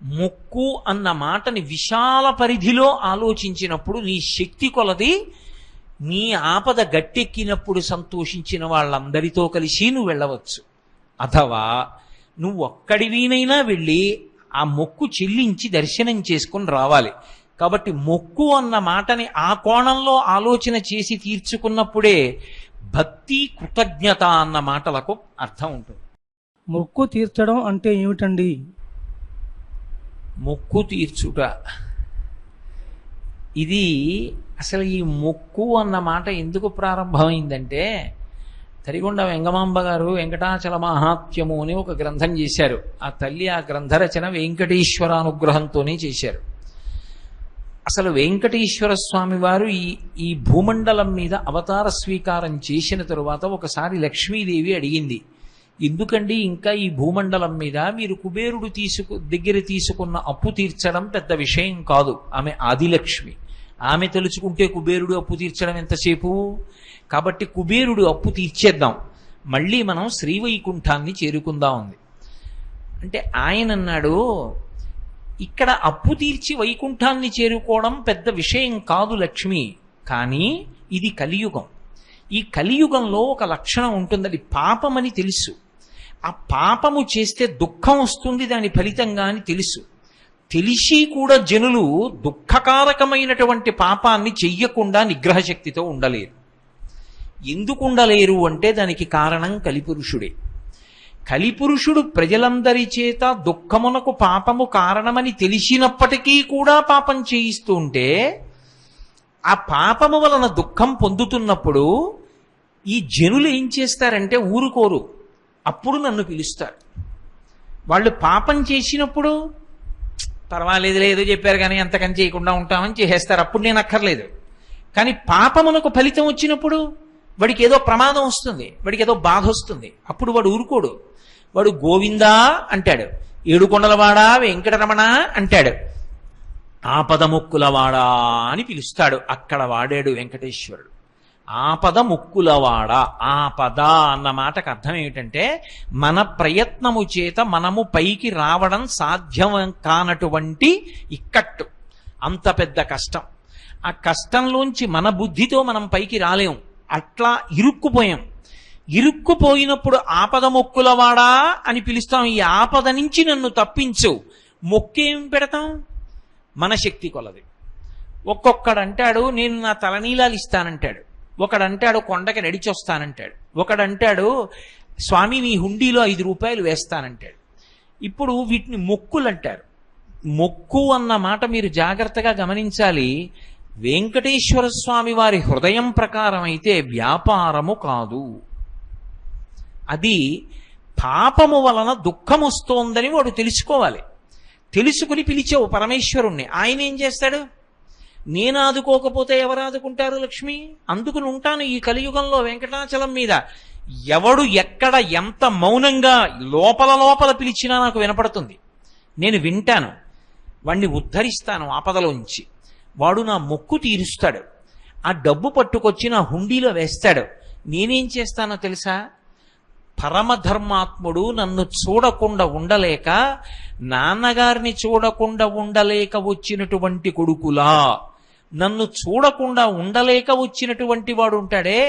మొక్కు అన్న మాటని విశాల పరిధిలో ఆలోచించినప్పుడు నీ శక్తి కొలది నీ ఆపద గట్టెక్కినప్పుడు సంతోషించిన వాళ్ళందరితో కలిసి నువ్వు వెళ్ళవచ్చు. అథవా నువ్వు ఒక్కడివినైనా వెళ్ళి ఆ మొక్కు చెల్లించి దర్శనం చేసుకుని రావాలి. కాబట్టి మొక్కు అన్న మాటని ఆ కోణంలో ఆలోచన చేసి తీర్చుకున్నప్పుడే భక్తి కృతజ్ఞత అన్న మాటలకు అర్థం ఉంటుంది. మొక్కు తీర్చడం అంటే ఏమిటండి? మొక్కు తీర్చుట, ఇది అసలు ఈ మొక్కు అన్న మాట ఎందుకు ప్రారంభమైందంటే, తరిగొండ వెంగమాంబ గారు వెంకటాచల మహాత్మ్యము అని ఒక గ్రంథం చేశారు. ఆ తల్లి ఆ గ్రంథ రచన వెంకటేశ్వరానుగ్రహంతోనే చేశారు. అసలు వెంకటేశ్వర స్వామి వారు ఈ భూమండలం మీద అవతార స్వీకారం చేసిన తరువాత ఒకసారి లక్ష్మీదేవి అడిగింది, ఎందుకండి ఇంకా ఈ భూమండలం మీద మీరు కుబేరుడు దగ్గర తీసుకున్న అప్పు తీర్చడం పెద్ద విషయం కాదు. ఆమె ఆదిలక్ష్మి, ఆమె తలుచుకుంటే కుబేరుడు అప్పు తీర్చడం ఎంతసేపు, కాబట్టి కుబేరుడు అప్పు తీర్చేద్దాం, మళ్ళీ మనం శ్రీవైకుంఠాన్ని చేరుకుందాం ఉంది. అంటే ఆయన అన్నాడు, ఇక్కడ అప్పు తీర్చి వైకుంఠాన్ని చేరుకోవడం పెద్ద విషయం కాదు లక్ష్మి, కానీ ఇది కలియుగం. ఈ కలియుగంలో ఒక లక్షణం ఉంటుంది, అది పాపమని తెలుసు. ఆ పాపము చేస్తే దుఃఖం వస్తుంది దాని ఫలితంగా అని తెలుసు. తెలిసి కూడా జనులు దుఃఖకారకమైనటువంటి పాపాన్ని చెయ్యకుండా నిగ్రహశక్తితో ఉండలేరు. ఎందుకు ఉండలేరు అంటే దానికి కారణం కలిపురుషుడే. కలిపురుషుడు ప్రజలందరి చేత దుఃఖమునకు పాపము కారణమని తెలిసినప్పటికీ కూడా పాపం చేయిస్తూ ఉంటే, ఆ పాపము వలన దుఃఖం పొందుతున్నప్పుడు ఈ జనులు ఏం చేస్తారంటే ఊరుకోరు, అప్పుడు నన్ను పిలుస్తారు. వాళ్ళు పాపం చేసినప్పుడు పర్వాలేదు ఏదో చెప్పారు కానీ అంతకని చేయకుండా ఉంటామని చేసేస్తారు, అప్పుడు నేను అక్కర్లేదు. కానీ పాపమునకు ఫలితం వచ్చినప్పుడు వాడికి ఏదో ప్రమాదం వస్తుంది, వాడికి ఏదో బాధ వస్తుంది, అప్పుడు వాడు ఊరుకోడు. వాడు గోవిందా అంటాడు, ఏడుకొండలవాడా వెంకటరమణ అంటాడు, ఆపద ముక్కులవాడా అని పిలుస్తాడు. అక్కడ వాడాడు వెంకటేశ్వరుడు, ఆపద ముక్కులవాడ. ఆపద అన్న మాటకు అర్థం ఏమిటంటే, మన ప్రయత్నము చేత మనము పైకి రావడం సాధ్యం కానటువంటి ఇక్కట్టు, అంత పెద్ద కష్టం. ఆ కష్టంలోంచి మన బుద్ధితో మనం పైకి రాలేం, అట్లా ఇరుక్కుపోయాం. ఇరుక్కుపోయినప్పుడు ఆపద మొక్కులవాడా అని పిలుస్తాం. ఈ ఆపద నుంచి నన్ను తప్పించు. మొక్కేం పెడతాం? మన శక్తి కొలది. ఒక్కొక్కడంటాడు నేను నా తలనీలాలు ఇస్తానంటాడు, ఒకడంటాడు కొండకి నడిచొస్తానంటాడు, ఒకడంటాడు స్వామి మీ హుండీలో 5 రూపాయలు వేస్తానంటాడు. ఇప్పుడు వీటిని మొక్కులు అంటారు. మొక్కు అన్న మాట మీరు జాగ్రత్తగా గమనించాలి. వెంకటేశ్వర స్వామి వారి హృదయం ప్రకారం అయితే వ్యాపారము కాదు. అది పాపము వలన దుఃఖం వస్తోందని వాడు తెలుసుకోవాలి. తెలుసుకుని పిలిచావు పరమేశ్వరుణ్ణి, ఆయన ఏం చేస్తాడు? నేను ఆదుకోకపోతే ఎవరు ఆదుకుంటారు లక్ష్మి? అందుకుని ఉంటాను ఈ కలియుగంలో వెంకటాచలం మీద. ఎవడు ఎక్కడ ఎంత మౌనంగా లోపల లోపల పిలిచినా నాకు వినపడుతుంది, నేను వింటాను, వాణ్ణి ఉద్ధరిస్తాను ఆపదలోంచి. వాడు నా మొక్కు తీరుస్తాడు, ఆ డబ్బు పట్టుకొచ్చి నా హుండీలో వేస్తాడు. నేనేం చేస్తానో తెలుసా? పరమధర్మాత్ముడు నన్ను చూడకుండా ఉండలేక, నాన్నగారిని చూడకుండా ఉండలేక వచ్చినటువంటి కొడుకులా నన్ను చూడకుండా ఉండలేక వచ్చినటువంటి వాడు ఉంటాడే,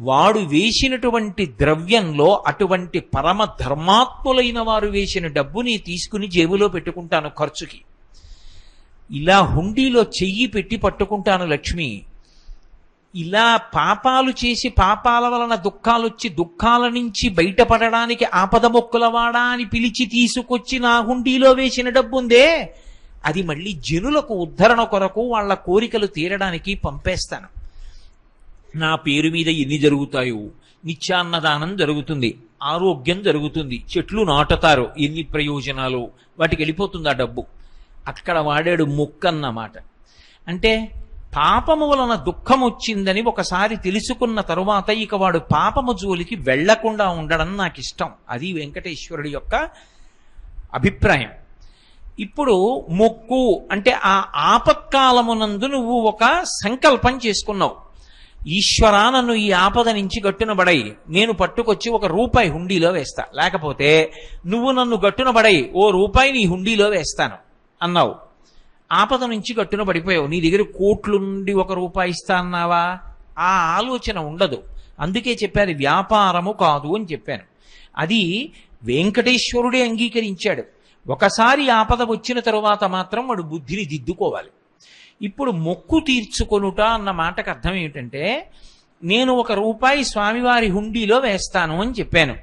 వాడు వేసినటువంటి ద్రవ్యంలో అటువంటి పరమ ధర్మాత్ములైన వారు వేసిన డబ్బుని తీసుకుని జేబులో పెట్టుకుంటాను ఖర్చుకి. ఇలా హుండీలో చెయ్యి పెట్టి పట్టుకుంటాను లక్ష్మి. ఇలా పాపాలు చేసి పాపాల వలన దుఃఖాలు వచ్చి దుఃఖాల నుంచి బయటపడడానికి ఆపద మొక్కులవాడా అని పిలిచి తీసుకొచ్చి నా హుండీలో వేసిన డబ్బు ఉందే, అది మళ్ళీ జనులకు ఉద్ధరణ కొరకు వాళ్ళ కోరికలు తీరడానికి పంపేస్తాను. నా పేరు మీద ఎన్ని జరుగుతాయో, నిత్యాన్నదానం జరుగుతుంది, ఆరోగ్యం జరుగుతుంది, చెట్లు నాటుతారు, ఎన్ని ప్రయోజనాలు, వాటికి వెళ్ళిపోతుంది ఆ డబ్బు. అక్కడ వాడాడు మొక్కన్నమాట. అంటే పాపము వలన దుఃఖం వచ్చిందని ఒకసారి తెలుసుకున్న తరువాత ఇక వాడు పాపము జోలికి వెళ్లకుండా ఉండడం నాకు ఇష్టం. అది వెంకటేశ్వరుడి యొక్క అభిప్రాయం. ఇప్పుడు మొక్కు అంటే ఆ ఆపత్కాలమునందు నువ్వు ఒక సంకల్పం చేసుకున్నావు, ఈశ్వరా నన్ను ఈ ఆపద నుంచి గట్టునబడై, నేను పట్టుకొచ్చి 1 రూపాయి హుండీలో వేస్తా, లేకపోతే నువ్వు నన్ను గట్టునబడై 1 రూపాయి నీ హుండీలో వేస్తాను అన్నావు, ఆపద నుంచి గట్టున పడిపోయావు. నీ దగ్గర కోట్లు నుండి ₹1 ఇస్తా అన్నావా? ఆ ఆలోచన ఉండదు. అందుకే చెప్పారు వ్యాపారము కాదు అని చెప్పాను. అది వెంకటేశ్వరుడే అంగీకరించాడు. ఒకసారి ఆపద వచ్చిన తరువాత మాత్రం వాడు బుద్ధిని దిద్దుకోవాలి. ఇప్పుడు మొక్కు తీర్చుకొనుట అన్న మాటకు అర్థం ఏమిటంటే, నేను ₹1 స్వామివారి హుండీలో వేస్తాను అని చెప్పాను.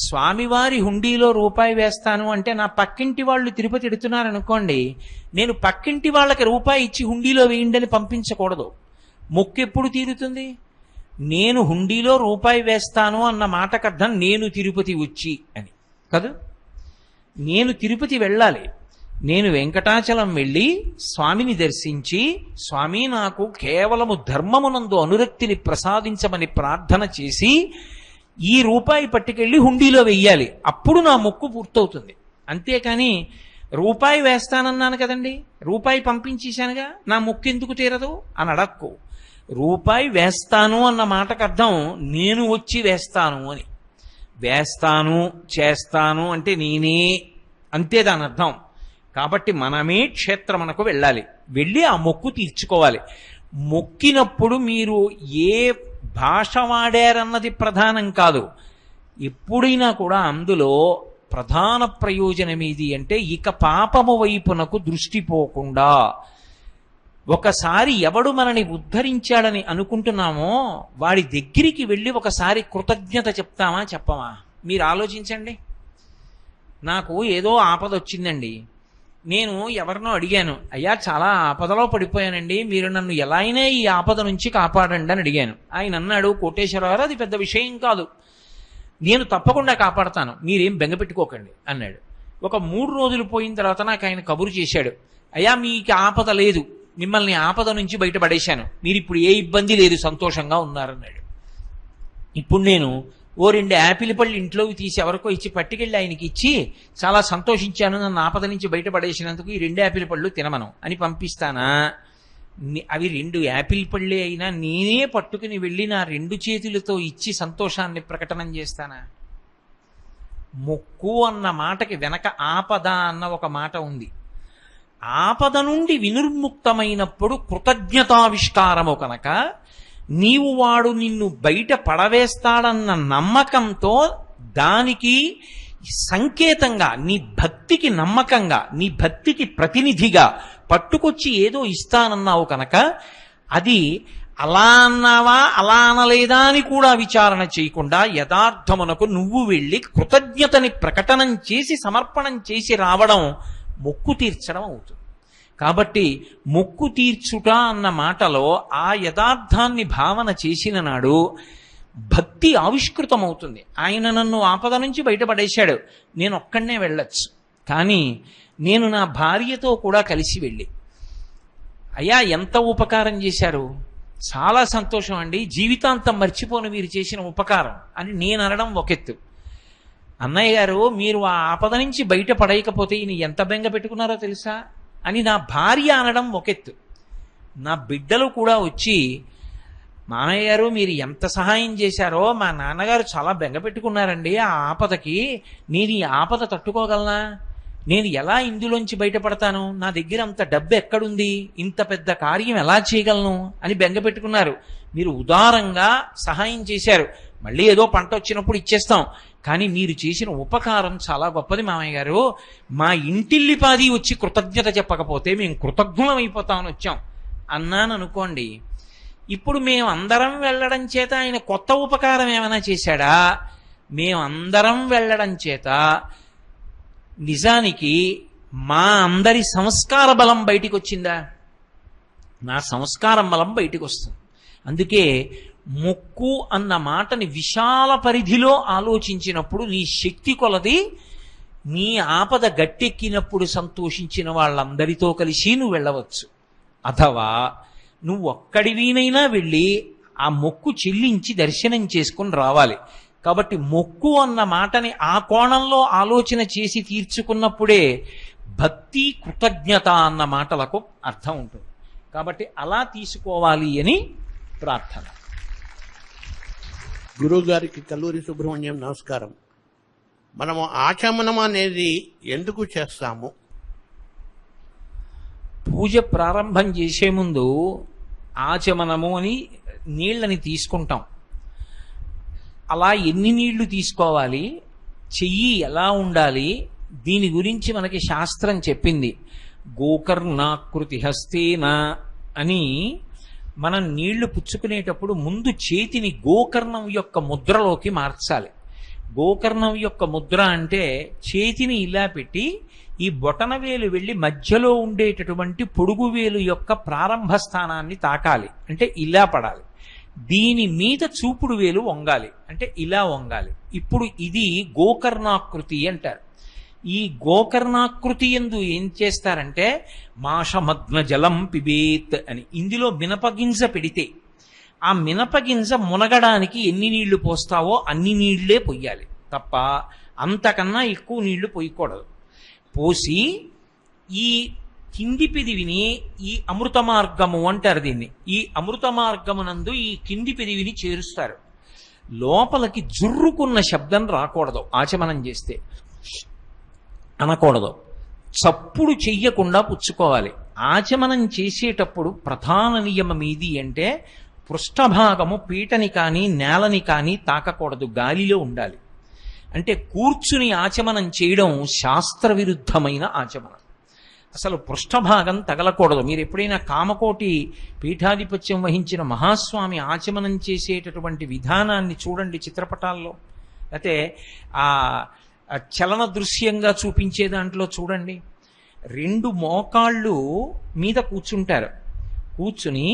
స్వామివారి హుండీలో ₹1 వేస్తాను అంటే నా పక్కింటి వాళ్ళు తిరుపతి ఎడుతున్నారనుకోండి, నేను పక్కింటి వాళ్ళకి ₹1 ఇచ్చి హుండీలో వేయండి అని పంపించకూడదు. మొక్కు ఎప్పుడు తీరుతుంది? నేను హుండీలో ₹1 వేస్తాను అన్న మాటకు అర్థం నేను తిరుపతి వచ్చి అని కాదు. నేను తిరుపతి వెళ్ళాలి. నేను వెంకటాచలం వెళ్ళి స్వామిని దర్శించి, స్వామి నాకు కేవలము ధర్మమునందు అనురక్తిని ప్రసాదించమని ప్రార్థన చేసి ఈ ₹1 పట్టుకెళ్ళి హుండీలో వెయ్యాలి. అప్పుడు నా మొక్కు పూర్తవుతుంది. అంతేకాని ₹1 వేస్తానన్నాను కదండి, ₹1 పంపించేశానుగా, నా మొక్కు ఎందుకు తీరదు అని అడక్కు. ₹1 వేస్తాను అన్న మాటకు అర్థం నేను వచ్చి వేస్తాను అని. వేస్తాను చేస్తాను అంటే నేనే, అంతే దాని అర్థం. కాబట్టి మనమే క్షేత్రమునకు వెళ్ళాలి, వెళ్ళి ఆ మొక్కు తీర్చుకోవాలి. మొక్కినప్పుడు మీరు ఏ భాష వాడారన్నది ప్రధానం కాదు. ఎప్పుడైనా కూడా అందులో ప్రధాన ప్రయోజనం ఏది అంటే, ఇక పాపము వైపునకు దృష్టి పోకుండా ఒకసారి ఎవడు మనని ఉద్ధరించాడని అనుకుంటున్నామో వాడి దగ్గరికి వెళ్ళి ఒకసారి కృతజ్ఞత చెప్తామా చెప్పమా? మీరు ఆలోచించండి. నాకు ఏదో ఆపద వచ్చిందండి, నేను ఎవరినో అడిగాను, అయ్యా చాలా ఆపదలో పడిపోయానండి, మీరు నన్ను ఎలా అయినా ఈ ఆపద నుంచి కాపాడండి అని అడిగాను. ఆయన అన్నాడు, కోటేశ్వరరావు అది పెద్ద విషయం కాదు, నేను తప్పకుండా కాపాడతాను, మీరేం బెంగపెట్టుకోకండి అన్నాడు. ఒక 3 రోజులు పోయిన తర్వాత నాకు ఆయన కబురు చేశాడు, అయ్యా మీకు ఆపద లేదు, మిమ్మల్ని ఆపద నుంచి బయటపడేశాను, మీరు ఇప్పుడు ఏ ఇబ్బంది లేదు, సంతోషంగా ఉన్నారన్నాడు. ఇప్పుడు నేను ఓ 2 యాపిల్ పళ్ళు ఇంట్లోకి తీసి ఎవరికో ఇచ్చి పట్టుకెళ్ళి ఆయనకి ఇచ్చి చాలా సంతోషించాను, నన్ను ఆపద నుంచి బయటపడేసినందుకు ఈ 2 యాపిల్ పళ్ళు తినమను అని పంపిస్తానా? అవి 2 యాపిల్ పళ్ళే అయినా నేనే పట్టుకుని వెళ్ళి నా 2 చేతులతో ఇచ్చి సంతోషాన్ని ప్రకటన చేస్తానా? మొక్కు అన్న మాటకి వెనక ఆపద అన్న ఒక మాట ఉంది. ఆపద నుండి వినిర్ముక్తమైనప్పుడు కృతజ్ఞతావిష్కారము కనుక నీవు వాడు నిన్ను బయట పడవేస్తాడన్న నమ్మకంతో, దానికి సంకేతంగా నీ భక్తికి నమ్మకంగా, నీ భక్తికి ప్రతినిధిగా పట్టుకొచ్చి ఏదో ఇస్తానన్నావు కనుక, అది అలా అన్నావా అలా అనలేదా అని కూడా విచారణ చేయకుండా యథార్థమునకు నువ్వు వెళ్ళి కృతజ్ఞతని ప్రకటనం చేసి సమర్పణం చేసి రావడం మొక్కు తీర్చడం అవుతుంది. కాబట్టి మొక్కు తీర్చుట అన్న మాటలో ఆ యథార్థాన్ని భావన చేసిన నాడు భక్తి ఆవిష్కృతమవుతుంది. ఆయన నన్ను ఆపద నుంచి బయటపడేశాడు, నేను ఒక్కడనే వెళ్ళొచ్చు, కానీ నేను నా భార్యతో కూడా కలిసి వెళ్ళి, అయ్యా ఎంత ఉపకారం చేశారు, చాలా సంతోషం అండి, జీవితాంతం మర్చిపోను మీరు చేసిన ఉపకారం అని నేను అనడం ఒకెత్తు. అన్నయ్య గారు మీరు ఆ ఆపద నుంచి బయట పడేయకపోతే ఈయన ఎంత బెంగ పెట్టుకున్నారో తెలుసా అని నా భార్య అనడం ఒకెత్తు. నా బిడ్డలు కూడా వచ్చి, మామయ్య గారు మీరు ఎంత సహాయం చేశారో, మా నాన్నగారు చాలా బెంగ పెట్టుకున్నారండి ఆ ఆపదకి, నేను ఈ ఆపద తట్టుకోగలనా, నేను ఎలా ఇందులోంచి బయటపడతాను, నా దగ్గర అంత డబ్బు ఎక్కడుంది, ఇంత పెద్ద కార్యం ఎలా చేయగలను అని బెంగ పెట్టుకున్నారు. మీరు ఉదారంగా సహాయం చేశారు, మళ్ళీ ఏదో పంట వచ్చినప్పుడు ఇచ్చేస్తాం, కానీ మీరు చేసిన ఉపకారం చాలా గొప్పది మామయ్య గారు, మా ఇంటిల్లిపాది వచ్చి కృతజ్ఞత చెప్పకపోతే మేము కృతజ్ఞులం అయిపోతామని వచ్చాం అన్నాను అనుకోండి. ఇప్పుడు మేమందరం వెళ్ళడం చేత ఆయన కొత్త ఉపకారం ఏమైనా చేశాడా? మేమందరం వెళ్ళడం చేత నిజానికి మా అందరి సంస్కార బలం బయటికి వచ్చిందా? నా సంస్కారం బలం బయటికి వస్తుంది. అందుకే మొక్కు అన్న మాటని విశాల పరిధిలో ఆలోచించినప్పుడు నీ శక్తి కొలది నీ ఆపద గట్టెక్కినప్పుడు సంతోషించిన వాళ్ళందరితో కలిసి నువ్వు వెళ్ళవచ్చు. అథవా నువ్వు ఒక్కడివీనైనా వెళ్ళి ఆ మొక్కు చెల్లించి దర్శనం చేసుకుని రావాలి. కాబట్టి మొక్కు అన్న మాటని ఆ కోణంలో ఆలోచన చేసి తీర్చుకున్నప్పుడే భక్తి కృతజ్ఞత అన్న మాటలకు అర్థం ఉంటుంది. కాబట్టి అలా తీసుకోవాలి అని ప్రార్థన. గురువు గారికి కల్లూరి సుబ్రహ్మణ్యం నమస్కారం. మనము ఆచమనం అనేది ఎందుకు చేస్తాము? పూజ ప్రారంభం చేసే ముందు ఆచమనము అని నీళ్ళని తీసుకుంటాం. అలా ఎన్ని నీళ్లు తీసుకోవాలి, చెయ్యి ఎలా ఉండాలి, దీని గురించి మనకి శాస్త్రం చెప్పింది. గోకర్ణాకృతి హస్తేన అని మనం నీళ్లు పుచ్చుకునేటప్పుడు ముందు చేతిని గోకర్ణం యొక్క ముద్రలోకి మార్చాలి. గోకర్ణం యొక్క ముద్ర అంటే చేతిని ఇలా పెట్టి ఈ బొటనవేలు వెళ్ళి మధ్యలో ఉండేటటువంటి పొడుగువేలు యొక్క ప్రారంభ స్థానాన్ని తాకాలి, అంటే ఇలా పడాలి. దీని మీద చూపుడు వేలు వంగాలి, అంటే ఇలా వంగాలి. ఇప్పుడు ఇది గోకర్ణాకృతి అంటారు. ఈ గోకర్ణాకృతి యందు ఏం చేస్తారంటే మాషమగ్న జలం పిబేత్ అని, ఇందులో మినపగింజ పెడితే ఆ మినపగింజ మునగడానికి ఎన్ని నీళ్లు పోస్తావో అన్ని నీళ్లే పొయ్యాలి తప్ప అంతకన్నా ఎక్కువ నీళ్లు పోయకూడదు. పోసి ఈ కింది పెదివిని, ఈ అమృత మార్గము అంటారు దీన్ని, ఈ అమృత మార్గమునందు ఈ కింది పెదివిని చేరుస్తారు. లోపలికి జుర్రుకున్న శబ్దం రాకూడదు, ఆచమనం చేస్తే అనకూడదు. చప్పుడు చెయ్యకుండా పుచ్చుకోవాలి. ఆచమనం చేసేటప్పుడు ప్రధాన నియమం ఏది అంటే పృష్ఠభాగము పీటని కానీ నేలని కానీ తాకకూడదు, గాలిలో ఉండాలి. అంటే కూర్చుని ఆచమనం చేయడం శాస్త్ర విరుద్ధమైన ఆచమనం. అసలు పృష్ఠభాగం తగలకూడదు. మీరు ఎప్పుడైనా కామకోటి పీఠాధిపత్యం వహించిన మహాస్వామి ఆచమనం చేసేటటువంటి విధానాన్ని చూడండి చిత్రపటాల్లో, అయితే ఆ చలన దృశ్యంగా చూపించే దాంట్లో చూడండి. 2 మోకాళ్ళు మీద కూర్చుంటారు. కూర్చుని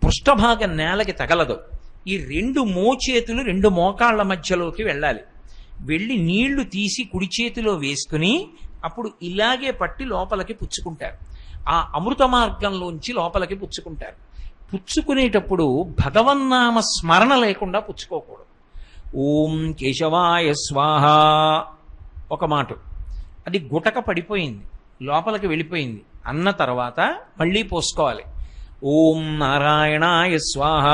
పృష్ఠభాగం నేలకి తగలదు. ఈ 2 మోచేతులు 2 మోకాళ్ళ మధ్యలోకి వెళ్ళాలి. వెళ్ళి నీళ్లు తీసి కుడి చేతిలో వేసుకుని అప్పుడు ఇలాగే పట్టి లోపలికి పుచ్చుకుంటారు. ఆ అమృత మార్గంలోంచి లోపలికి పుచ్చుకుంటారు. పుచ్చుకునేటప్పుడు భగవన్నామ స్మరణ లేకుండా పుచ్చుకోకూడదు. ఓం కేశవాయ స్వాహ ఒక మాట, అది గుటక పడిపోయింది, లోపలికి వెళ్ళిపోయింది అన్న తర్వాత మళ్ళీ పోసుకోవాలి. ఓం నారాయణాయ స్వాహ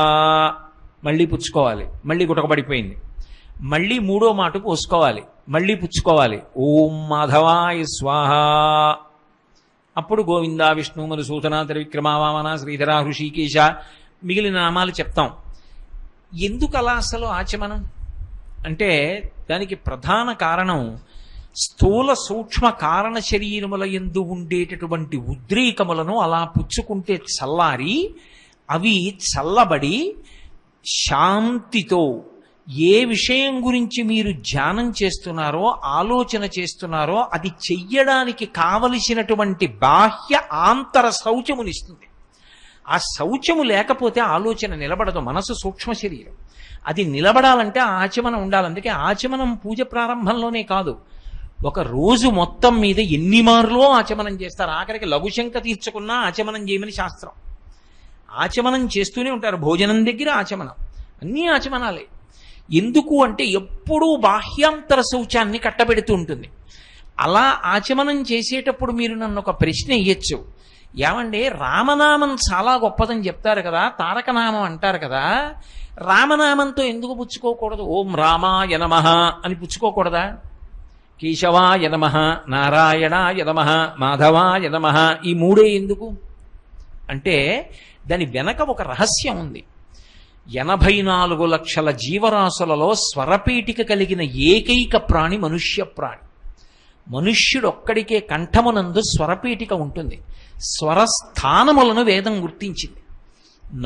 మళ్ళీ పుచ్చుకోవాలి, మళ్ళీ గుటక పడిపోయింది. మళ్ళీ 3వ మాట పోసుకోవాలి, మళ్ళీ పుచ్చుకోవాలి. ఓం మాధవాయ స్వాహ. అప్పుడు గోవింద విష్ణు మధుసూదన త్రివిక్రమ వామన శ్రీధర హృషికేశ మిగిలిన నామాలు చెప్తాం. ఎందుకు అలా అసలు ఆచమనం అంటే దానికి ప్రధాన కారణం స్థూల సూక్ష్మ కారణ శరీరముల యందు ఉండేటటువంటి ఉద్రేకములను అలా పుచ్చుకుంటే చల్లారి అవి చల్లబడి శాంతితో ఏ విషయం గురించి మీరు ధ్యానం చేస్తున్నారో ఆలోచన చేస్తున్నారో అది చెయ్యడానికి కావలసినటువంటి బాహ్య ఆంతర శౌచమునిస్తుంది. ఆ శౌచము లేకపోతే ఆలోచన నిలబడదు. మనసు సూక్ష్మ శరీరం, అది నిలబడాలంటే ఆచమనం ఉండాలి. అందుకే ఆచమనం పూజ ప్రారంభంలోనే కాదు, ఒక రోజు మొత్తం మీద ఎన్ని మార్లో ఆచమనం చేస్తారు. ఆఖరికి లఘుశంక తీర్చుకున్నా ఆచమనం చేయమని శాస్త్రం. ఆచమనం చేస్తూనే ఉంటారు. భోజనం దగ్గర ఆచమనం, అన్నీ ఆచమనాలే. ఎందుకు అంటే ఎప్పుడూ బాహ్యాంతర శౌచాన్ని కట్టబెడుతూ ఉంటుంది. అలా ఆచమనం చేసేటప్పుడు మీరు నన్ను ఒక ప్రశ్న ఇయ్యొచ్చు, ఏమంటే రామనామం చాలా గొప్పదని చెప్తారు కదా, తారకనామం అంటారు కదా, రామనామంతో ఎందుకు పుచ్చుకోకూడదు? ఓం రామాయ నమః అని పుచ్చుకోకూడదా? కేశవాయ నమః, నారాయణాయ నమః, మాధవాయ నమః, ఈ 3 ఎందుకు అంటే దాని వెనక ఒక రహస్యం ఉంది. 84 లక్షల జీవరాశులలో స్వరపీఠిక కలిగిన ఏకైక ప్రాణి మనుష్య ప్రాణి. మనుష్యుడొక్కడికే కంఠమునందు స్వరపీఠిక ఉంటుంది. స్వరస్థానములను వేదం గుర్తించింది.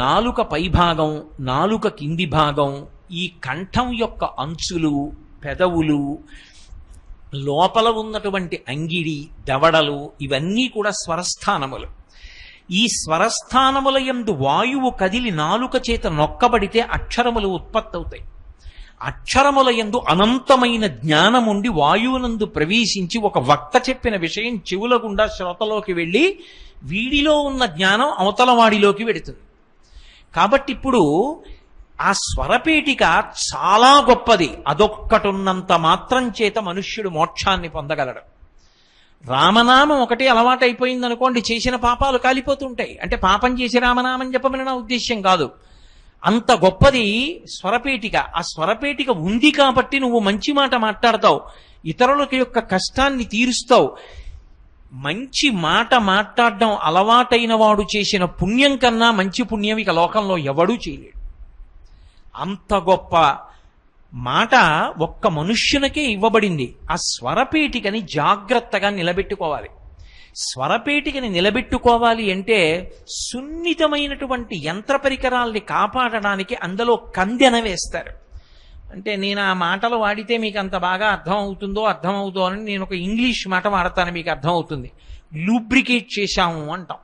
నాలుక పైభాగం, నాలుక కింది భాగం, ఈ కంఠం యొక్క అంచులు, పెదవులు, లోపల ఉన్నటువంటి అంగిడి, దవడలు, ఇవన్నీ కూడా స్వరస్థానములు. ఈ స్వరస్థానముల యందు వాయువు కదిలి నాలుక చేత నొక్కబడితే అక్షరములు ఉత్పత్తి అవుతాయి. అక్షరముల యందు అనంతమైన జ్ఞానముండి వాయువునందు ప్రవేశించి ఒక వక్త చెప్పిన విషయం చెవుల గుండా శ్రోతలోకి వెళ్ళి వీడిలో ఉన్న జ్ఞానం అవతల వాడిలోకి వెడుతుంది. కాబట్టి ఇప్పుడు ఆ స్వరపేటిక చాలా గొప్పది. అదొక్కటున్నంత మాత్రం చేత మనుష్యుడు మోక్షాన్ని పొందగలడు. రామనామం ఒకటి అలవాటైపోయింది అనుకోండి, చేసిన పాపాలు కాలిపోతుంటాయి. అంటే పాపం చేసి రామనామం చెప్పమని నా ఉద్దేశ్యం కాదు. అంత గొప్పది స్వరపేటిక. ఆ స్వరపేటిక ఉంది కాబట్టి నువ్వు మంచి మాట మాట్లాడతావు, ఇతరులకి యొక్క కష్టాన్ని తీరుస్తావు. మంచి మాట మాట్లాడడం అలవాటైన వాడు చేసిన పుణ్యం కన్నా మంచి పుణ్యం ఇక లోకంలో ఎవడూ చేయలేడు. అంత గొప్ప మాట ఒక్క మనుష్యునికే ఇవ్వబడింది. ఆ స్వరపేటికని జాగ్రత్తగా నిలబెట్టుకోవాలి. స్వరపేటికని నిలబెట్టుకోవాలి అంటే సున్నితమైనటువంటి యంత్ర పరికరాల్ని కాపాడడానికి అందులో కందెన వేస్తారు. అంటే నేను ఆ మాటలు వాడితే మీకు అంత బాగా అర్థం అవుతుందో అని నేను ఒక ఇంగ్లీష్ మాట వాడతాను, మీకు అర్థం అవుతుంది. లూబ్రికేట్ చేశాము అంటాం.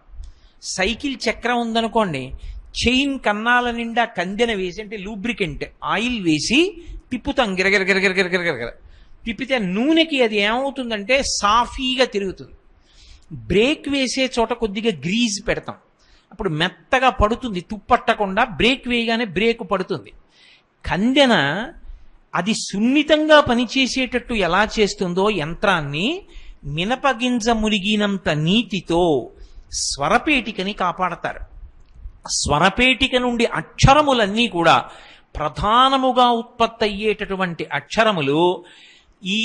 సైకిల్ చక్రం ఉందనుకోండి, చైన్ కన్నాల నిండా కందెన వేసి, అంటే లూబ్రికెంట్ ఆయిల్ వేసి తిప్పుతాం, గిరగిర తిప్పితే నూనెకి అది ఏమవుతుందంటే సాఫీగా తిరుగుతుంది. బ్రేక్ వేసే చోట కొద్దిగా గ్రీజ్ పెడతాం, అప్పుడు మెత్తగా పడుతుంది, తుప్పట్టకుండా. బ్రేక్ వేయగానే బ్రేక్ పడుతుంది. కందెన అది సున్నితంగా పనిచేసేటట్టు ఎలా చేస్తుందో యంత్రాన్ని, మినపగింజ మురిగినంత నీతితో స్వరపేటికని కాపాడతారు. స్వరపేటిక నుండి అక్షరములన్నీ కూడా ప్రధానముగా ఉత్పత్తి అయ్యేటటువంటి అక్షరములు ఈ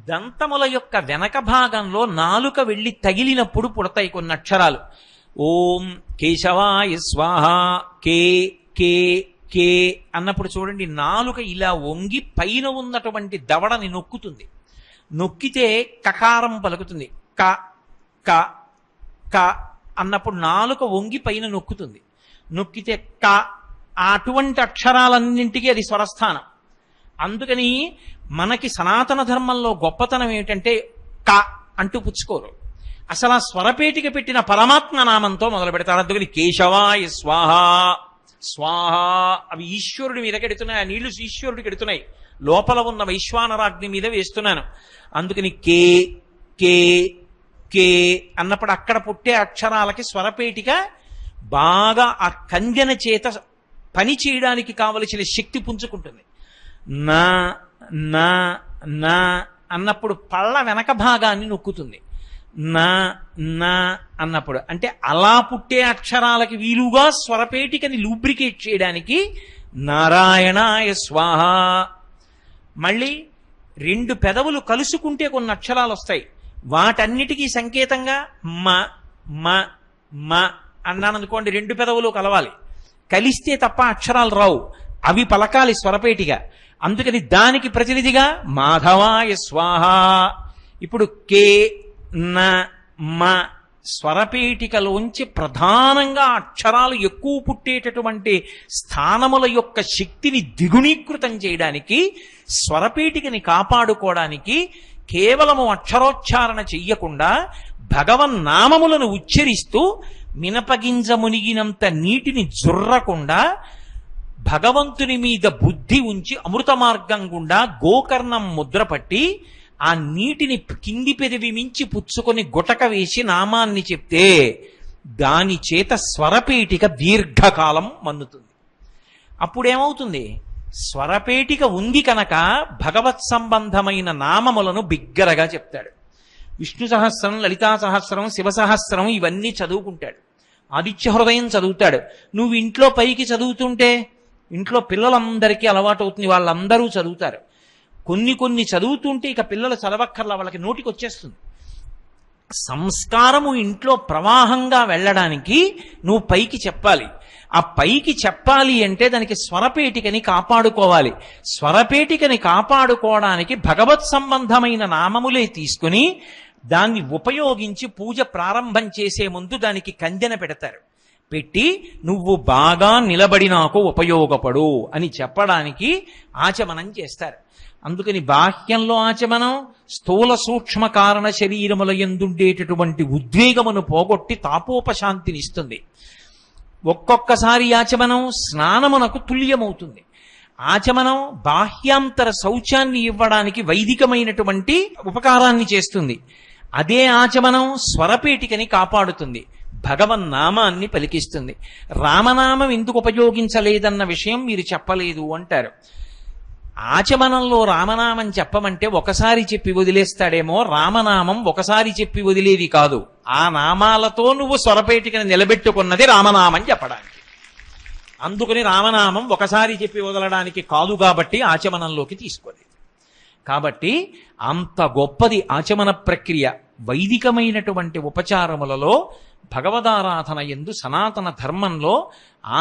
దంతముల యొక్క వెనక భాగంలో నాలుక వెళ్ళి తగిలినప్పుడు పుడతాయి కొన్ని అక్షరాలు. ఓం కేశవాయ స్వాహ, కే కే కే అన్నప్పుడు చూడండి, నాలుక ఇలా వంగి పైన ఉన్నటువంటి దవడని నొక్కుతుంది. నొక్కితే కకారం పలుకుతుంది. క క క అన్నప్పుడు నాలుక వంగి పైన నొక్కుతుంది. నొక్కితే క. అటువంటి అక్షరాలన్నింటికీ అది స్వరస్థానం. అందుకని మనకి సనాతన ధర్మంలో గొప్పతనం ఏమిటంటే క అంటూ పుచ్చుకోరు. అసలు ఆ స్వరపేటిక పెట్టిన పరమాత్మ నామంతో మొదలు పెడతారు. అందుకని కేశవాయ స్వాహ, స్వాహ అవి ఈశ్వరుడి మీదకి ఎడుతున్నాయి. ఆ నీళ్లు ఈశ్వరుడికి ఎడుతున్నాయి, లోపల ఉన్న వైశ్వానరాగ్ని మీద వేస్తున్నాను. అందుకని కే కే కే అన్నప్పుడు అక్కడ పుట్టే అక్షరాలకి స్వరపేటిక బాగా ఆ కందెన చేత పని చేయడానికి కావలసిన శక్తి పుంజుకుంటుంది. నా నా నా అన్నప్పుడు పళ్ళ వెనక భాగాన్ని నొక్కుతుంది. నా నా అన్నప్పుడు అంటే అలా పుట్టే అక్షరాలకి వీలుగా స్వరపేటికని లూబ్రికేట్ చేయడానికి నారాయణాయ స్వాహ. మళ్ళీ రెండు పెదవులు కలుసుకుంటే కొన్ని అక్షరాలు వస్తాయి. వాటన్నిటికీ సంకేతంగా మ మ మ అన్నాననుకోండి, రెండు పెదవులు కలవాలి. కలిస్తే తప్ప అక్షరాలు రావు, అవి పలకాలి స్వరపేటిగా. అందుకని దానికి ప్రతినిధిగా మాధవాయ స్వాహ. ఇప్పుడు కే న మ స్వరపేటికలోంచి ప్రధానంగా అక్షరాలు ఎక్కువ పుట్టేటటువంటి స్థానముల యొక్క శక్తిని ద్విగుణీకృతం చేయడానికి, స్వరపేటికని కాపాడుకోవడానికి కేవలము అక్షరోచ్చారణ చెయ్యకుండా భగవన్నామములను ఉచ్చరిస్తూ మినపగింజ మునిగినంత నీటిని జుర్రకుండా భగవంతుని మీద బుద్ధి ఉంచి అమృత మార్గం గుండా గోకర్ణం ముద్రపట్టి ఆ నీటిని కింది పెదవి మించి పుచ్చుకొని గుటక వేసి నామాన్ని చెప్తే దాని చేత స్వరపేటిక దీర్ఘకాలం మన్నుతుంది. అప్పుడేమవుతుంది? స్వరపేటిక ఉంది కనుక భగవత్ సంబంధమైన నామములను బిగ్గరగా చెప్తాడు. విష్ణు సహస్రం, లలితా సహస్రం, శివ సహస్రం ఇవన్నీ చదువుకుంటాడు. ఆదిత్య హృదయం చదువుతాడు. నువ్వు ఇంట్లో పైకి చదువుతుంటే ఇంట్లో పిల్లలందరికీ అలవాటు అవుతుంది, వాళ్ళందరూ చదువుతారు. కొన్ని చదువుతుంటే ఇక పిల్లలు చదవక్కర్లా, వాళ్ళకి నోటికి వచ్చేస్తుంది. సంస్కారము ఇంట్లో ప్రవాహంగా వెళ్ళడానికి నువ్వు పైకి చెప్పాలి. ఆ పైకి చెప్పాలి అంటే దానికి స్వరపేటికని కాపాడుకోవాలి. స్వరపేటికని కాపాడుకోవడానికి భగవత్ సంబంధమైన నామములే తీసుకుని దాన్ని ఉపయోగించి పూజ ప్రారంభం చేసే ముందు దానికి కందెన పెడతారు. పెట్టి నువ్వు బాగా నిలబడి నాకు ఉపయోగపడు అని చెప్పడానికి ఆచమనం చేస్తారు. అందుకని బాహ్యంలో ఆచమనం స్థూల సూక్ష్మ కారణ శరీరముల యందుండేటటువంటి ఉద్వేగమును పోగొట్టి తాపోపశాంతినిస్తుంది. ఒక్కొక్కసారి ఆచమనం స్నానమునకు తుల్యమవుతుంది. ఆచమనం బాహ్యాంతర శౌచాన్ని ఇవ్వడానికి వైదికమైనటువంటి ఉపకారాన్ని చేస్తుంది. అదే ఆచమనం స్వరపేటికని కాపాడుతుంది, భగవన్నామాన్ని పలికిస్తుంది. రామనామం ఎందుకు ఉపయోగించలేదన్న విషయం మీరు చెప్పలేదు అంటారు. ఆచమనంలో రామనామం చెప్పమంటే ఒకసారి చెప్పి వదిలేస్తాడేమో, రామనామం ఒకసారి చెప్పి వదిలేది కాదు. ఆ నామాలతో నువ్వు స్వరపేటికని నిలబెట్టుకున్నది రామనామం చెప్పడానికి. అందుకని రామనామం ఒకసారి చెప్పి వదలడానికి కాదు కాబట్టి ఆచమనంలోకి తీసుకోలేదు. కాబట్టి అంత గొప్పది ఆచమన ప్రక్రియ. వైదికమైనటువంటి ఉపచారములలో భగవదారాధన యందు సనాతన ధర్మంలో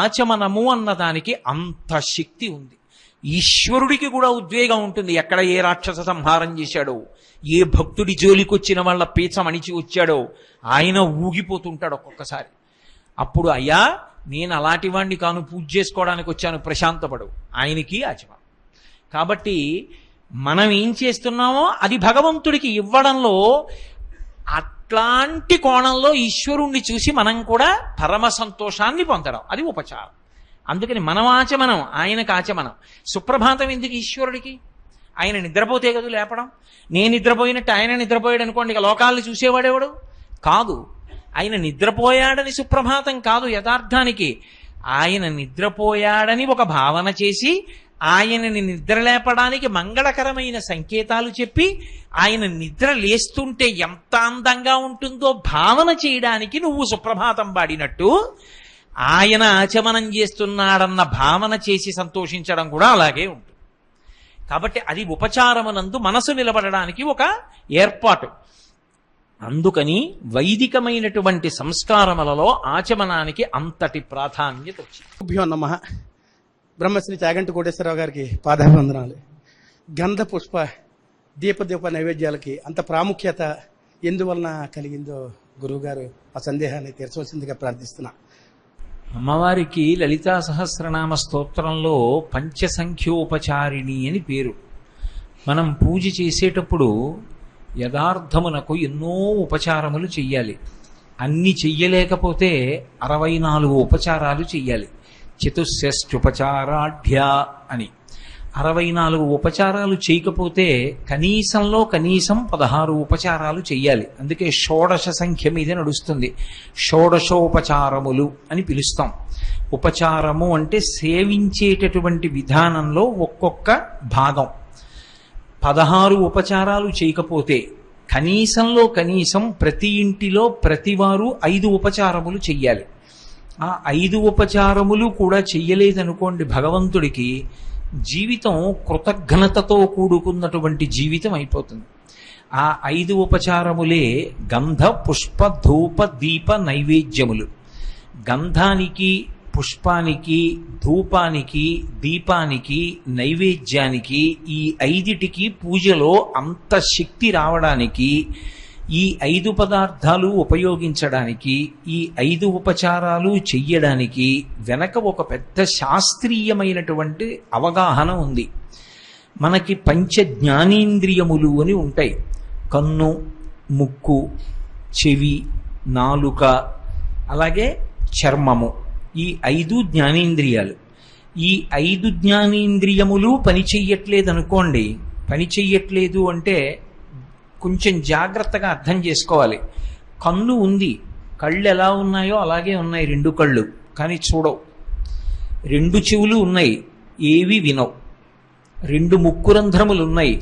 ఆచమనము అన్నదానికి అంత శక్తి ఉంది. ఈశ్వరుడికి కూడా ఉద్వేగం ఉంటుంది. ఎక్కడ ఏ రాక్షస సంహారం చేశాడో, ఏ భక్తుడి జోలికొచ్చిన వాళ్ళ పీచ మణిచి వచ్చాడో ఆయన ఊగిపోతుంటాడు ఒక్కొక్కసారి. అప్పుడు అయ్యా నేను అలాంటి వాడిని కాను, పూజ చేసుకోవడానికి వచ్చాను, ప్రశాంతపడు. ఆయనకి ఆచమనం. కాబట్టి మనం ఏం చేస్తున్నామో అది భగవంతుడికి ఇవ్వడంలో అట్లాంటి కోణంలో ఈశ్వరుణ్ణి చూసి మనం కూడా పరమ సంతోషాన్ని పొందడం, అది ఉపచారం. అందుకని మనం ఆచమనం, ఆయనకు ఆచమనం. సుప్రభాతం ఎందుకు ఈశ్వరుడికి? ఆయన నిద్రపోతే కదా లేపడం. నేను నిద్రపోయినట్టు ఆయన నిద్రపోయాడు అనుకోండి, ఇక లోకాలను చూసేవాడేవాడు కాదు. ఆయన నిద్రపోయాడని సుప్రభాతం కాదు. యథార్థానికి ఆయన నిద్రపోయాడని ఒక భావన చేసి ఆయనని నిద్రలేపడానికి మంగళకరమైన సంకేతాలు చెప్పి ఆయన నిద్ర లేస్తుంటే ఎంత అందంగా ఉంటుందో భావన చేయడానికి నువ్వు సుప్రభాతం పాడినట్టు ఆయన ఆచమనం చేస్తున్నాడన్న భావన చేసి సంతోషించడం కూడా అలాగే ఉంటుంది. కాబట్టి అది ఉపచారమునందు మనసు నిలబడడానికి ఒక ఏర్పాటు. అందుకని వైదికమైనటువంటి సంస్కారములలో ఆచమనానికి అంతటి ప్రాధాన్యత వచ్చింది. భ్యో నమః. బ్రహ్మశ్రీ చాగంటి కోటేశ్వరరావు గారికి పాదాభివందనాలు. గంధ పుష్ప దీప నైవేద్యాలకి అంత ప్రాముఖ్యత ఎందువలన కలిగిందో గురువుగారు ఆ సందేహాన్ని తీర్చవలసిందిగా ప్రార్థిస్తున్నా. అమ్మవారికి లలితా సహస్రనామ స్తోత్రంలో పంచసంఖ్యోపచారిణి అని పేరు. మనం పూజ చేసేటప్పుడు యథార్థమునకు ఎన్నో ఉపచారములు చెయ్యాలి. అన్ని చెయ్యలేకపోతే 64 ఉపచారాలు చెయ్యాలి. చతుష్షష్ట్యుపచారాఢ్య అని 64 ఉపచారాలు చేయకపోతే కనీసంలో కనీసం 16 ఉపచారాలు చెయ్యాలి. అందుకే షోడశ సంఖ్య మీద నడుస్తుంది. షోడశోపచారములు అని పిలుస్తాం. ఉపచారము అంటే సేవించేటటువంటి విధానంలో ఒక్కొక్క భాగం. 16 ఉపచారాలు చేయకపోతే కనీసంలో కనీసం ప్రతి ఇంటిలో ప్రతివారు 5 ఉపచారములు చెయ్యాలి. ఆ 5 ఉపచారములు కూడా చెయ్యలేదనుకోండి, భగవంతుడికి జీవితం కృతజ్ఞతతో కూడుకున్నటువంటి జీవితం అయిపోతుంది. ఆ 5 ఉపచారములే గంధ పుష్ప ధూప దీప నైవేద్యములు. గంధానికి, పుష్పానికి, ధూపానికి, దీపానికి, నైవేద్యానికి, ఈ 5టికి పూజలో అంత శక్తి రావడానికి, ఈ 5 పదార్థాలు ఉపయోగించడానికి, ఈ 5 ఉపచారాలు చెయ్యడానికి వెనక ఒక పెద్ద శాస్త్రీయమైనటువంటి అవగాహన ఉంది. మనకి పంచ జ్ఞానేంద్రియములు అని ఉంటాయి. కన్ను, ముక్కు, చెవి, నాలుక, అలాగే చర్మము. ఈ 5 జ్ఞానేంద్రియాలు. ఈ 5 జ్ఞానేంద్రియములు పని చెయ్యట్లేదనుకోండి, పని చెయ్యట్లేదు అంటే కొంచెం జాగ్రత్తగా అర్థం చేసుకోవాలి. కన్ను ఉంది, కళ్ళు ఎలా ఉన్నాయో అలాగే ఉన్నాయి 2 కళ్ళు, కానీ చూడవు. 2 చెవులు ఉన్నాయి, ఏవి వినవు. 2 ముక్కు రంధ్రములు ఉన్నాయి,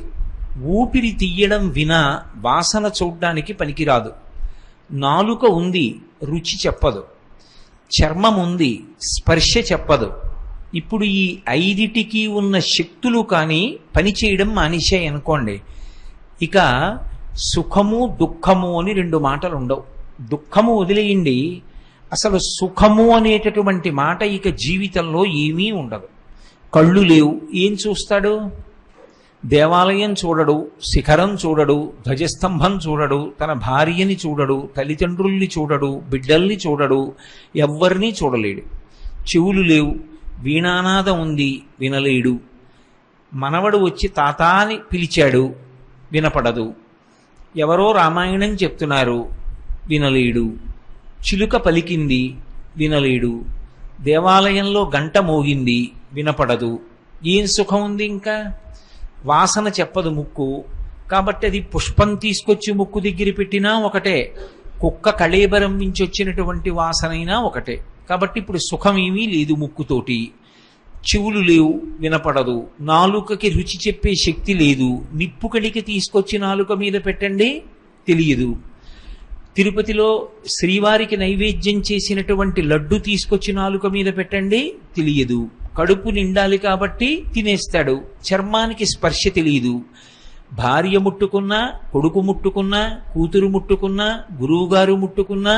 ఊపిరి తీయడం వినా వాసన చూడ్డానికి పనికిరాదు. నాలుక ఉంది, రుచి చెప్పదు. చర్మం ఉంది, స్పర్శ చెప్పదు. ఇప్పుడు ఈ 5టికి ఉన్న శక్తులు కానీ పనిచేయడం మానేశాయి అనుకోండి, ఇక సుఖము దుఃఖము అని 2 మాటలు ఉండవు. దుఃఖము వదిలేయండి, అసలు సుఖము అనేటటువంటి మాట ఇక జీవితంలో ఏమీ ఉండదు. కళ్ళు లేవు, ఏం చూస్తాడు? దేవాలయం చూడడు, శిఖరం చూడడు, ధ్వజస్తంభం చూడడు, తన భార్యని చూడడు, తల్లిదండ్రుల్ని చూడడు, బిడ్డల్ని చూడడు, ఎవ్వరినీ చూడలేడు. చెవులు లేవు, వీణానాదం ఉంది, వినలేడు. మనవడు వచ్చి తాతా అని పిలిచాడు, వినపడదు. ఎవరో రామాయణం చెప్తున్నారు, వినలేడు. చిలుక పలికింది, వినలేడు. దేవాలయంలో గంట మోగింది, వినపడదు. ఏం సుఖం ఉంది? ఇంకా వాసన చెప్పదు ముక్కు. కాబట్టి అది పుష్పం తీసుకొచ్చి ముక్కు దగ్గర పెట్టినా ఒకటే, కుక్క కళేబరం నుంచి వచ్చినటువంటి వాసనైనా ఒకటే. కాబట్టి ఇప్పుడు సుఖం ఏమీ లేదు ముక్కుతోటి. చెవులు లేవు, వినపడదు. నాలుకకి రుచి చెప్పే శక్తి లేదు. నిప్పు కడికి తీసుకొచ్చి నాలుక మీద పెట్టండి, తెలియదు. తిరుపతిలో శ్రీవారికి నైవేద్యం చేసినటువంటి లడ్డు తీసుకొచ్చి నాలుక మీద పెట్టండి, తెలియదు. కడుపు నిండాలి కాబట్టి తినేస్తాడు. చర్మానికి స్పర్శ తెలియదు. భార్య ముట్టుకున్నా, కొడుకు ముట్టుకున్నా, కూతురు ముట్టుకున్నా, గురువుగారు ముట్టుకున్నా,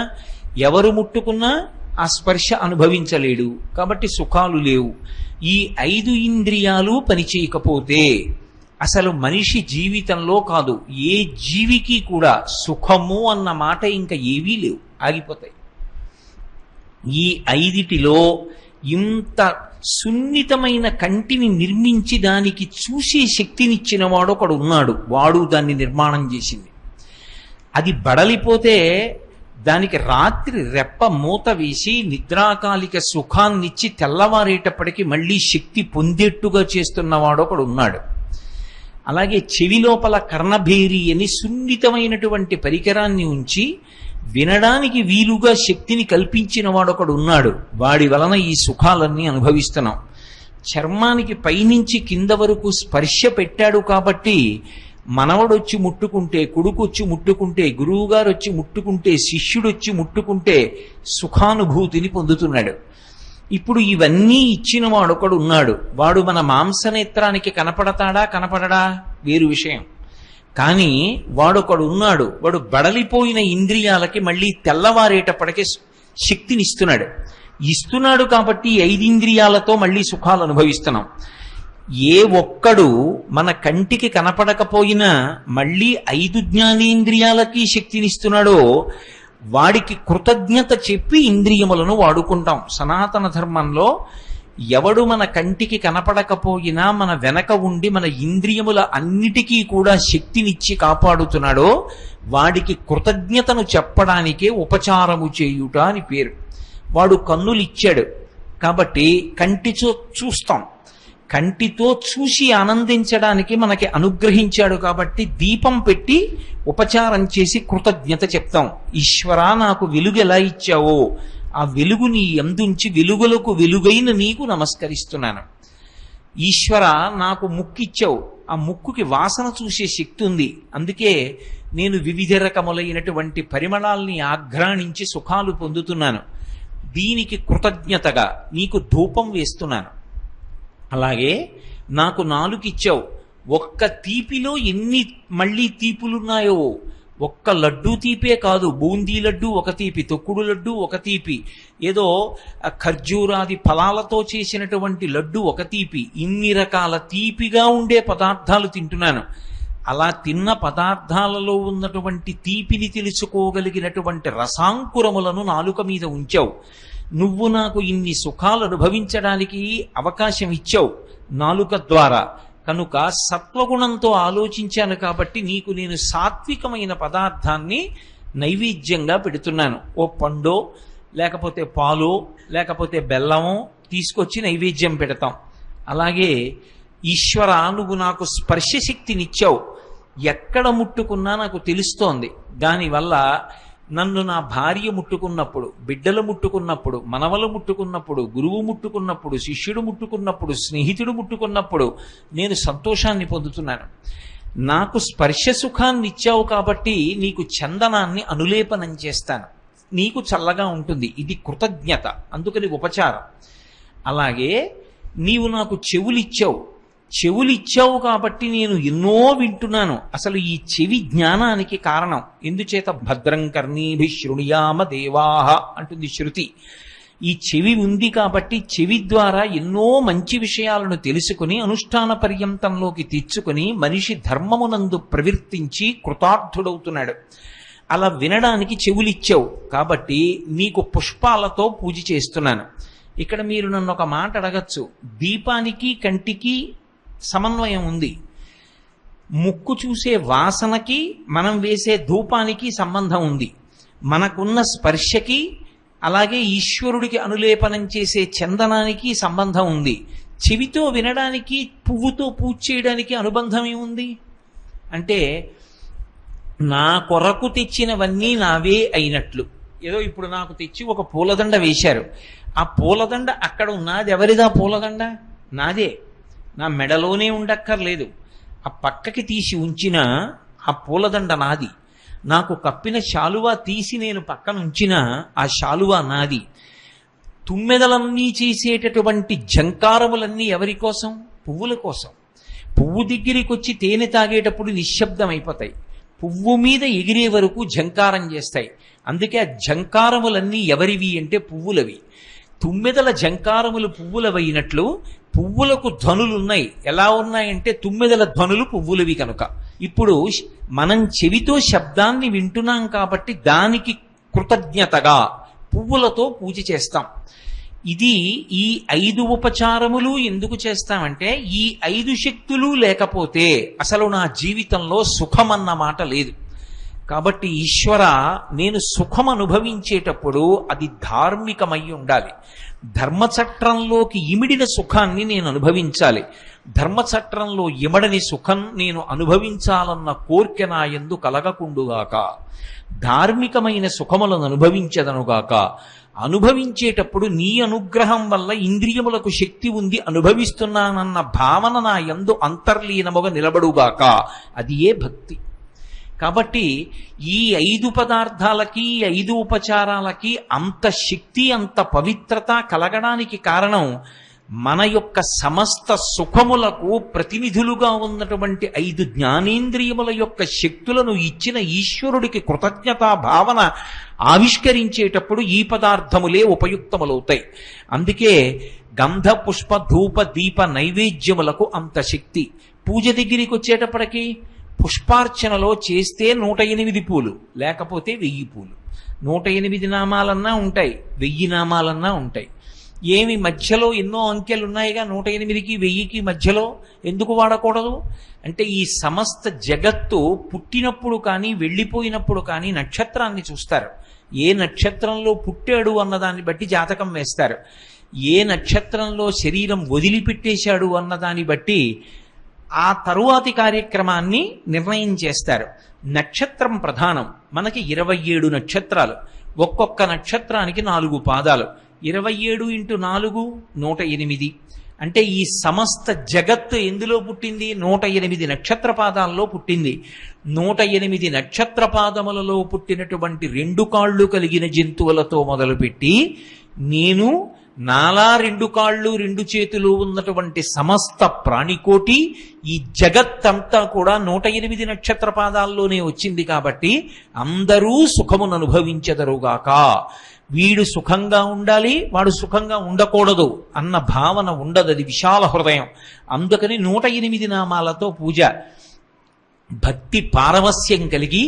ఎవరు ముట్టుకున్నా ఆ స్పర్శ అనుభవించలేడు. కాబట్టి సుఖాలు లేవు. ఈ 5 ఇంద్రియాలు పనిచేయకపోతే అసలు మనిషి జీవితంలో కాదు, ఏ జీవికి కూడా సుఖము అన్న మాట ఇంకా ఏవీ లేవు, ఆగిపోతాయి. ఈ 5 ఇంత సున్నితమైన కంటిని నిర్మించి దానికి చూసే శక్తినిచ్చిన వాడు ఒకడు ఉన్నాడు. వాడు దాన్ని నిర్మాణం చేసింది. అది బడలిపోతే దానికి రాత్రి రెప్ప మూత వేసి నిద్రాకాలిక సుఖాన్నిచ్చి తెల్లవారేటప్పటికి మళ్ళీ శక్తి పొందేట్టుగా చేస్తున్నవాడు ఒకడు ఉన్నాడు. అలాగే చెవి లోపల కర్ణభేరి అని సున్నితమైనటువంటి పరికరాన్ని ఉంచి వినడానికి వీలుగా శక్తిని కల్పించిన వాడొకడు ఉన్నాడు. వాడి వలన ఈ సుఖాలన్నీ అనుభవిస్తున్నాం. చర్మానికి పైనుంచి కింద వరకు స్పర్శ పెట్టాడు కాబట్టి మనవడొచ్చి ముట్టుకుంటే, కొడుకొచ్చి ముట్టుకుంటే, గురువుగారు వచ్చి ముట్టుకుంటే, శిష్యుడొచ్చి ముట్టుకుంటే సుఖానుభూతిని పొందుతున్నాడు. ఇప్పుడు ఇవన్నీ ఇచ్చిన వాడొకడు ఉన్నాడు. వాడు మన మాంసనేత్రానికి కనపడతాడా కనపడడా వేరు విషయం. కానీ వాడొకడు ఉన్నాడు. వాడు బడలిపోయిన ఇంద్రియాలకి మళ్ళీ తెల్లవారేటప్పటికి శక్తినిస్తున్నాడు. ఇస్తున్నాడు కాబట్టి 5 ఇంద్రియాలతో మళ్ళీ సుఖాలు అనుభవిస్తున్నాం. ఏ ఒక్కడు మన కంటికి కనపడకపోయినా మళ్ళీ 5 జ్ఞానేంద్రియాలకి శక్తినిస్తున్నాడో వాడికి కృతజ్ఞత చెప్పి ఇంద్రియములను వాడుకుంటాం. సనాతన ధర్మంలో ఎవడు మన కంటికి కనపడకపోయినా మన వెనక ఉండి మన ఇంద్రియముల అన్నిటికీ కూడా శక్తినిచ్చి కాపాడుతున్నాడో వాడికి కృతజ్ఞతను చెప్పడానికే ఉపచారము చేయుట అని పేరు. వాడు కన్నులిచ్చాడు కాబట్టి కంటితో చూస్తాం. కంటితో చూసి ఆనందించడానికి మనకి అనుగ్రహించాడు కాబట్టి దీపం పెట్టి ఉపచారం చేసి కృతజ్ఞత చెప్తాం. ఈశ్వరా, నాకు వెలుగు ఎలా ఇచ్చావో ఆ వెలుగు నీ యందుంచి వెలుగులకు వెలుగైన నీకు నమస్కరిస్తున్నాను. ఈశ్వర, నాకు ముక్కిచ్చావు, ఆ ముక్కుకి వాసన చూసే శక్తి ఉంది, అందుకే నేను వివిధ రకములైనటువంటి పరిమళాల్ని ఆఘ్రాణించి సుఖాలు పొందుతున్నాను. దీనికి కృతజ్ఞతగా నీకు ధూపం వేస్తున్నాను. అలాగే నాకు నాలుకిచ్చావు, ఒక్క తీపిలో ఎన్ని మళ్ళీ తీపులున్నాయో, ఒక్క లడ్డూ తీపే కాదు, బూందీ లడ్డు ఒక తీపి, తొక్కుడు లడ్డు ఒక తీపి, ఏదో ఖర్జూరాది ఫలాలతో చేసినటువంటి లడ్డు ఒక తీపి, ఇన్ని రకాల తీపిగా ఉండే పదార్థాలు తింటున్నాను. అలా తిన్న పదార్థాలలో ఉన్నటువంటి తీపిని తెలుసుకోగలిగినటువంటి రసాంకురములను నాలుక మీద ఉంచావు. నువ్వు నాకు ఇన్ని సుఖాలు అనుభవించడానికి అవకాశం ఇచ్చావు నాలుక ద్వారా. కనుక సత్వగుణంతో ఆలోచించాను కాబట్టి నీకు నేను సాత్వికమైన పదార్థాన్ని నైవేద్యంగా పెడుతున్నాను. ఓ పండో లేకపోతే పాలో లేకపోతే బెల్లమో తీసుకొచ్చి నైవేద్యం పెడతాం. అలాగే ఈశ్వర, నువ్వు నాకు స్పర్శ శక్తినిచ్చావు, ఎక్కడ ముట్టుకున్నా నాకు తెలుస్తోంది. దానివల్ల నన్ను నా భార్య ముట్టుకున్నప్పుడు, బిడ్డలు ముట్టుకున్నప్పుడు, మనవలు ముట్టుకున్నప్పుడు, గురువు ముట్టుకున్నప్పుడు, శిష్యుడు ముట్టుకున్నప్పుడు, స్నేహితుడు ముట్టుకున్నప్పుడు నేను సంతోషాన్ని పొందుతున్నాను. నాకు స్పర్శ సుఖాన్ని ఇచ్చావు కాబట్టి నీకు చందనాన్ని అనులేపనం చేస్తాను, నీకు చల్లగా ఉంటుంది. ఇది కృతజ్ఞత, అందుకని ఉపచారం. అలాగే నీవు నాకు చెవులిచ్చావు కాబట్టి నేను ఎన్నో వింటున్నాను. అసలు ఈ చెవి జ్ఞానానికి కారణం. ఎందుచేత భద్రం కర్ణీభి శృణుయామ దేవాహ అంటుంది శృతి. ఈ చెవి ఉంది కాబట్టి చెవి ద్వారా ఎన్నో మంచి విషయాలను తెలుసుకుని అనుష్ఠాన పర్యంతంలోకి తెచ్చుకుని మనిషి ధర్మమునందు ప్రవర్తించి కృతార్థుడవుతున్నాడు. అలా వినడానికి చెవులిచ్చావు కాబట్టి నీకు పుష్పాలతో పూజ చేస్తున్నాను. ఇక్కడ మీరు నన్ను ఒక మాట అడగచ్చు, దీపానికి కంటికి సమన్వయం ఉంది. ముక్కు చూసే వాసనకి మనం వేసే ధూపానికి సంబంధం ఉంది. మనకున్న స్పర్శకి అలాగే ఈశ్వరుడికి అనులేపనం చేసే చందనానికి సంబంధం ఉంది. చెవితో వినడానికి, పువ్వుతో పూజ చేయడానికి అనుబంధం ఏముంది అంటే నా కొరకు తెచ్చినవన్నీ నావే అయినట్లు. ఏదో ఇప్పుడు నాకు తెచ్చి ఒక పూలదండ వేశారు, ఆ పూలదండ అక్కడ ఉన్నది ఎవరిదా? పూలదండ నాదే, నా మెడలోనే ఉండక్కర్లేదు. ఆ పక్కకి తీసి ఉంచిన ఆ పూలదండ నాది. నాకు కప్పిన శాలువా తీసి నేను పక్కన ఉంచిన ఆ శాలువా నాది. తుమ్మెదలన్నీ చేసేటటువంటి జంకారములన్నీ ఎవరి కోసం? పువ్వుల కోసం. పువ్వు దగ్గరికి వచ్చి తేనె తాగేటప్పుడు నిశ్శబ్దం అయిపోతాయి. పువ్వు మీద ఎగిరే వరకు ఝంకారం చేస్తాయి. అందుకే ఆ ఝంకారములన్నీ ఎవరివి అంటే పువ్వులవి. తుమ్మెదల ఝంకారములు పువ్వులవైనట్లు పువ్వులకు ధ్వనులున్నాయి. ఎలా ఉన్నాయంటే తుమ్మెదల ధ్వనులు పువ్వులవి కనుక. ఇప్పుడు మనం చెవితో శబ్దాన్ని వింటున్నాం కాబట్టి దానికి కృతజ్ఞతగా పువ్వులతో పూజ చేస్తాం. ఇది ఈ 5 ఉపచారములు ఎందుకు చేస్తామంటే ఈ 5 శక్తులు లేకపోతే అసలు నా జీవితంలో సుఖమన్న మాట లేదు. కాబట్టి ఈశ్వర, నేను సుఖం అనుభవించేటప్పుడు అది ధార్మికమై ఉండాలి. ధర్మచట్రంలోకి ఇమిడిన సుఖాన్ని నేను అనుభవించాలి. ధర్మచట్రంలో ఇమడని సుఖం నేను అనుభవించాలన్న కోర్కె నా యందు కలగకుండుగాక. ధార్మికమైన సుఖములను అనుభవించదనుగాక. అనుభవించేటప్పుడు నీ అనుగ్రహం వల్ల ఇంద్రియములకు శక్తి ఉంది, అనుభవిస్తున్నానన్న భావన నా యందు అంతర్లీనముగా నిలబడుగాక. అది ఏ భక్తి. కాబట్టి ఈ 5 పదార్థాలకి 5 ఉపచారాలకి అంత శక్తి, అంత పవిత్రత కలగడానికి కారణం మన యొక్క సమస్త సుఖములకు ప్రతినిధులుగా ఉన్నటువంటి 5 జ్ఞానేంద్రియముల యొక్క శక్తులను ఇచ్చిన ఈశ్వరుడికి కృతజ్ఞతా భావన ఆవిష్కరించేటప్పుడు ఈ పదార్థములే ఉపయుక్తములవుతాయి. అందుకే గంధ పుష్ప ధూప దీప నైవేద్యములకు అంత శక్తి. పూజ దగ్గరికి వచ్చేటప్పటికి పుష్పార్చనలో చేస్తే 108 పూలు, లేకపోతే 1000 పూలు. 108 నామాలన్నా ఉంటాయి, 1000 నామాలన్నా ఉంటాయి. ఏమి మధ్యలో ఎన్నో అంకెలు ఉన్నాయిగా 108కి 1000కి మధ్యలో ఎందుకు వాడకూడదు అంటే ఈ సమస్త జగత్తు పుట్టినప్పుడు కానీ వెళ్ళిపోయినప్పుడు కానీ నక్షత్రాన్ని చూస్తారు. ఏ నక్షత్రంలో పుట్టాడు అన్నదాన్ని బట్టి జాతకం వేస్తారు. ఏ నక్షత్రంలో శరీరం వదిలిపెట్టేశాడు అన్నదాన్ని బట్టి ఆ తరువాతి కార్యక్రమాన్ని నిర్ణయం చేస్తారు. నక్షత్రం ప్రధానం. మనకి 27 నక్షత్రాలు, ఒక్కొక్క నక్షత్రానికి 4 పాదాలు. 27 × 4 108. అంటే ఈ సమస్త జగత్తు ఎందులో పుట్టింది? 108 నక్షత్ర పాదాల్లో పుట్టింది. 108 నక్షత్ర పాదములలో పుట్టినటువంటి 2 కాళ్ళు కలిగిన జంతువులతో మొదలుపెట్టి నేను నాలా 2 కాళ్ళు 2 చేతులు ఉన్నటువంటి సమస్త ప్రాణికోటి, ఈ జగత్తంతా కూడా 108 నక్షత్ర పాదాల్లోనే వచ్చింది. కాబట్టి అందరూ సుఖమును అనుభవించెదరుగాక. వీడు సుఖంగా ఉండాలి, వాడు సుఖంగా ఉండకూడదు అన్న భావన ఉండదు. అది విశాల హృదయం. అందుకని 108 నామాలతో పూజ. భక్తి పారవస్యం కలిగి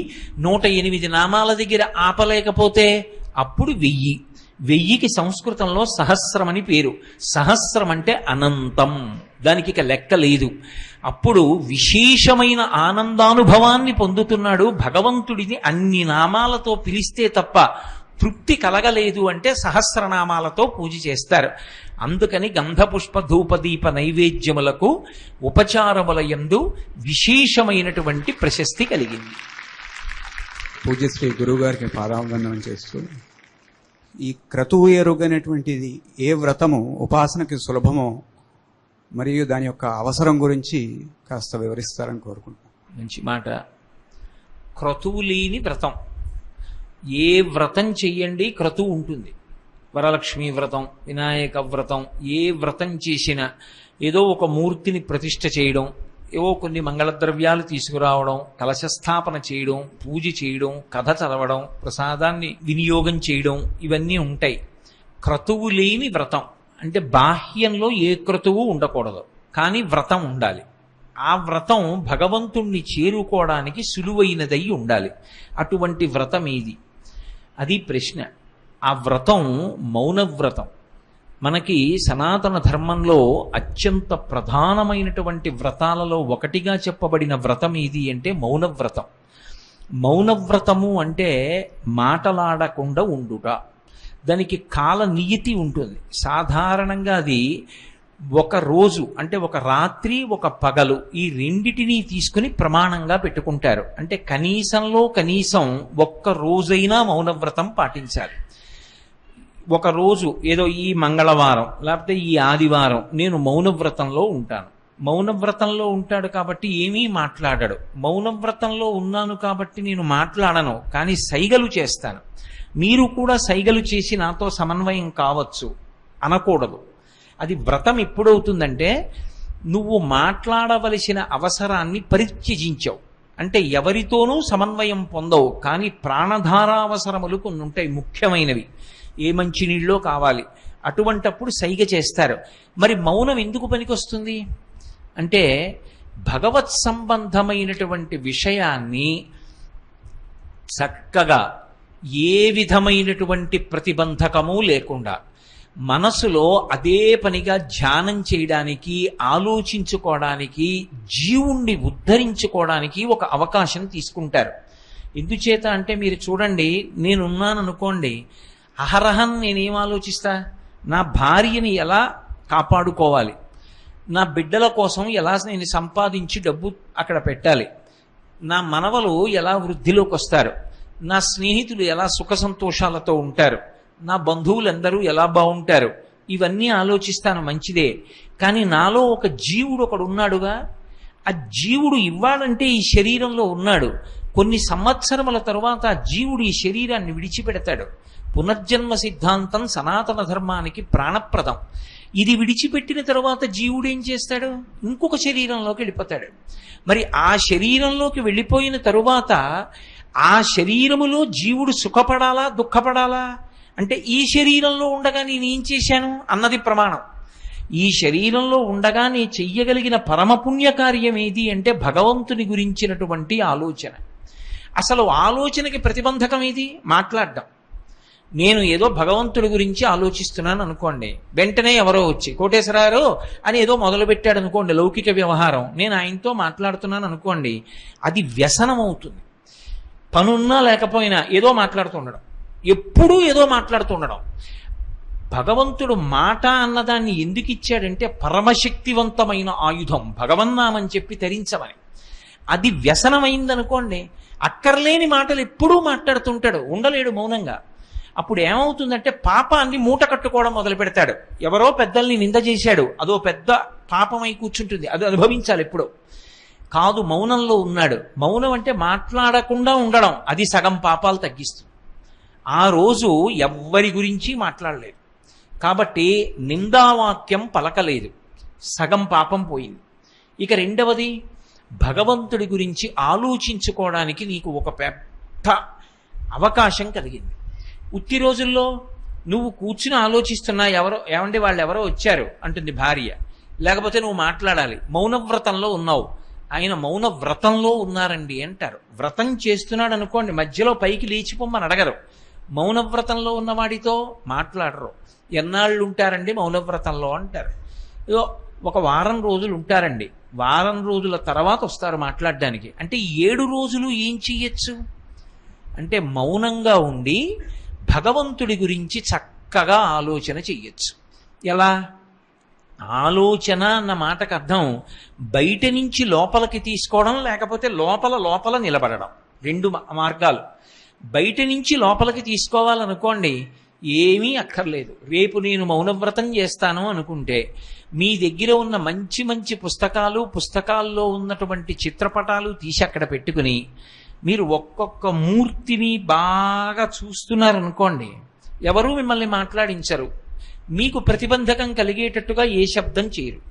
108 నామాల దగ్గర ఆపలేకపోతే అప్పుడు 1000. 1000కి సంస్కృతంలో సహస్రం అని పేరు. సహస్రం అంటే అనంతం, దానికి ఇక లెక్క లేదు. అప్పుడు విశేషమైన ఆనందానుభవాన్ని పొందుతున్నాడు. భగవంతుడిని అన్ని నామాలతో పిలిస్తే తప్ప తృప్తి కలగలేదు అంటే సహస్రనామాలతో పూజ చేస్తారు. అందుకని గంధ పుష్ప ధూపదీప నైవేద్యములకు ఉపచారముల యందు విశేషమైనటువంటి ప్రశస్తి కలిగింది. పూజ్యశ్రీ గురువుగారికి పాదావందనం చేస్తూ, ఈ క్రతువు ఎరుగనేటువంటిది ఏ వ్రతము ఉపాసనకి సులభమో మరియు దాని యొక్క అవసరం గురించి కాస్త వివరిస్తారని కోరుకుంటున్నాను. మంచి మాట. క్రతువు లేని వ్రతం. ఏ వ్రతం చెయ్యండి క్రతువు ఉంటుంది. వరలక్ష్మీ వ్రతం, వినాయక వ్రతం, ఏ వ్రతం చేసినా ఏదో ఒక మూర్తిని ప్రతిష్ఠ చేయడం, ఏవో కొన్ని మంగళద్రవ్యాలు తీసుకురావడం, కలశస్థాపన చేయడం, పూజ చేయడం, కథ చదవడం, ప్రసాదాన్ని వినియోగం చేయడం, ఇవన్నీ ఉంటాయి. క్రతువు లేని వ్రతం అంటే బాహ్యంలో ఏ క్రతువు ఉండకూడదు, కానీ వ్రతం ఉండాలి. ఆ వ్రతం భగవంతుణ్ణి చేరుకోవడానికి సులువైనదై ఉండాలి. అటువంటి వ్రతం ఏది? అది ప్రశ్న. ఆ వ్రతం మౌనవ్రతం. మనకి సనాతన ధర్మంలో అత్యంత ప్రధానమైనటువంటి వ్రతాలలో ఒకటిగా చెప్పబడిన వ్రతం ఏది అంటే మౌనవ్రతం. మౌనవ్రతము అంటే మాటలాడకుండా ఉండుట. దానికి కాల నియతి ఉంటుంది. సాధారణంగా అది ఒక రోజు అంటే ఒక రాత్రి ఒక పగలు, ఈ రెండిటినీ తీసుకుని ప్రమాణంగా పెట్టుకుంటారు. అంటే కనీసంలో కనీసం ఒక్క రోజైనా మౌనవ్రతం పాటించాలి. ఒక రోజు ఏదో ఈ మంగళవారం లేకపోతే ఈ ఆదివారం నేను మౌనవ్రతంలో ఉంటాను. మౌనవ్రతంలో ఉంటాడు కాబట్టి ఏమీ మాట్లాడాడు. మౌనవ్రతంలో ఉన్నాను కాబట్టి నేను మాట్లాడను, కానీ సైగలు చేస్తాను. మీరు కూడా సైగలు చేసి నాతో సమన్వయం కావచ్చు అనకూడదు. అది వ్రతం ఎప్పుడవుతుందంటే నువ్వు మాట్లాడవలసిన అవసరాన్ని పరిత్యజించావు. అంటే ఎవరితోనూ సమన్వయం పొందవు, కానీ ప్రాణధారావసరములు కొన్ని ఉంటాయి ముఖ్యమైనవి. ఏ మంచినీళ్ళో కావాలి, అటువంటప్పుడు సైగ చేస్తారు. మరి మౌనం ఎందుకు పనికొస్తుంది అంటే భగవత్ సంబంధమైనటువంటి విషయాన్ని చక్కగా ఏ విధమైనటువంటి ప్రతిబంధకము లేకుండా మనసులో అదే పనిగా ధ్యానం చేయడానికి, ఆలోచించుకోవడానికి, జీవుణ్ణి ఉద్ధరించుకోవడానికి ఒక అవకాశం తీసుకుంటారు. ఎందుచేత అంటే మీరు చూడండి, నేనున్నాను అనుకోండి, అహరహం నేనేం ఆలోచిస్తా? నా భార్యని ఎలా కాపాడుకోవాలి, నా బిడ్డల కోసం ఎలా నేను సంపాదించి డబ్బు అక్కడ పెట్టాలి, నా మనవలు ఎలా వృద్ధిలోకి వస్తారు, నా స్నేహితులు ఎలా సుఖ సంతోషాలతో ఉంటారు, నా బంధువులందరూ ఎలా బాగుంటారు, ఇవన్నీ ఆలోచిస్తాను, మంచిదే. కానీ నాలో ఒక జీవుడు ఒకడు ఉన్నాడుగా, ఆ జీవుడు ఇవ్వాలంటే ఈ శరీరంలో ఉన్నాడు. కొన్ని సంవత్సరముల తరువాత ఆ జీవుడు ఈ శరీరాన్ని విడిచిపెడతాడు. పునర్జన్మ సిద్ధాంతం సనాతన ధర్మానికి ప్రాణప్రదం. ఇది విడిచిపెట్టిన తరువాత జీవుడు ఏం చేస్తాడు? ఇంకొక శరీరంలోకి వెళ్ళిపోతాడు. మరి ఆ శరీరంలోకి వెళ్ళిపోయిన తరువాత ఆ శరీరములో జీవుడు సుఖపడాలా దుఃఖపడాలా అంటే ఈ శరీరంలో ఉండగా నేనేం చేశాను అన్నది ప్రమాణం. ఈ శరీరంలో ఉండగా నేను చెయ్యగలిగిన పరమపుణ్య కార్యం ఏది అంటే భగవంతుని గురించినటువంటి ఆలోచన. అసలు ఆలోచనకి ప్రతిబంధకం ఏది? మాట్లాడడం. నేను ఏదో భగవంతుడి గురించి ఆలోచిస్తున్నాను అనుకోండి, వెంటనే ఎవరో వచ్చి కోటేశ్వరారు అని ఏదో మొదలుపెట్టాడు అనుకోండి, లౌకిక వ్యవహారం, నేను ఆయనతో మాట్లాడుతున్నాను అనుకోండి, అది వ్యసనం అవుతుంది. పనున్నా లేకపోయినా ఏదో మాట్లాడుతూ ఉండడం, ఎప్పుడూ ఏదో మాట్లాడుతూ ఉండడం. భగవంతుడు మాట అన్నదాన్ని ఎందుకు ఇచ్చాడంటే పరమశక్తివంతమైన ఆయుధం, భగవన్నామని చెప్పి తరించమని. అది వ్యసనమైందనుకోండి, అక్కర్లేని మాటలు ఎప్పుడూ మాట్లాడుతుంటాడు, ఉండలేడు మౌనంగా. అప్పుడు ఏమవుతుందంటే పాపాన్ని మూట కట్టుకోవడం మొదలు పెడతాడు. ఎవరో పెద్దల్ని నింద చేశాడు, అదో పెద్ద పాపమై కూర్చుంటుంది, అది అనుభవించాలి ఎప్పుడో. కాదు, మౌనంలో ఉన్నాడు. మౌనం అంటే మాట్లాడకుండా ఉండడం, అది సగం పాపాలు తగ్గిస్తుంది. ఆ రోజు ఎవ్వరి గురించి మాట్లాడలేదు కాబట్టి నిందావాక్యం పలకలేదు, సగం పాపం పోయింది. ఇక రెండవది, భగవంతుడి గురించి ఆలోచించుకోవడానికి నీకు ఒక పెద్ద అవకాశం కలిగింది. ఉత్తి రోజుల్లో నువ్వు కూర్చుని ఆలోచిస్తున్నా, ఏమండి వాళ్ళు ఎవరో వచ్చారు అంటుంది భార్య, లేకపోతే నువ్వు మాట్లాడాలి, మౌనవ్రతంలో ఉన్నావు. ఆయన మౌన వ్రతంలో ఉన్నారండి అంటారు. వ్రతం చేస్తున్నాడు అనుకోండి, మధ్యలో పైకి లేచిపోమ్మని అడగరు. మౌనవ్రతంలో ఉన్నవాడితో మాట్లాడరు. ఎన్నాళ్ళు ఉంటారండి మౌనవ్రతంలో అంటారు. ఏదో ఒక వారం రోజులు ఉంటారండి, వారం రోజుల తర్వాత వస్తారు మాట్లాడడానికి. అంటే 7 రోజులు ఏం చెయ్యొచ్చు అంటే మౌనంగా ఉండి భగవంతుడి గురించి చక్కగా ఆలోచన చెయ్యొచ్చు. ఎలా? ఆలోచన అన్న మాటకు అర్థం బయట నుంచి లోపలికి తీసుకోవడం, లేకపోతే లోపల నిలబడడం. 2 మార్గాలు. బయట నుంచి లోపలికి తీసుకోవాలనుకోండి, ఏమీ అక్కర్లేదు. రేపు నేను మౌనవ్రతం చేస్తాను అనుకుంటే మీ దగ్గర ఉన్న మంచి మంచి పుస్తకాల్లో ఉన్నటువంటి చిత్రపటాలు తీసి అక్కడ పెట్టుకుని మీరు ఒక్కొక్క మూర్తిని బాగా చూస్తున్నారనుకోండి, ఎవరూ మిమ్మల్ని మాట్లాడించరు, మీకు ప్రతిబంధకం కలిగేటట్టుగా ఏ శబ్దం చేయరు.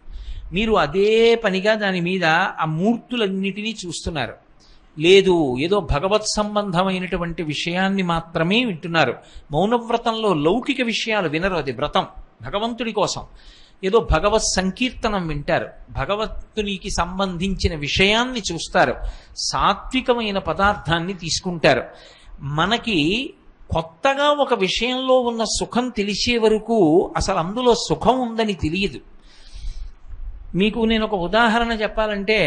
మీరు అదే పనిగా దాని మీద ఆ మూర్తులన్నిటినీ చూస్తున్నారు. లేదు, ఏదో భగవత్ సంబంధమైనటువంటి విషయాన్ని మాత్రమే వింటున్నారు. మౌనవ్రతంలో లౌకిక విషయాలు వినరు, అది వ్రతం భగవంతుడి కోసం. ఏదో భగవత్ సంకీర్తనం వింటారు, భగవంతునికి సంబంధించిన విషయాన్ని చూస్తారు, సాత్వికమైన పదార్థాన్ని తీసుకుంటారు. మనకి కొత్తగా ఒక విషయంలో ఉన్న సుఖం తెలిసే వరకు అసలు అందులో సుఖం ఉందని తెలియదు. మీకు నేను ఒక ఉదాహరణ చెప్పాలంటే,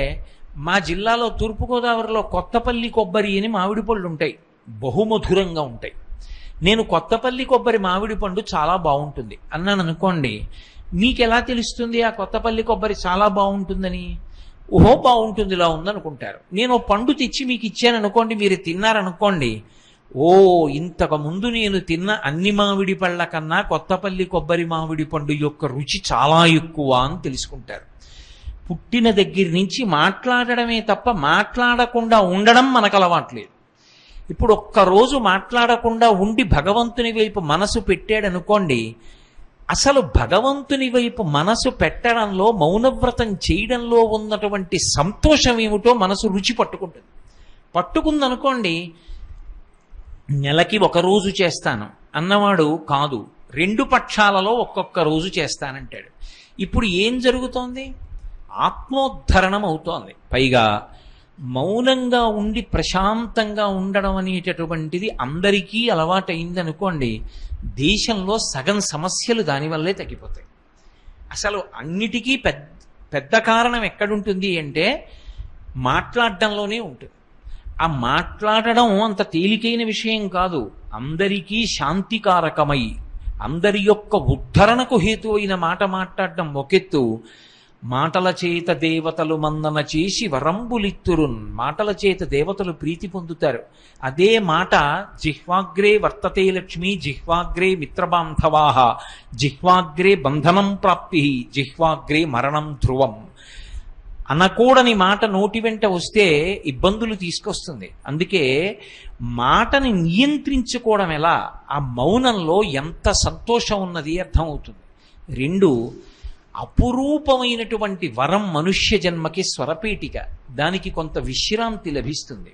మా జిల్లాలో తూర్పుగోదావరిలో కొత్తపల్లి కొబ్బరి అని మామిడి పళ్ళు ఉంటాయి, బహుమధురంగా ఉంటాయి. నేను కొత్తపల్లి కొబ్బరి మామిడి పండు చాలా బాగుంటుంది అన్నాను అనుకోండి, మీకు ఎలా తెలుస్తుంది ఆ కొత్తపల్లి కొబ్బరి చాలా బాగుంటుందని? ఓహో బాగుంటుంది, ఇలా ఉందనుకుంటారు. నేను పండు తెచ్చి మీకు ఇచ్చాను అనుకోండి, మీరు తిన్నారనుకోండి, ఓ ఇంతకు ముందు నేను తిన్న అన్ని మామిడి పళ్ళ కన్నా కొత్తపల్లి కొబ్బరి మామిడి పండు యొక్క రుచి చాలా ఎక్కువ అని తెలుసుకుంటారు. పుట్టిన దగ్గర నుంచి మాట్లాడడమే తప్ప మాట్లాడకుండా ఉండడం మనకు అలవాట్లేదు. ఇప్పుడు ఒక్కరోజు మాట్లాడకుండా ఉండి భగవంతుని వైపు మనసు పెట్టాడనుకోండి, అసలు భగవంతుని వైపు మనసు పెట్టడంలో, మౌనవ్రతం చేయడంలో ఉన్నటువంటి సంతోషం ఏమిటో మనసు రుచి పట్టుకుంటుంది. పట్టుకుందనుకోండి, నెలకి ఒక రోజు చేస్తాను అన్నవాడు కాదు, 2 పక్షాలలో ఒక్కొక్క రోజు చేస్తానంటాడు. ఇప్పుడు ఏం జరుగుతోంది? ఆత్మోద్ధరణం అవుతోంది. పైగా మౌనంగా ఉండి ప్రశాంతంగా ఉండడం అనేటటువంటిది అందరికీ అలవాటైందనుకోండి, దేశంలో సగం సమస్యలు దానివల్లే తగ్గిపోతాయి. అసలు అన్నిటికీ పెద్ద కారణం ఎక్కడుంటుంది అంటే మాట్లాడడంలోనే ఉంటుంది. ఆ మాట్లాడడం అంత తేలికైన విషయం కాదు. అందరికీ శాంతికారకమై అందరి యొక్క ఉద్ధరణకు హేతు అయిన మాట మాట్లాడడం ఒకెత్తు, మాటల చేత దేవతలు మందన చేసి వరంబులిత్తురున్, మాటల చేత దేవతలు ప్రీతి పొందుతారు. అదే మాట జిహ్వాగ్రే వర్తతే లక్ష్మి, జిహ్వాగ్రే మిత్రబాంధవాహ, జిహ్వాగ్రే బంధనం ప్రాప్తి, జిహ్వాగ్రే మరణం ధ్రువం. అనకూడని మాట నోటి వెంట వస్తే ఇబ్బందులు తీసుకొస్తుంది. అందుకే మాటని నియంత్రించుకోవడం ఎలా, ఆ మౌనంలో ఎంత సంతోషం ఉన్నది అర్థమవుతుంది. 2, అపురూపమైనటువంటి వరం మనుష్య జన్మకి స్వరపేటిక, దానికి కొంత విశ్రాంతి లభిస్తుంది.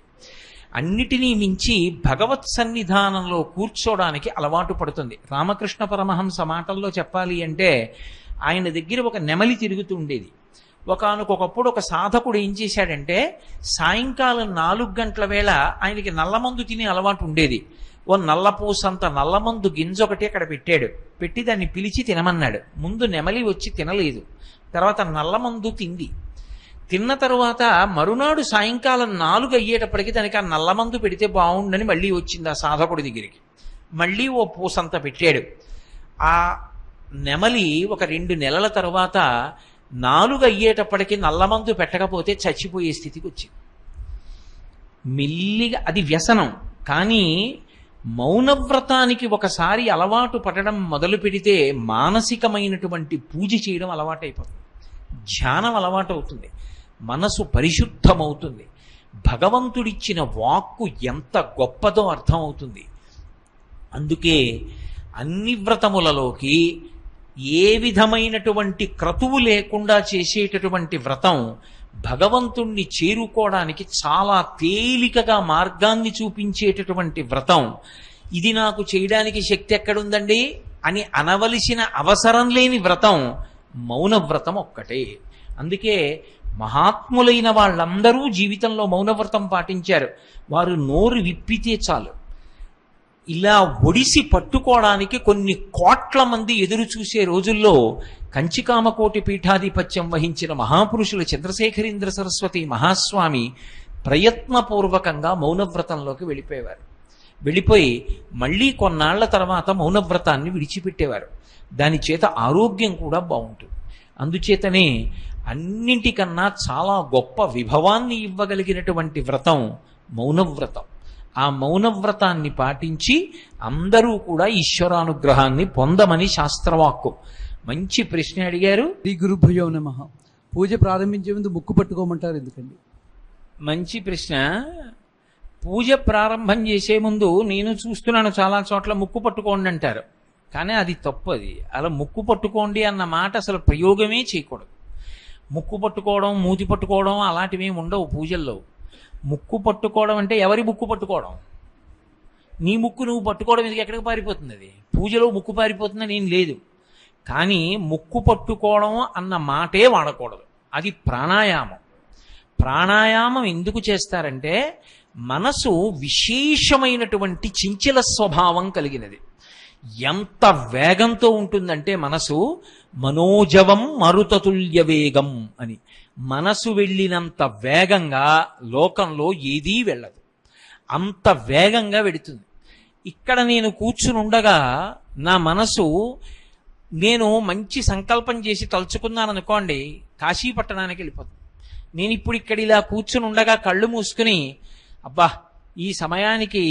అన్నిటినీ మించి భగవత్ సన్నిధానంలో కూర్చోడానికి అలవాటు పడుతుంది. రామకృష్ణ పరమహంస మాటల్లో చెప్పాలి అంటే, ఆయన దగ్గర ఒక నెమలి తిరుగుతూ ఉండేది. ఒకానొకప్పుడు ఒక సాధకుడు ఏం చేశాడంటే, సాయంకాలం 4 గంటల వేళ ఆయనకి నల్లమందు తినే అలవాటు ఉండేది. ఓ నల్లపూసంత నల్లమందు గింజొకటి అక్కడ పెట్టాడు. పెట్టి దాన్ని పిలిచి తినమన్నాడు. ముందు నెమలి వచ్చి తినలేదు, తర్వాత నల్లమందు తింది. తిన్న తరువాత మరునాడు సాయంకాలం 4 అయ్యేటప్పటికి దానికి ఆ నల్లమందు పెడితే బాగుండని మళ్ళీ వచ్చింది ఆ సాధకుడి దగ్గరికి. మళ్ళీ ఓ పూసంత పెట్టాడు. ఆ నెమలి ఒక 2 నెలల తరువాత 4 అయ్యేటప్పటికి నల్లమందు పెట్టకపోతే చచ్చిపోయే స్థితికి వచ్చింది. మెల్లిగా అది వ్యసనం. కానీ మౌనవ్రతానికి ఒకసారి అలవాటు పడడం మొదలు పెడితే మానసికమైనటువంటి పూజ చేయడం అలవాటైపోతుంది, ధ్యానం అలవాటు అవుతుంది, మనసు పరిశుద్ధమవుతుంది, భగవంతుడిచ్చిన వాక్కు ఎంత గొప్పదో అర్థమవుతుంది. అందుకే అన్ని వ్రతములలోకి ఏ విధమైనటువంటి క్రతువు లేకుండా చేసేటటువంటి వ్రతం భగవంతుణ్ణి చేరుకోవడానికి చాలా తేలికగా మార్గాన్ని చూపించేటటువంటి వ్రతం. ఇది నాకు చేయడానికి శక్తి ఎక్కడుందండి అని అనవలసిన అవసరం లేని వ్రతం మౌనవ్రతం ఒక్కటే. అందుకే మహాత్ములైన వాళ్ళందరూ జీవితంలో మౌనవ్రతం పాటించారు. వారు నోరు విప్పితే చాలు, ఇలా ఒడిసి పట్టుకోవడానికి కొన్ని కోట్ల మంది ఎదురు చూసే రోజుల్లో కంచికామకోటి పీఠాధిపత్యం వహించిన మహాపురుషులు చంద్రశేఖరేంద్ర సరస్వతి మహాస్వామి ప్రయత్నపూర్వకంగా మౌనవ్రతంలోకి వెళ్ళిపోయేవారు. వెళ్ళిపోయి మళ్ళీ కొన్నాళ్ల తర్వాత మౌనవ్రతాన్ని విడిచిపెట్టేవారు. దాని చేత ఆరోగ్యం కూడా బాగుంటుంది. అందుచేతనే అన్నింటికన్నా చాలా గొప్ప విభవాన్ని ఇవ్వగలిగినటువంటి వ్రతం మౌనవ్రతం. ఆ మౌనవ్రతాన్ని పాటించి అందరూ కూడా ఈశ్వరానుగ్రహాన్ని పొందమని శాస్త్రవాక్కు. మంచి ప్రశ్న అడిగారు. శ్రీ గురుభ్యో నమః. పూజ ప్రారంభించే ముందు ముక్కు పట్టుకోమంటారు ఎందుకండి? మంచి ప్రశ్న. పూజ ప్రారంభం చేసే ముందు నేను చూస్తున్నాను చాలా చోట్ల ముక్కు పట్టుకోండి అంటారు, కానీ అది తప్పు. అది అలా ముక్కు పట్టుకోండి అన్న మాట అసలు ప్రయోగమే చేయకూడదు. ముక్కు పట్టుకోవడం, మూతి పట్టుకోవడం అలాంటివి ఏమి ఉండవు పూజల్లో. ముక్కు పట్టుకోవడం అంటే ఎవరి ముక్కు పట్టుకోవడం? నీ ముక్కు నువ్వు పట్టుకోవడం ఎందుకు? ఎక్కడికి పారిపోతుంది అది? పూజలో ముక్కు పారిపోతుందని ఏం లేదు. కానీ ముక్కు పట్టుకోవడం అన్న మాటే వాడకూడదు. అది ప్రాణాయామం. ప్రాణాయామం ఎందుకు చేస్తారంటే మనసు విశేషమైనటువంటి చంచల స్వభావం కలిగినది. ఎంత వేగంతో ఉంటుందంటే మనసు మనోజవం మరుతతుల్య వేగం అని. మనసు వెళ్ళినంత వేగంగా లోకంలో ఏదీ వెళ్ళదు, అంత వేగంగా వెడుతుంది. ఇక్కడ నేను కూర్చుని ఉండగా నా మనసు, నేను మంచి సంకల్పం చేసి తలుచుకున్నాను అనుకోండి, కాశీ పట్టణానికి వెళ్ళిపోతుంది. నేను ఇప్పుడు ఇక్కడ ఇలా కూర్చుని ఉండగా కళ్ళు మూసుకుని, అబ్బా ఈ సమయానికి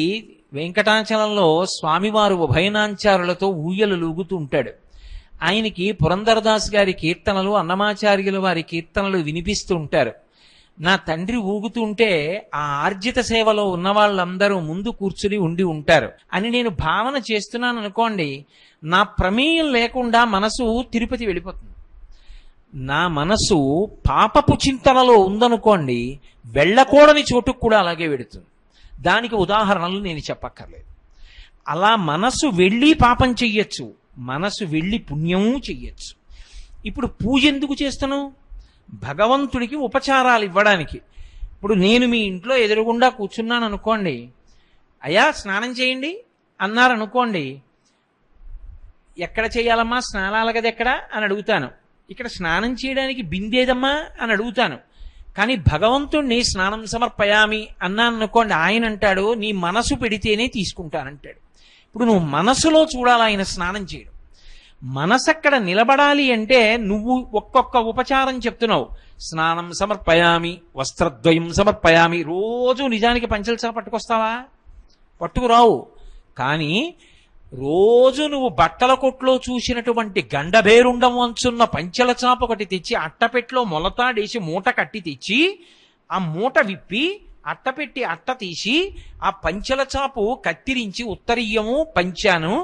వెంకటాచలంలో స్వామివారు ఉభయనాంచారులతో ఊయలు లూగుతూ ఉంటాడు. ఆయనకి పురంధరదాస్ గారి కీర్తనలు, అన్నమాచార్యుల వారి కీర్తనలు వినిపిస్తూ ఉంటారు. నా తండ్రి ఊగుతుంటే ఆ ఆర్జిత సేవలో ఉన్న వాళ్ళందరూ ముందు కూర్చుని ఉండి ఉంటారు అని నేను భావన చేస్తున్నాను అనుకోండి, నా ప్రమేయం లేకుండా మనసు తిరుపతి వెళ్ళిపోతుంది. నా మనసు పాపపు చింతనలో ఉందనుకోండి, వెళ్ళకూడని చోటుకు కూడా అలాగే వెడుతుంది. దానికి ఉదాహరణలు నేను చెప్పక్కర్లేదు. అలా మనసు వెళ్ళి పాపం చెయ్యొచ్చు, మనసు వెళ్ళి పుణ్యము చెయ్యొచ్చు. ఇప్పుడు పూజ ఎందుకు చేస్తున్నావు? భగవంతుడికి ఉపచారాలు ఇవ్వడానికి. ఇప్పుడు నేను మీ ఇంట్లో ఎదురుగుండా కూర్చున్నాను అనుకోండి, అయ్యా స్నానం చేయండి అన్నారనుకోండి, ఎక్కడ చేయాలమ్మా స్నానాల గది ఎక్కడ అని అడుగుతాను. ఇక్కడ స్నానం చేయడానికి బిందేదమ్మా అని అడుగుతాను. కానీ భగవంతుణ్ణి స్నానం సమర్పయామి అన్నాను అనుకోండి, ఆయన అంటాడు నీ మనసు పెడితేనే తీసుకుంటానంటాడు. ఇప్పుడు నువ్వు మనసులో చూడాలి ఆయన స్నానం చేయడం. మనసు అక్కడ నిలబడాలి అంటే నువ్వు ఒక్కొక్క ఉపచారం చెప్తున్నావు. స్నానం సమర్పయామి, వస్త్రద్వయం సమర్పయామి. రోజు నిజానికి పంచల్సా పట్టుకొస్తావా? పట్టుకురావు. కానీ రోజు నువ్వు బట్టల కొట్లో చూసినటువంటి గండభేరుండం అంచున్న పంచల చాప ఒకటి తెచ్చి అట్టపెట్లో మొలతాడేసి మూట కట్టి తెచ్చి ఆ మూట విప్పి అట్టపెట్టి అట్ట తీసి ఆ పంచల చాపు కత్తిరించి ఉత్తరీయము పంచాను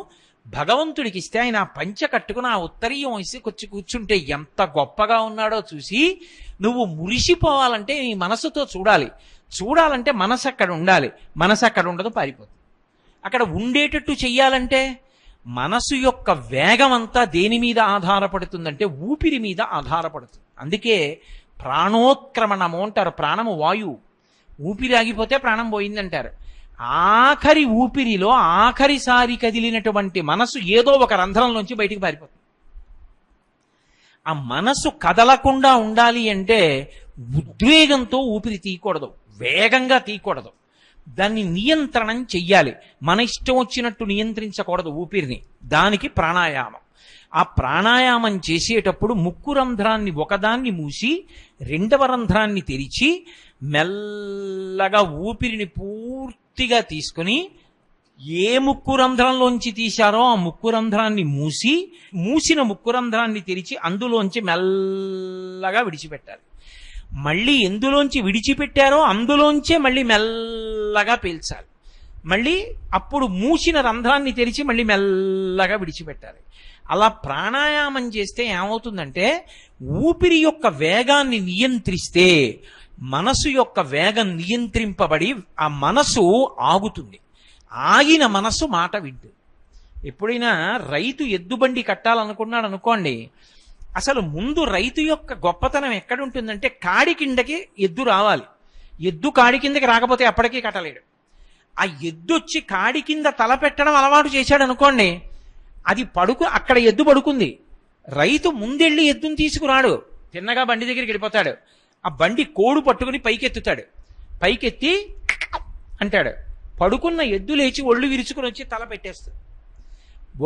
భగవంతుడికి ఇస్తే ఆయన ఆ పంచ కట్టుకుని ఆ ఉత్తరీయం వేసి కొచ్చి కూర్చుంటే ఎంత గొప్పగా ఉన్నాడో చూసి నువ్వు మురిసిపోవాలంటే నీ మనసుతో చూడాలి. చూడాలంటే మనసు అక్కడ ఉండాలి. మనసు అక్కడ ఉండదు, పారిపోతుంది. అక్కడ ఉండేటట్టు చెయ్యాలంటే మనసు యొక్క వేగం అంతా దేని మీద ఆధారపడుతుందంటే ఊపిరి మీద ఆధారపడుతుంది. అందుకే ప్రాణోత్క్రమణము అంటారు. ప్రాణము వాయువు, ఊపిరి ఆగిపోతే ప్రాణం పోయిందంటారు. ఆఖరి ఊపిరిలో ఆఖరిసారి కదిలినటువంటి మనసు ఏదో ఒక రంధ్రంలోంచి బయటికి పారిపోతుంది. ఆ మనసు కదలకుండా ఉండాలి అంటే ఉద్వేగంతో ఊపిరి తీయకూడదు, వేగంగా తీయకూడదు. దాన్ని నియంత్రణం చెయ్యాలి. మన ఇష్టం వచ్చినట్టు నియంత్రించకూడదు ఊపిరిని. దానికి ప్రాణాయామం. ఆ ప్రాణాయామం చేసేటప్పుడు ముక్కు రంధ్రాన్ని ఒకదాన్ని మూసి రెండవ రంధ్రాన్ని తెరిచి మెల్లగా ఊపిరిని పూర్తిగా తీసుకుని ఏ ముక్కు రంధ్రంలోంచి తీశారో ఆ ముక్కు రంధ్రాన్ని మూసిన ముక్కు రంధ్రాన్ని తెరిచి అందులోంచి మెల్లగా విడిచిపెట్టాలి. మళ్ళీ ఎందులోంచి విడిచిపెట్టారో అందులోంచే మళ్ళీ మెల్లగా పీల్చాలి. మళ్ళీ అప్పుడు మూసిన రంధ్రాన్ని తెరిచి మళ్ళీ మెల్లగా విడిచిపెట్టాలి. అలా ప్రాణాయామం చేస్తే ఏమవుతుందంటే ఊపిరి యొక్క వేగాన్ని నియంత్రిస్తే మనసు యొక్క వేగం నియంత్రింపబడి ఆ మనసు ఆగుతుంది. ఆగిన మనసు మాట వింటుంది. ఎప్పుడైనా రైతు ఎద్దుబండి కట్టాలనుకున్నాడు అనుకోండి, అసలు ముందు రైతు యొక్క గొప్పతనం ఎక్కడుంటుందంటే కాడి కిందకి ఎద్దు రావాలి. ఎద్దు కాడి కిందకి రాకపోతే అప్పటికీ కట్టలేడు. ఆ ఎద్దు వచ్చి కాడి కింద తల పెట్టడం అలవాటు చేశాడు అనుకోండి, అది అక్కడ ఎద్దు పడుకుంది. రైతు ముందెళ్ళి ఎద్దుని తీసుకురాడు, తిన్నగా బండి దగ్గరికి వెళ్ళిపోతాడు. ఆ బండి కోడు పట్టుకుని పైకెత్తుతాడు. పైకెత్తి అంటాడు. పడుకున్న ఎద్దు లేచి ఒళ్ళు విరుచుకుని వచ్చి తల పెట్టేస్తుంది.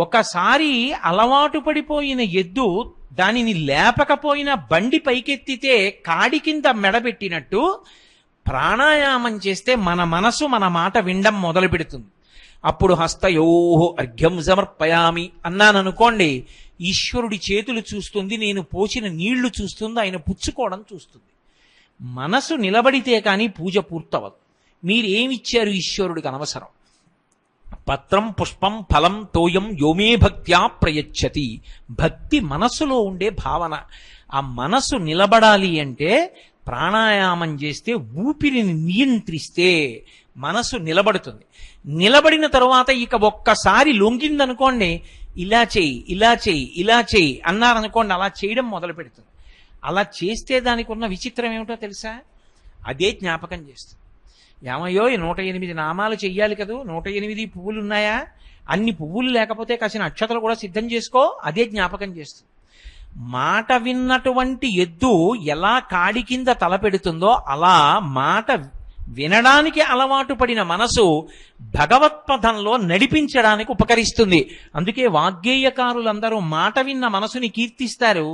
ఒకసారి అలవాటు పడిపోయిన ఎద్దు దానిని లేపకపోయినా బండి పైకెత్తితే కాడి కింద మెడబెట్టినట్టు ప్రాణాయామం చేస్తే మన మనసు మన మాట వినడం మొదలు పెడుతుంది. అప్పుడు హస్తయోహో అర్ఘ్యం సమర్పయామి అన్నాననుకోండి, ఈశ్వరుడి చేతులు చూస్తుంది, నేను పోసిన నీళ్లు చూస్తుంది, ఆయన పుచ్చుకోవడం చూస్తుంది. మనసు నిలబడితే కానీ పూజ పూర్తవదు. మీరేమిచ్చారు ఈశ్వరుడికి అనవసరం. పత్రం పుష్పం ఫలం తోయం యోమే భక్త్యా ప్రయచ్చతి. భక్తి మనసులో ఉండే భావన. ఆ మనసు నిలబడాలి అంటే ప్రాణాయామం చేస్తే ఊపిరిని నియంత్రిస్తే మనసు నిలబడుతుంది. నిలబడిన తరువాత ఇక ఒక్కసారి లొంగిందనుకోండి, ఇలా చేయి ఇలా చేయి ఇలా చేయి అన్నారనుకోండి, అలా చేయడం మొదలు పెడుతుంది. అలా చేస్తే దానికి ఉన్న విచిత్రం ఏమిటో తెలుసా? అదే జ్ఞాపకం చేస్తుంది. ఏమయ్యో 108 నామాలు చెయ్యాలి కదూ, 108 పువ్వులు ఉన్నాయా, అన్ని పువ్వులు లేకపోతే కాసిన అక్షతలు కూడా సిద్ధం చేసుకో, అదే జ్ఞాపకం చేస్తుంది. మాట విన్నటువంటి ఎద్దు ఎలా కాడి కింద తల పెడుతుందో అలా మాట వినడానికి అలవాటు పడిన మనసు భగవత్పథంలో నడిపించడానికి ఉపకరిస్తుంది. అందుకే వాగ్గేయకారులందరూ మాట విన్న మనసుని కీర్తిస్తారు,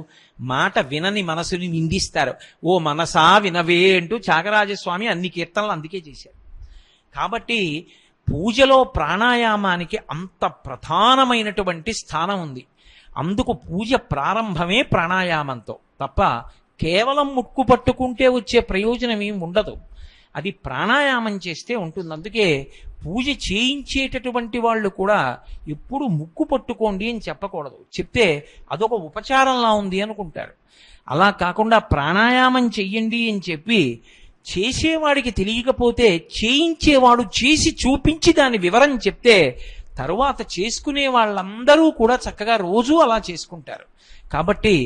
మాట వినని మనసుని నిందిస్తారు. ఓ మనసా వినవే అంటూ త్యాగరాజస్వామి అన్ని కీర్తనలు అందుకే చేశారు. కాబట్టి పూజలో ప్రాణాయామానికి అంత ప్రధానమైనటువంటి స్థానం ఉంది. అందుకు పూజ ప్రారంభమే ప్రాణాయామంతో తప్ప కేవలం ముక్కు పట్టుకుంటే వచ్చే ప్రయోజనం ఏమి ఉండదు. అది ప్రాణాయామం చేస్తే ఉంటుంది. అందుకే పూజ చేయించేటటువంటి వాళ్ళు కూడా ఎప్పుడు ముక్కు పట్టుకోండి అని చెప్పకూడదు. చెప్తే అదొక ఉపచారంలా ఉంది అనుకుంటారు. అలా కాకుండా ప్రాణాయామం చెయ్యండి అని చెప్పి చేసేవాడికి తెలియకపోతే చేయించేవాడు చేసి చూపించి దాని వివరం చెప్తే తరువాత చేసుకునే వాళ్ళందరూ కూడా చక్కగా రోజూ అలా చేసుకుంటారు. కాబట్టి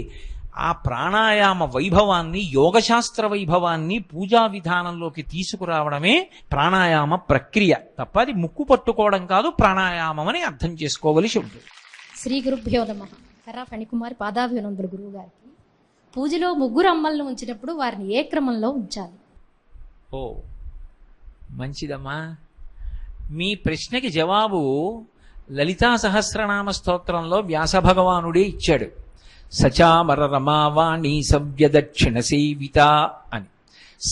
ఆ ప్రాణాయామ వైభవాన్ని, యోగశాస్త్ర వైభవాన్ని పూజా విధానంలోకి తీసుకురావడమే ప్రాణాయామ ప్రక్రియ. తప్ప అది ముక్కు పట్టుకోవడం కాదు, ప్రాణాయామం అని అర్థం చేసుకోవలసి ఉంటుంది. శ్రీ గురుభ్యో నమః. కర్రా ఫణికుమారి పాదాభివందనలు గురువు గారికి. పూజలో ముగ్గురు అమ్మలను ఉంచినప్పుడు వారిని ఏ క్రమంలో ఉంచాలి? ఓ మంచిదమ్మా. మీ ప్రశ్నకి జవాబు లలితా సహస్రనామ స్తోత్రంలో వ్యాస భగవానుడే ఇచ్చాడు. సచామర రమావాణి సవ్య దక్షిణ సేవిత అని.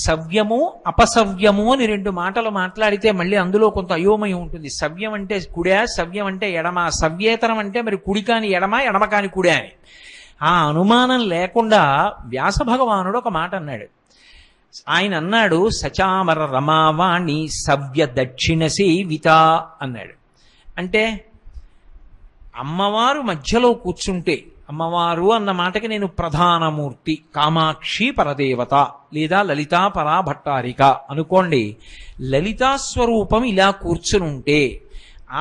సవ్యము అపసవ్యము అని రెండు మాటలు మాట్లాడితే మళ్ళీ అందులో కొంత అయోమయం ఉంటుంది. సవ్యం అంటే కుడా, సవ్యం అంటే ఎడమ, సవ్యేతరం అంటే మరి కుడి కాని ఎడమ, ఎడమ కాని కుడా అని. ఆ అనుమానం లేకుండా వ్యాస భగవానుడు ఒక మాట అన్నాడు. ఆయన అన్నాడు సచామర రమావాణి సవ్య దక్షిణ సేవిత అన్నాడు. అంటే అమ్మవారు మధ్యలో కూర్చుంటే, అమ్మవారు అన్న మాటకి నేను ప్రధానమూర్తి, కామాక్షి పరదేవత లేదా లలితా పరాభట్టారిక అనుకోండి. లలితా స్వరూపం ఇలా కూర్చునుంటే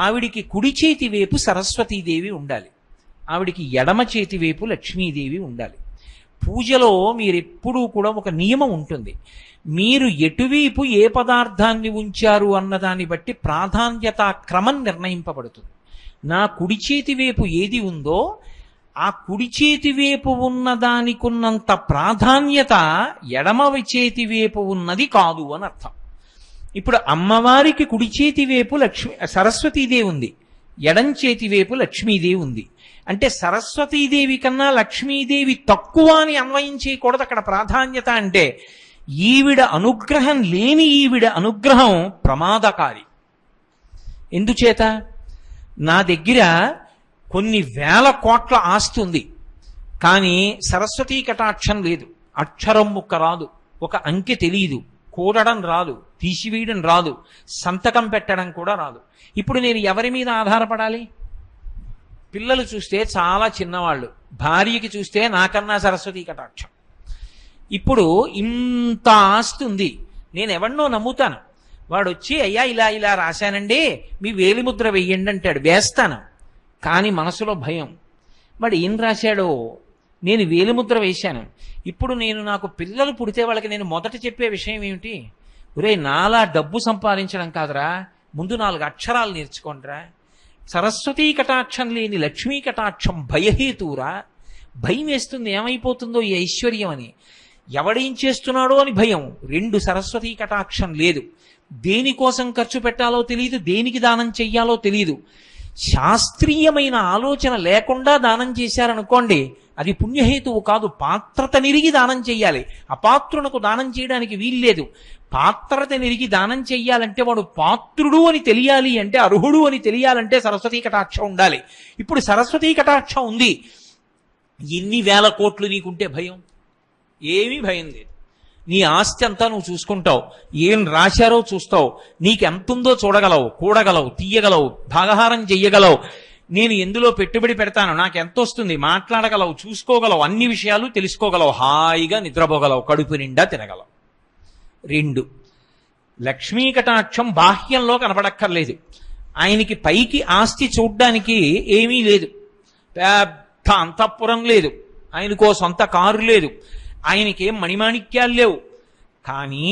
ఆవిడికి కుడి చేతి వైపు సరస్వతీదేవి ఉండాలి, ఆవిడికి ఎడమ చేతి వైపు లక్ష్మీదేవి ఉండాలి. పూజలో మీరెప్పుడూ కూడా ఒక నియమం ఉంటుంది. మీరు ఎటువైపు ఏ పదార్థాన్ని ఉంచారు అన్నదాన్ని బట్టి ప్రాధాన్యత క్రమం నిర్ణయింపబడుతుంది. నా కుడి చేతి వైపు ఏది ఉందో ఆ కుడి చేతి వైపు ఉన్న దానికున్నంత ప్రాధాన్యత ఎడమ చేతి వైపు ఉన్నది కాదు అని అర్థం. ఇప్పుడు అమ్మవారికి కుడి చేతి వైపు సరస్వతీదేవి ఉంది, ఎడం చేతి వైపు లక్ష్మీదేవి ఉంది. అంటే సరస్వతీదేవి కన్నా లక్ష్మీదేవి తక్కువ అని అన్వయం చేయకూడదు. అక్కడ ప్రాధాన్యత అంటే ఈవిడ అనుగ్రహం లేని ఈవిడ అనుగ్రహం ప్రమాదకారి. ఎందుచేత? నా దగ్గర కొన్ని వేల కోట్ల ఆస్తి ఉంది, కానీ సరస్వతీ కటాక్షం లేదు. అక్షరం ముక్క రాదు, ఒక అంకె తెలియదు, కూడడం రాదు, తీసివేయడం రాదు, సంతకం పెట్టడం కూడా రాదు. ఇప్పుడు నేను ఎవరి మీద ఆధారపడాలి? పిల్లలు చూస్తే చాలా చిన్నవాళ్ళు, భార్యకి చూస్తే నాకన్నా సరస్వతీ కటాక్షం. ఇప్పుడు ఇంత ఆస్తి ఉంది, నేను ఎవరినో నమ్ముతాను. వాడు వచ్చి అయ్యా ఇలా ఇలా రాశానండి, మీ వేలిముద్ర వెయ్యండి అంటాడు, వేస్తాను. కానీ మనసులో భయం, వాడు ఏం రాశాడో, నేను వేలిముద్ర వేశాను. ఇప్పుడు నాకు పిల్లలు పుడితే వాళ్ళకి నేను మొదట చెప్పే విషయం ఏమిటి? ఒరే, నాలా డబ్బు సంపాదించడం కాదురా, ముందు 4 అక్షరాలు నేర్చుకోండిరా. సరస్వతీ కటాక్షం లేని లక్ష్మీ కటాక్షం భయహేతురా. భయం వేస్తుంది, ఏమైపోతుందో ఈ ఐశ్వర్యం అని. ఎవడేం చేస్తున్నాడో అని భయం. 2 సరస్వతీ కటాక్షం లేదు. దేనికోసం ఖర్చు పెట్టాలో తెలియదు, దేనికి దానం చెయ్యాలో తెలియదు. శాస్త్రీయమైన ఆలోచన లేకుండా దానం చేశారనుకోండి, అది పుణ్యహేతువు కాదు. పాత్రత నిరిగి దానం చెయ్యాలి, అపాత్రునకు దానం చేయడానికి వీల్లేదు. పాత్రత నిరిగి దానం చెయ్యాలంటే వాడు పాత్రుడు అని తెలియాలి, అంటే అర్హుడు అని తెలియాలంటే సరస్వతీ కటాక్షం ఉండాలి. ఇప్పుడు సరస్వతీ కటాక్షం ఉంది, ఎన్ని వేల కోట్లు నీకుంటే భయం? ఏమీ భయం లేదు. నీ ఆస్తి అంతా నువ్వు చూసుకుంటావు, ఏం రాశారో చూస్తావు, నీకెంతుందో చూడగలవు, కూడగలవు, తీయగలవు, భాగహారం చెయ్యగలవు. నేను ఎందులో పెట్టుబడి పెడతాను, నాకు ఎంత వస్తుంది, మాట్లాడగలవు, చూసుకోగలవు, అన్ని విషయాలు తెలుసుకోగలవు, హాయిగా నిద్రపోగలవు, కడుపు నిండా తినగలవు. 2, లక్ష్మీ కటాక్షం బాహ్యంలో కనపడక్కర్లేదు. ఆయనకి పైకి ఆస్తి చూడ్డానికి ఏమీ లేదు, పెద్ద అంతఃపురం లేదు, ఆయనకో సొంత కారు లేదు, ఆయనకేం మణిమాణిక్యాలు లేవు. కానీ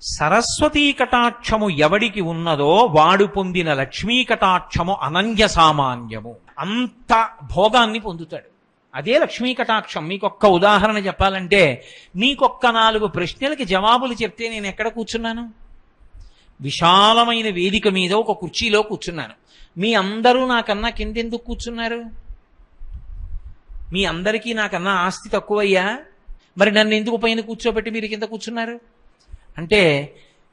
సరస్వతీ కటాక్షము ఎవడికి ఉన్నదో వాడు పొందిన లక్ష్మీ కటాక్షము అనన్య సామాన్యము, అంత భోగాన్ని పొందుతాడు. అదే లక్ష్మీ కటాక్షం. మీకొక్క ఉదాహరణ చెప్పాలంటే, నీకొక్క 4 ప్రశ్నలకి జవాబులు చెప్తే నేను ఎక్కడ కూర్చున్నాను? విశాలమైన వేదిక మీద ఒక కుర్చీలో కూర్చున్నాను. మీ అందరూ నాకన్నా కిందెందుకు కూర్చున్నారు? మీ అందరికీ నాకన్నా ఆస్తి తక్కువయ్యా, మరి నన్ను ఎందుకు పైన కూర్చోబెట్టి మీరు కింద కూర్చున్నారు? అంటే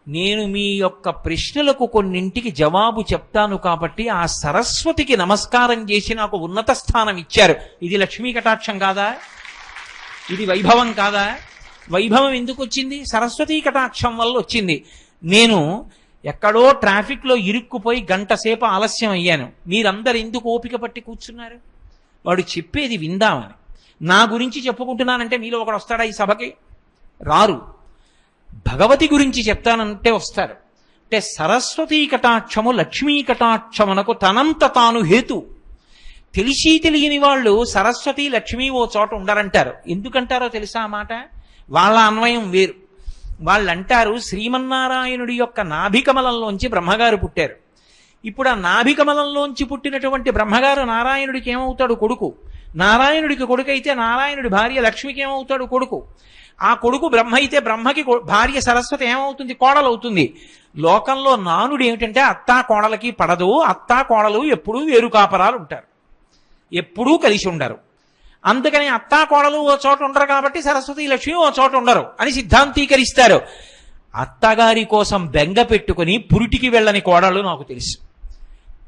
నేను మీ యొక్క ప్రశ్నలకు కొన్నింటికి జవాబు చెప్తాను కాబట్టి ఆ సరస్వతికి నమస్కారం చేసి నాకు ఉన్నత స్థానం ఇచ్చారు. ఇది లక్ష్మీ కటాక్షం కాదా? ఇది వైభవం కాదా? వైభవం ఎందుకు వచ్చింది? సరస్వతీ కటాక్షం వల్ల వచ్చింది. నేను ఎక్కడో ట్రాఫిక్లో ఇరుక్కుపోయి గంట సేపు ఆలస్యం అయ్యాను. మీరందరు ఎందుకు ఓపిక పట్టి కూర్చున్నారు? వాడు చెప్పేది విందామని. నా గురించి చెప్పుకుంటున్నానంటే మీలో ఒకడు వస్తాడా ఈ సభకి? రారు. భగవతి గురించి చెప్తానంటే వస్తారు. అంటే సరస్వతీ కటాక్షము లక్ష్మీ కటాక్షమునకు తనంత తాను హేతు. తెలిసి తెలియని వాళ్ళు సరస్వతి లక్ష్మి ఓ చోట ఉండరంటారు. ఎందుకంటారో తెలుసా ఆ మాట? వాళ్ళ అన్వయం వేరు. వాళ్ళు అంటారు, శ్రీమన్నారాయణుడి యొక్క నాభికమలంలోంచి బ్రహ్మగారు పుట్టారు. ఇప్పుడు ఆ నాభికమలంలోంచి పుట్టినటువంటి బ్రహ్మగారు నారాయణుడికి ఏమవుతాడు? కొడుకు. నారాయణుడికి కొడుకు అయితే నారాయణుడి భార్య లక్ష్మికి ఏమవుతాడు? కొడుకు. ఆ కొడుకు బ్రహ్మ అయితే బ్రహ్మకి భార్య సరస్వతి ఏమవుతుంది? కోడలవుతుంది. లోకంలో నానుడు ఏమిటంటే అత్తా కోడలకి పడదు. అత్తా కోడలు ఎప్పుడూ వేరు కాపరాలు ఉంటారు, ఎప్పుడూ కలిసి ఉండరు. అందుకని అత్తా కోడలు ఓ చోట ఉండరు కాబట్టి సరస్వతి లక్ష్మి ఓ చోట ఉండరు అని సిద్ధాంతీకరిస్తారు. అత్తగారి కోసం బెంగ పెట్టుకుని పురిటికి వెళ్ళని కోడళ్ళు నాకు తెలుసు.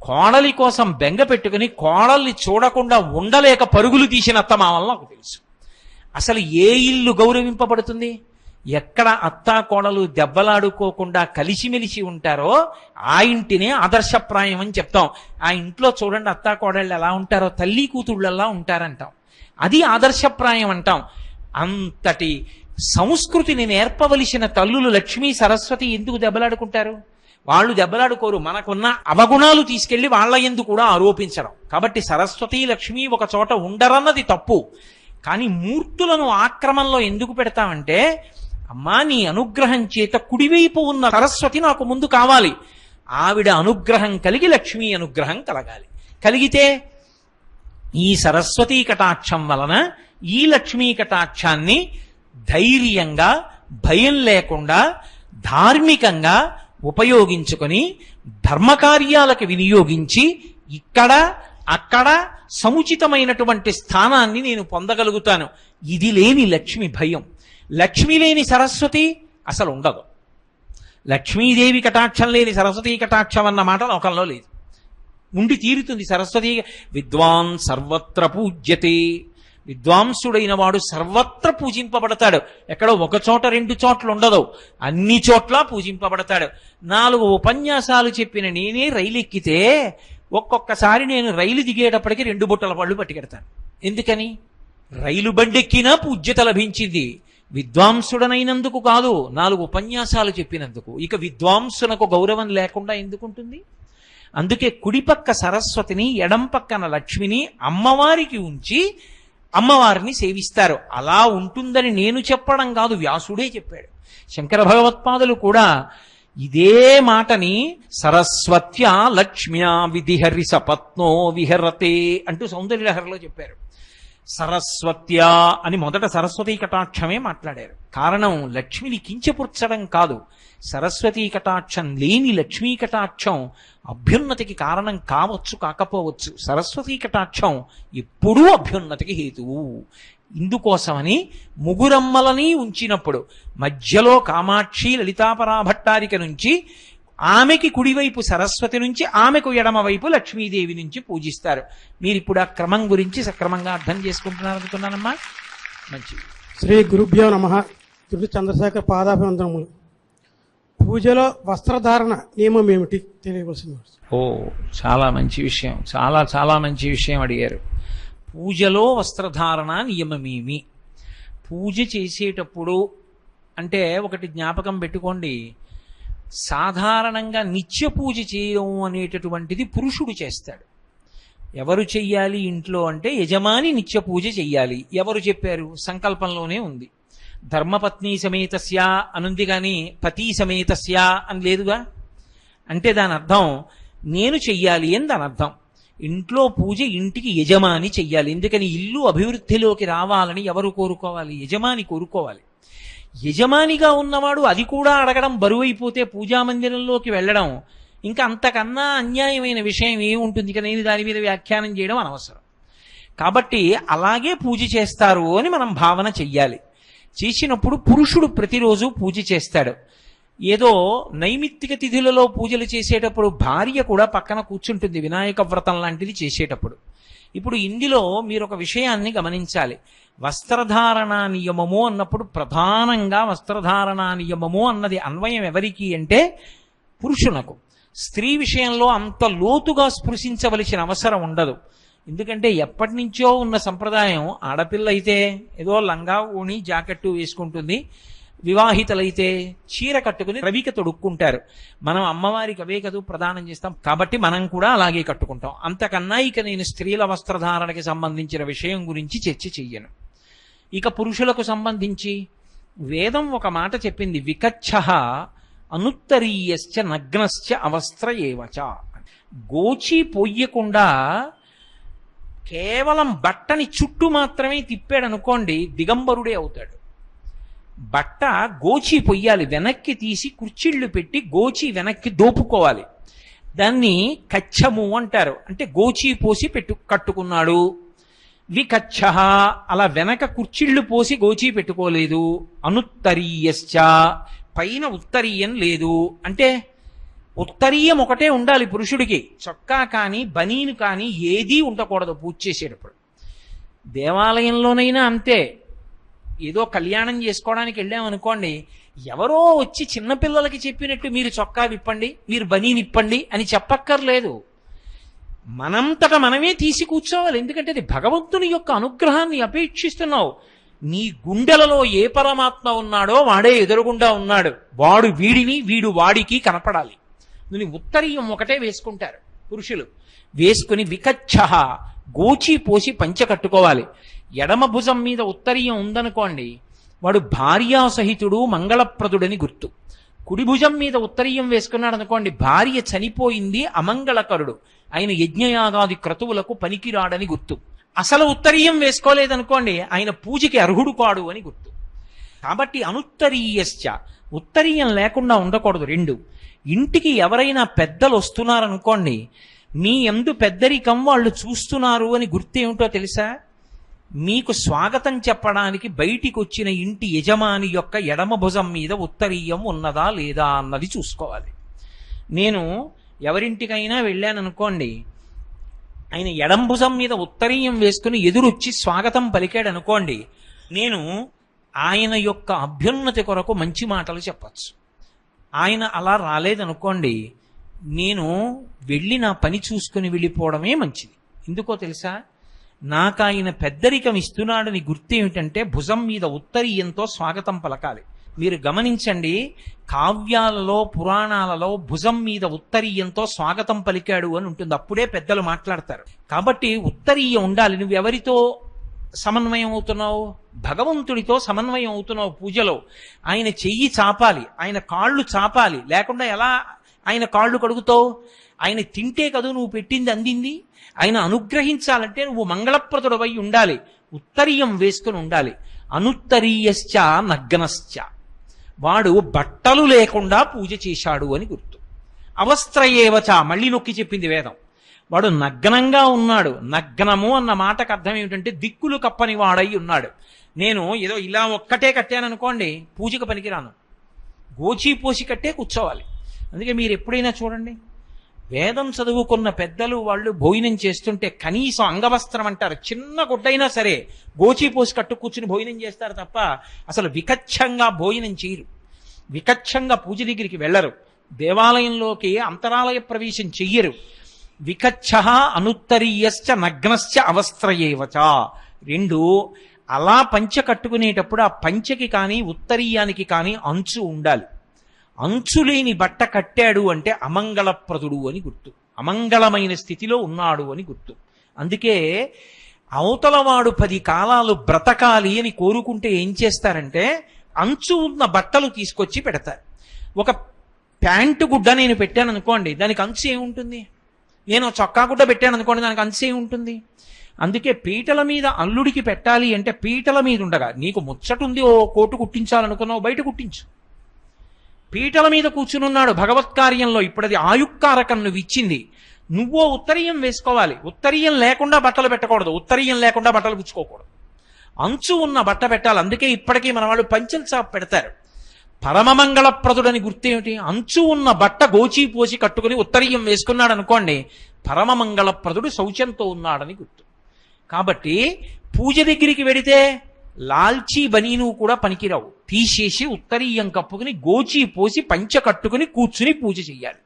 కోడలి కోసం బెంగ పెట్టుకుని కోడల్ని చూడకుండా ఉండలేక పరుగులు తీసిన అత్తమామలు నాకు తెలుసు. అసలు ఏ ఇల్లు గౌరవింపబడుతుంది? ఎక్కడ అత్తా కోడలు దెబ్బలాడుకోకుండా కలిసిమెలిసి ఉంటారో ఆ ఇంటినే ఆదర్శప్రాయం అని చెప్తాం. ఆ ఇంట్లో చూడండి అత్తా కోడళ్ళు ఎలా ఉంటారో తల్లి కూతుళ్ళలా ఉంటారంటాం. అది ఆదర్శప్రాయం అంటాం. అంతటి సంస్కృతిని నేర్పవలసిన తల్లులు లక్ష్మీ సరస్వతి ఎందుకు దెబ్బలాడుకుంటారు? వాళ్ళు దెబ్బలాడుకోరు. మనకున్న అవగుణాలు తీసుకెళ్లి వాళ్ళ యందు కూడా ఆరోపించడం. కాబట్టి సరస్వతి లక్ష్మి ఒక చోట ఉండరన్నది తప్పు. కానీ మూర్తులను ఆక్రమంలో ఎందుకు పెడతామంటే, అమ్మా నీ అనుగ్రహం చేత కుడివైపు ఉన్న సరస్వతి నాకు ముందు కావాలి. ఆవిడ అనుగ్రహం కలిగి లక్ష్మీ అనుగ్రహం కలగాలి. కలిగితే ఈ సరస్వతీ కటాక్షం వలన ఈ లక్ష్మీ కటాక్షాన్ని ధైర్యంగా భయం లేకుండా ధార్మికంగా ఉపయోగించుకొని ధర్మకార్యాలకు వినియోగించి ఇక్కడ అక్కడ సముచితమైనటువంటి స్థానాన్ని నేను పొందగలుగుతాను. ఇది లేని లక్ష్మి భయం. లక్ష్మి లేని సరస్వతి అసలు ఉండదు. లక్ష్మీదేవి కటాక్షం లేని సరస్వతీ కటాక్షం అన్న మాట లోకంలో లేదు. ఉండి తీరుతుంది. సరస్వతి విద్వాన్ సర్వత్ర పూజ్యతే. విద్వాంసుడైన వాడు సర్వత్ర పూజింపబడతాడు. ఎక్కడో ఒక చోట రెండు చోట్ల ఉండదు, అన్ని చోట్ల పూజింపబడతాడు. 4 ఉపన్యాసాలు చెప్పిన నేనే రైలు ఎక్కితే ఒక్కొక్కసారి నేను రైలు దిగేటప్పటికి 2 బుట్టల పళ్ళు పట్టుకెడతాను. ఎందుకని? రైలు బండెక్కినా పూజ్యత లభించింది. విద్వాంసుడనైనందుకు కాదు, 4 ఉపన్యాసాలు చెప్పినందుకు. ఇక విద్వాంసునకు గౌరవం లేకుండా ఎందుకుంటుంది? అందుకే కుడిపక్క సరస్వతిని, ఎడం పక్కన లక్ష్మిని అమ్మవారికి ఉంచి అమ్మవారిని సేవిస్తారు. అలా ఉంటుందని నేను చెప్పడం కాదు, వ్యాసుడే చెప్పాడు. శంకర భగవత్పాదులు కూడా ఇదే మాటని సరస్వత్యా లక్ష్మ్యా విధిహరి సపత్నో విహరతే అంటూ సౌందర్యలహరిలో చెప్పారు. సరస్వత్యా అని మొదట సరస్వతీ కటాక్షమే మాట్లాడారు. కారణం లక్ష్మిని కించపుర్చడం కాదు. సరస్వతీ కటాక్షం లేని లక్ష్మీ కటాక్షం అభ్యున్నతికి కారణం కావచ్చు, కాకపోవచ్చు. సరస్వతీ కటాక్షం ఎప్పుడూ అభ్యున్నతికి హేతువు. ఇందుకోసమని ముగురమ్మలని ఉంచినప్పుడు మధ్యలో కామాక్షి లలితాపరాభట్టారిక నుంచి ఆమెకి కుడివైపు సరస్వతి నుంచి ఆమెకు ఎడమవైపు లక్ష్మీదేవి నుంచి పూజిస్తారు. మీరు ఇప్పుడు ఆ క్రమం గురించి సక్రమంగా అర్థం చేసుకుంటున్నారు అనుకున్నానమ్మా. మంచిది. శ్రీ గురుభ్యో నమః. తుడి చంద్రశేఖర్ పాదాభివందనములు. పూజలో వస్త్రధారణ నియమం ఏమిటి తెలియవలసింది. చాలా మంచి విషయం. చాలా చాలా మంచి విషయం అడిగారు. పూజలో వస్త్రధారణ నియమమేమి? పూజ చేసేటప్పుడు అంటే ఒకటి జ్ఞాపకం పెట్టుకోండి, సాధారణంగా నిత్య పూజ చేయడం అనేటటువంటిది పురుషుడు చేస్తాడు. ఎవరు చెయ్యాలి ఇంట్లో అంటే యజమాని నిత్య పూజ చెయ్యాలి. ఎవరు చెప్పారు? సంకల్పంలోనే ఉంది. ధర్మపత్ని సమేతస్య అనుంది కానీ పతి సమేతస్య అని లేదుగా. అంటే దాని అర్థం నేను చెయ్యాలి అని దాని అర్థం. ఇంట్లో పూజ ఇంటికి యజమాని చెయ్యాలి. ఎందుకని? ఇల్లు అభివృద్ధిలోకి రావాలని ఎవరు కోరుకోవాలి? యజమాని కోరుకోవాలి. యజమానిగా ఉన్నవాడు అది కూడా అడగడం బరువైపోతే పూజామందిరంలోకి వెళ్ళడం ఇంకా అంతకన్నా అన్యాయమైన విషయం ఏముంటుంది? ఇక నేను దాని మీద వ్యాఖ్యానం చేయడం అనవసరం. కాబట్టి అలాగే పూజ చేస్తారు అని మనం భావన చెయ్యాలి. చేసినప్పుడు పురుషుడు ప్రతిరోజు పూజ చేస్తాడు. ఏదో నైమిత్తిక తిథులలో పూజలు చేసేటప్పుడు భార్య కూడా పక్కన కూర్చుంటుంది, వినాయక వ్రతం లాంటిది చేసేటప్పుడు. ఇప్పుడు ఇందులో మీరు ఒక విషయాన్ని గమనించాలి. వస్త్రధారణ నియమము అన్నప్పుడు ప్రధానంగా వస్త్రధారణ నియమము అన్నది అన్వయం ఎవరికి అంటే పురుషునకు. స్త్రీ విషయంలో అంత లోతుగా స్పృశించవలసిన అవసరం ఉండదు. ఎందుకంటే ఎప్పటి నుంచో ఉన్న సంప్రదాయం, ఆడపిల్ల అయితే ఏదో లంగా ఊని జాకెట్టు వేసుకుంటుంది, వివాహితలైతే చీర కట్టుకుని రవిక తొడుక్కుంటారు. మనం అమ్మవారికి అవే కదూ ప్రదానం చేస్తాం, కాబట్టి మనం కూడా అలాగే కట్టుకుంటాం. అంతకన్నా ఇక నేను స్త్రీల వస్త్రధారణకి సంబంధించిన విషయం గురించి చర్చ చెయ్యను. ఇక పురుషులకు సంబంధించి వేదం ఒక మాట చెప్పింది, వికచ్చః అనుత్తరీయశ్చ నగ్నశ్చ అవస్త్ర ఏవచ. గోచి పొయ్యకుండా కేవలం బట్టని చుట్టూ మాత్రమే తిప్పాడు అనుకోండి, దిగంబరుడే అవుతాడు. బట్ట గోచి పొయ్యాలి, వెనక్కి తీసి కుర్చీళ్లు పెట్టి గోచి వెనక్కి దోపుకోవాలి. దాన్ని కచ్చము అంటారు. అంటే గోచి పోసి కట్టుకున్నాడు. వికచ్చః అలా వెనక కుర్చీళ్లు పోసి గోచి పెట్టుకోలేదు. అనుత్తరీయశ్చ పైన ఉత్తరీయం లేదు. అంటే ఉత్తరీయం ఒకటే ఉండాలి పురుషుడికి, చొక్కా కానీ బనీను కానీ ఏదీ ఉండకూడదు పూజ చేసేటప్పుడు. దేవాలయంలోనైనా అంతే. ఏదో కళ్యాణం చేసుకోవడానికి వెళ్ళామనుకోండి, ఎవరో వచ్చి చిన్నపిల్లలకి చెప్పినట్టు మీరు చొక్కా విప్పండి, మీరు బనీని ఇప్పండి అని చెప్పక్కర్లేదు. మనంతట మనమే తీసి కూర్చోవాలి. ఎందుకంటే అది భగవంతుని యొక్క అనుగ్రహాన్ని అపేక్షిస్తున్నావు. నీ గుండెలలో ఏ పరమాత్మ ఉన్నాడో వాడే ఎదురుగుండా ఉన్నాడు. వాడు వీడిని, వీడు వాడికి కనపడాలి. నువ్వు ఉత్తరీయం ఒకటే వేసుకుంటారు పురుషులు. వేసుకుని వికచ్చః గోచి పోసి పంచె కట్టుకోవాలి. ఎడమ భుజం మీద ఉత్తరీయం ఉందనుకోండి, వాడు భార్యాసహితుడు మంగళప్రదుడని గుర్తు. కుడి భుజం మీద ఉత్తరీయం వేసుకున్నాడు అనుకోండి, భార్య చనిపోయింది, అమంగళకరుడు, ఆయన యజ్ఞయాగాది క్రతువులకు పనికిరాడని గుర్తు. అసలు ఉత్తరీయం వేసుకోలేదనుకోండి, ఆయన పూజకి అర్హుడు కాడు అని గుర్తు. కాబట్టి అనుత్తరీయశ్చ ఉత్తరీయం లేకుండా ఉండకూడదు. రెండు, ఇంటికి ఎవరైనా పెద్దలు వస్తున్నారనుకోండి, మీ యందు పెద్దరికం వాళ్ళు చూస్తున్నారు అని గుర్తేమిటో తెలుసా? మీకు స్వాగతం చెప్పడానికి బయటికి వచ్చిన ఇంటి యజమాని యొక్క ఎడమ భుజం మీద ఉత్తరీయం ఉన్నదా లేదా అన్నది చూసుకోవాలి. నేను ఎవరింటికైనా వెళ్ళాననుకోండి, ఆయన ఎడం భుజం మీద ఉత్తరీయం వేసుకుని ఎదురొచ్చి స్వాగతం పలికాడు అనుకోండి, నేను ఆయన యొక్క అభ్యున్నతి కొరకు మంచి మాటలు చెప్పచ్చు. ఆయన అలా రాలేదనుకోండి, నేను వెళ్ళి నా పని చూసుకుని వెళ్ళిపోవడమే మంచిది. ఎందుకో తెలుసా? నాకు ఆయన పెద్దరికం ఇస్తున్నాడని గుర్తేమిటంటే భుజం మీద ఉత్తరీయంతో స్వాగతం పలకాలి. మీరు గమనించండి, కావ్యాలలో పురాణాలలో భుజం మీద ఉత్తరీయంతో స్వాగతం పలికాడు అని ఉంటుంది. అప్పుడే పెద్దలు మాట్లాడతారు. కాబట్టి ఉత్తరీయం ఉండాలి. నువ్వు ఎవరితో సమన్వయం అవుతున్నావు? భగవంతుడితో సమన్వయం అవుతున్నావు. పూజలో ఆయన చెయ్యి చాపాలి, ఆయన కాళ్ళు చాపాలి. లేకుండా ఎలా ఆయన కాళ్ళు కడుగుతావు? ఆయన తింటే కదూ నువ్వు పెట్టింది అందింది. ఆయన అనుగ్రహించాలంటే నువ్వు మంగళప్రదుడవై ఉండాలి, ఉత్తరీయం వేసుకుని ఉండాలి. అనుత్తరీయశ్చ నగ్నశ్చ, వాడు బట్టలు లేకుండా పూజ చేశాడు అని గుర్తు. అవస్త్రయేవచ మళ్ళీ నొక్కి చెప్పింది వేదం. వాడు నగ్నంగా ఉన్నాడు. నగ్నము అన్న మాటకు అర్థం ఏమిటంటే దిక్కులు కప్పని వాడై ఉన్నాడు. నేను ఏదో ఇలా ఒక్కటే కట్టాననుకోండి, పూజకు పనికిరాను. గోచీపోసి కట్టే కూర్చోవాలి. అందుకే మీరు ఎప్పుడైనా చూడండి, వేదం చదువుకున్న పెద్దలు వాళ్ళు భోజనం చేస్తుంటే కనీసం అంగవస్త్రం అంటారు, చిన్న గుడ్డైనా సరే గోచీపోసి కట్టు కూర్చుని భోజనం చేస్తారు తప్ప అసలు వికచ్చంగా భోజనం చేయరు. వికచ్చంగా పూజ దగ్గరికి వెళ్ళరు. దేవాలయంలోకి అంతరాలయ ప్రవేశం చెయ్యరు. వికచ్చః అనుత్తరీయశ్చ నగ్నశ్చ అవస్త్రయేవచ. రెండు, అలా పంచె కట్టుకునేటప్పుడు ఆ పంచెకి కానీ ఉత్తరీయానికి కానీ అంచు ఉండాలి. అంచు లేని బట్ట కట్టాడు అంటే అమంగళప్రదుడు అని గుర్తు, అమంగళమైన స్థితిలో ఉన్నాడు అని గుర్తు. అందుకే అవతలవాడు 10 కాలాలు బ్రతకాలి అని కోరుకుంటే ఏం చేస్తారంటే అంచు ఉన్న బట్టలు తీసుకొచ్చి పెడతారు. ఒక ప్యాంటు గుడ్డ నేను పెట్టాను అనుకోండి, దానికి అంచు ఏముంటుంది? నేను చొక్కా గుడ్డ పెట్టాను అనుకోండి, దానికి అంచు ఏముంటుంది? అందుకే పీటల మీద అల్లుడికి పెట్టాలి అంటే పీటల మీద ఉండగా, నీకు ముచ్చటుంది ఓ కోటు కుట్టించాలనుకున్నావు బయట కుట్టించు. పీటల మీద కూర్చునున్నాడు భగవత్కార్యంలో, ఇప్పుడు అది ఆయుక్కారకం నువ్వు ఇచ్చింది. నువ్వో ఉత్తరీయం వేసుకోవాలి. ఉత్తరీయం లేకుండా బట్టలు పెట్టకూడదు, ఉత్తరీయం లేకుండా బట్టలు పుచ్చుకోకూడదు. అంచు ఉన్న బట్ట పెట్టాలి. అందుకే ఇప్పటికీ మన వాళ్ళు పంచెల చాప్ పెడతారు. పరమమంగళప్రదుడని గుర్తేమిటి? అంచు ఉన్న బట్ట గోచీ పోసి కట్టుకుని ఉత్తరీయం వేసుకున్నాడు అనుకోండి, పరమమంగళప్రదుడు శౌచంతో ఉన్నాడని గుర్తు. కాబట్టి పూజ దగ్గరికి వెడితే లాల్చీ బనీను కూడా పనికిరావు, తీసేసి ఉత్తరీయం కప్పుకుని గోచీ పోసి పంచ కట్టుకుని కూర్చుని పూజ చెయ్యాలి.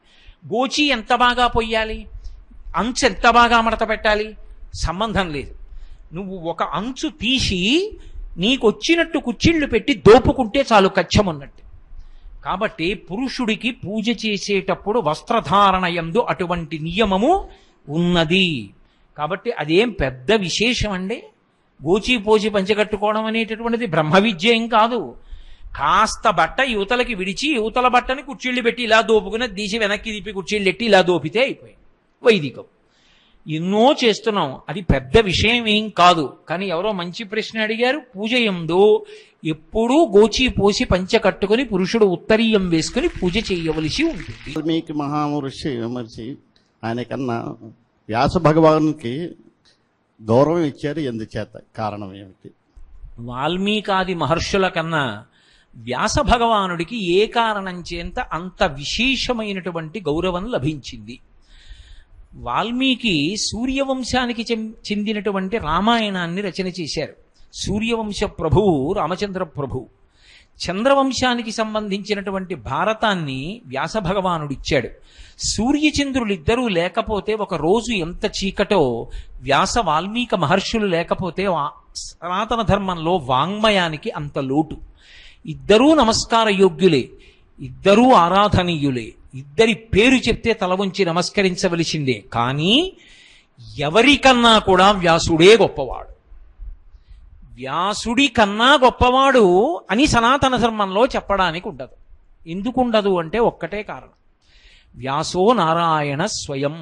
గోచీ ఎంత బాగా పొయ్యాలి, అంచు ఎంత బాగా మడత పెట్టాలి సంబంధం లేదు. నువ్వు ఒక అంచు తీసి నీకొచ్చినట్టు కుచ్చిళ్ళు పెట్టి దోపుకుంటే చాలు, కచ్చమన్నట్టు. కాబట్టి పురుషుడికి పూజ చేసేటప్పుడు వస్త్రధారణ యందు అటువంటి నియమము ఉన్నది. కాబట్టి అదేం పెద్ద విశేషం అండి. గోచి పోచి పంచగట్టుకోవడం అనేటటువంటిది బ్రహ్మ విద్య ఏం కాదు. కాస్త బట్ట యువతలకి విడిచి యువతల బట్టని కుర్చీళ్ళు పెట్టి ఇలా దోపుకుని తీసి వెనక్కి తిప్పి కుర్చీళ్ళు ఎట్టి ఇలా దోపితే అయిపోయింది. వైదికం ఎన్నో చేస్తున్నాం, అది పెద్ద విషయం ఏం కాదు. కానీ ఎవరో మంచి ప్రశ్న అడిగారు. పూజ యందు ఎప్పుడూ గోచి పోసి పంచ కట్టుకుని పురుషుడు ఉత్తరీయం వేసుకుని పూజ చేయవలసి ఉంటుంది. వాల్మీకి మహామహర్షి విమర్శి ఆయన కన్నా వ్యాస భగవానునికి గౌరవం ఇచ్చారు, ఎందుచేత కారణం ఏమిటి? వాల్మీకాది మహర్షుల కన్నా వ్యాస భగవానుడికి ఏ కారణం చేత అంత విశేషమైనటువంటి గౌరవం లభించింది? వాల్మీకి సూర్యవంశానికి చెందినటువంటి రామాయణాన్ని రచన చేశారు. సూర్యవంశ ప్రభువు రామచంద్ర ప్రభువు. చంద్రవంశానికి సంబంధించినటువంటి భారతాన్ని వ్యాస భగవానుడిచ్చాడు. సూర్యచంద్రులిద్దరూ లేకపోతే ఒక రోజు ఎంత చీకటో, వ్యాస వాల్మీక మహర్షులు లేకపోతే సనాతన ధర్మంలో వాంగ్మయానికి అంత లోటు. ఇద్దరూ నమస్కార యోగ్యులే, ఇద్దరూ ఆరాధనీయులే, ఇద్దరి పేరు చెప్తే తల వంచి నమస్కరించవలసిందే. కానీ ఎవరికన్నా కూడా వ్యాసుడే గొప్పవాడు. వ్యాసుడి కన్నా గొప్పవాడు అని సనాతన ధర్మంలో చెప్పడానికి ఉండదు. ఎందుకుండదు అంటే ఒక్కటే కారణం. వ్యాసో నారాయణ స్వయం.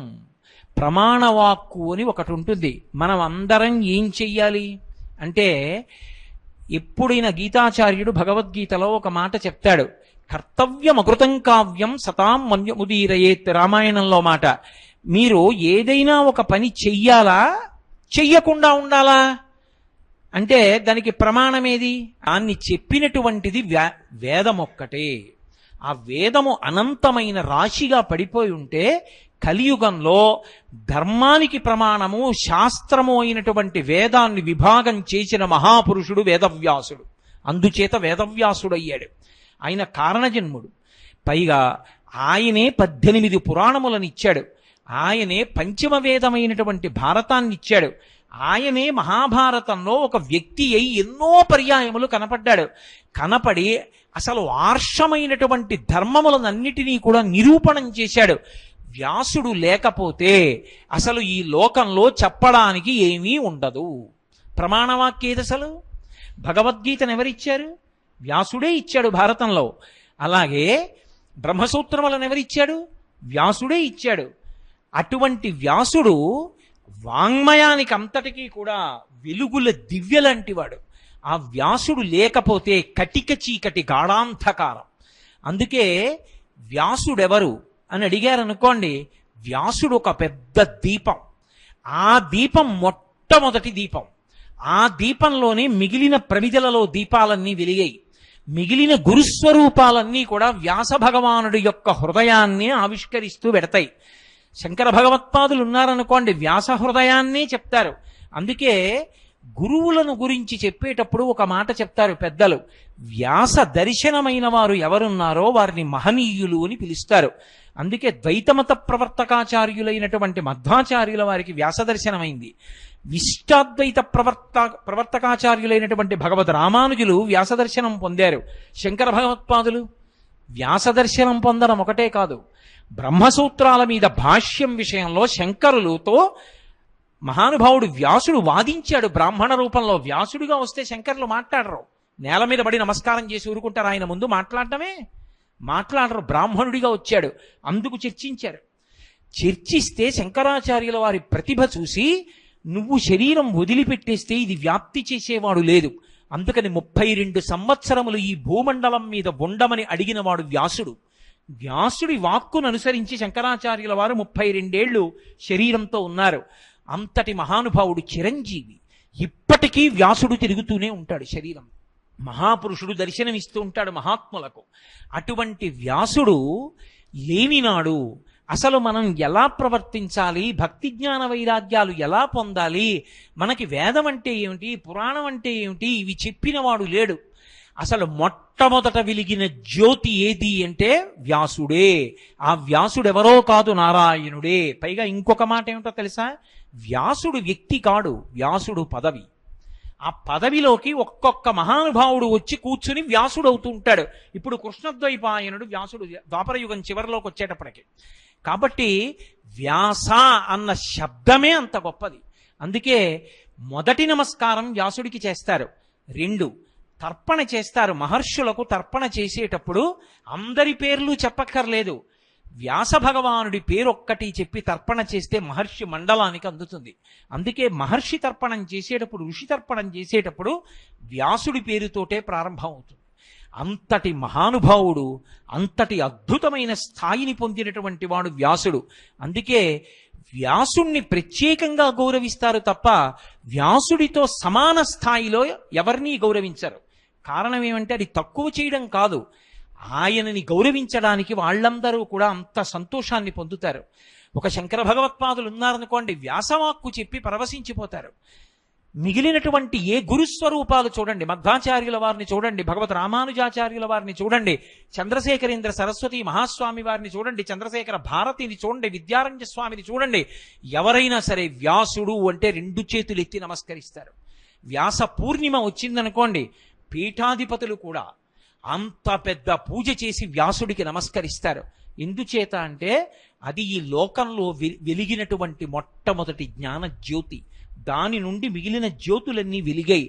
ప్రమాణవాక్కు అని ఒకటి ఉంటుంది. మనం అందరం ఏం చెయ్యాలి అంటే, ఎప్పుడైనా గీతాచార్యుడు భగవద్గీతలో ఒక మాట చెప్తాడు, కర్తవ్యమకృతం కావ్యం సతాం మన్యముదీరయేత్. రామాయణంలో మాట. మీరు ఏదైనా ఒక పని చెయ్యాలా, చెయ్యకుండా ఉండాలా అంటే దానికి ప్రమాణమేది? దాన్ని చెప్పినటువంటిది వేదం ఒక్కటే. ఆ వేదము అనంతమైన రాశిగా పడిపోయి ఉంటే కలియుగంలో ధర్మానికి ప్రమాణము శాస్త్రము అయినటువంటి వేదాన్ని విభాగం చేసిన మహాపురుషుడు వేదవ్యాసుడు. అందుచేత వేదవ్యాసుడయ్యాడు. ఆయన కారణజన్ముడు. పైగా ఆయనే 18 పురాణములను ఇచ్చాడు. ఆయనే పంచమ వేదమైనటువంటి భారతాన్ని ఇచ్చాడు. ఆయనే మహాభారతంలో ఒక వ్యక్తి అయి ఎన్నో పర్యాయములు కనపడ్డాడు. కనపడి అసలు ఆర్షమైనటువంటి ధర్మములనన్నిటినీ కూడా నిరూపణం చేశాడు. వ్యాసుడు లేకపోతే అసలు ఈ లోకంలో చెప్పడానికి ఏమీ ఉండదు. ప్రమాణవాక్యేది అసలు? భగవద్గీతను ఎవరిచ్చారు? వ్యాసుడే ఇచ్చాడు భారతంలో. అలాగే బ్రహ్మసూత్రములను ఎవరిచ్చాడు? వ్యాసుడే ఇచ్చాడు. అటువంటి వ్యాసుడు వాంగ్మయానికి అంతటికీ కూడా వెలుగుల దివ్య లాంటివాడు. ఆ వ్యాసుడు లేకపోతే కటిక చీకటి గాఢాంధకారం. అందుకే వ్యాసుడెవరు అని అడిగారనుకోండి, వ్యాసుడు ఒక పెద్ద దీపం. ఆ దీపం మొట్టమొదటి దీపం. ఆ దీపంలోనే మిగిలిన ప్రమిదలలో దీపాలన్నీ వెలిగాయి. మిగిలిన గురుస్వరూపాలన్నీ కూడా వ్యాస భగవానుడి యొక్క హృదయాన్ని ఆవిష్కరిస్తూ పెడతాయి. శంకర భగవత్పాదులు ఉన్నారనుకోండి, వ్యాస హృదయాన్నే చెప్తారు. అందుకే గురువులను గురించి చెప్పేటప్పుడు ఒక మాట చెప్తారు పెద్దలు, వ్యాస దర్శనమైన వారు ఎవరున్నారో వారిని మహనీయులు అని పిలుస్తారు. అందుకే ద్వైతమత ప్రవర్తకాచార్యులైనటువంటి మధ్వాచార్యుల వారికి వ్యాస దర్శనమైంది. విశిష్టాద్వైత ప్రవర్తకాచార్యులైనటువంటి భగవద్ రామానుజులు వ్యాస దర్శనం పొందారు. శంకర భగవత్పాదులు వ్యాస దర్శనం పొందడం ఒకటే కాదు, బ్రహ్మసూత్రాల మీద భాష్యం విషయంలో శంకరులతో మహానుభావుడు వ్యాసుడు వాదించాడు బ్రాహ్మణ రూపంలో. వ్యాసుడిగా వస్తే శంకరులు మాట్లాడరు, నేల మీద పడి నమస్కారం చేసి ఊరుకుంటారు. ఆయన ముందు మాట్లాడరు. బ్రాహ్మణుడిగా వచ్చాడు, అందుకు చర్చించారు. చర్చిస్తే శంకరాచార్యుల వారి ప్రతిభ చూసి, నువ్వు శరీరం వదిలిపెట్టేస్తే ఇది వ్యాప్తి చేసేవాడు లేదు, అందుకని 32 సంవత్సరములు ఈ భూమండలం మీద ఉండమని అడిగినవాడు వ్యాసుడు. వ్యాసుడి వాక్కును అనుసరించి శంకరాచార్యుల వారు 32 ఏళ్ళు శరీరంతో ఉన్నారు. అంతటి మహానుభావుడు చిరంజీవి. ఇప్పటికీ వ్యాసుడు తిరుగుతూనే ఉంటాడు శరీరం. మహాపురుషుడు దర్శనమిస్తూ ఉంటాడు మహాత్ములకు. అటువంటి వ్యాసుడు లేనినాడు అసలు మనం ఎలా ప్రవర్తించాలి, భక్తి జ్ఞాన వైరాగ్యాలు ఎలా పొందాలి, మనకి వేదం అంటే ఏమిటి, పురాణం అంటే ఏమిటి, ఇవి చెప్పినవాడు లేడు. అసలు మొట్టమొదట వెలిగిన జ్యోతి ఏది అంటే వ్యాసుడే. ఆ వ్యాసుడెవరో కాదు, నారాయణుడే. పైగా ఇంకొక మాట ఏమిటో తెలుసా, వ్యాసుడు వ్యక్తి కాడు, వ్యాసుడు పదవి. ఆ పదవిలోకి ఒక్కొక్క మహానుభావుడు వచ్చి కూర్చుని వ్యాసుడు అవుతూ ఉంటాడు. ఇప్పుడు కృష్ణద్వైపాయనుడు వ్యాసుడు ద్వాపరయుగం చివరిలోకి వచ్చేటప్పటికి. కాబట్టి వ్యాస అన్న శబ్దమే అంత గొప్పది. అందుకే మొదటి నమస్కారం వ్యాసుడికి చేస్తారు. 2 తర్పణ చేస్తారు. మహర్షులకు తర్పణ చేసేటప్పుడు అందరి పేర్లు చెప్పక్కర్లేదు, వ్యాస భగవానుడి పేరొక్కటి చెప్పి తర్పణ చేస్తే మహర్షి మండలానికి అందుతుంది. అందుకే మహర్షి తర్పణం చేసేటప్పుడు, ఋషి తర్పణం చేసేటప్పుడు వ్యాసుడి పేరుతోటే ప్రారంభం అవుతుంది. అంతటి మహానుభావుడు, అంతటి అద్భుతమైన స్థాయిని పొందినటువంటి వాడు వ్యాసుడు. అందుకే వ్యాసుణ్ణి ప్రత్యేకంగా గౌరవిస్తారు తప్ప వ్యాసుడితో సమాన స్థాయిలో ఎవరినీ గౌరవించరు. కారణం ఏమంటే అది తక్కువ చేయడం కాదు, ఆయనని గౌరవించడానికి వాళ్ళందరూ కూడా అంత సంతోషాన్ని పొందుతారు. ఒక శంకర భగవత్పాదులు ఉన్నారనుకోండి, వ్యాసవాక్కు చెప్పి పరవశించిపోతారు. మిగిలినటువంటి ఏ గురుస్వరూపాలు చూడండి, మధ్వాచార్యుల వారిని చూడండి, భగవత్ రామానుజాచార్యుల వారిని చూడండి, చంద్రశేఖరేంద్ర సరస్వతి మహాస్వామి వారిని చూడండి, చంద్రశేఖర భారతిని చూడండి, విద్యారణ్య స్వామిని చూడండి, ఎవరైనా సరే వ్యాసుడు అంటే 2 చేతులు ఎత్తి నమస్కరిస్తారు. వ్యాస పూర్ణిమ వచ్చిందనుకోండి, పీఠాధిపతులు కూడా అంత పెద్ద పూజ చేసి వ్యాసుడికి నమస్కరిస్తారు. ఎందుచేత అంటే అది ఈ లోకంలో వెలిగినటువంటి మొట్టమొదటి జ్ఞాన జ్యోతి. దాని నుండి మిగిలిన జ్యోతులన్నీ వెలిగాయి.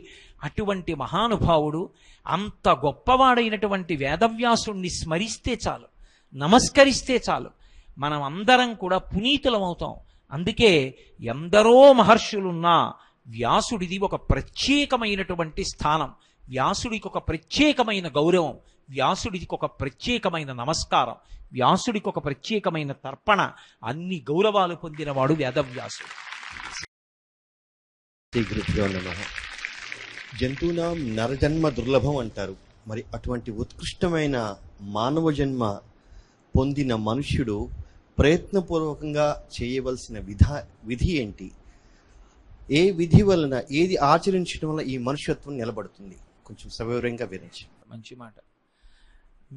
అటువంటి మహానుభావుడు, అంత గొప్పవాడైనటువంటి వేదవ్యాసుణ్ణి స్మరిస్తే చాలు, నమస్కరిస్తే చాలు, మనం అందరం కూడా పునీతులమవుతాం. అందుకే ఎందరో మహర్షులున్నా వ్యాసుడిది ఒక ప్రత్యేకమైనటువంటి స్థానం, వ్యాసుడికి ఒక ప్రత్యేకమైన గౌరవం, వ్యాసుడికి ఒక ప్రత్యేకమైన నమస్కారం, వ్యాసుడికి ఒక ప్రత్యేకమైన తర్పణ, అన్ని గౌరవాలు పొందినవాడు వేదవ్యాసుడు. శ్రీ గురుభ్యో నమః. జంతువునాం నరజన్మ దుర్లభం అంటారు. మరి అటువంటి ఉత్కృష్టమైన మానవ జన్మ పొందిన మనుష్యుడు ప్రయత్నపూర్వకంగా చేయవలసిన విధి ఏంటి? ఏ విధి వలన, ఏది ఆచరించడం వల్ల ఈ మనుష్యత్వం నిలబడుతుంది? కొంచెం సవివరంగా వివరించి. మంచి మాట.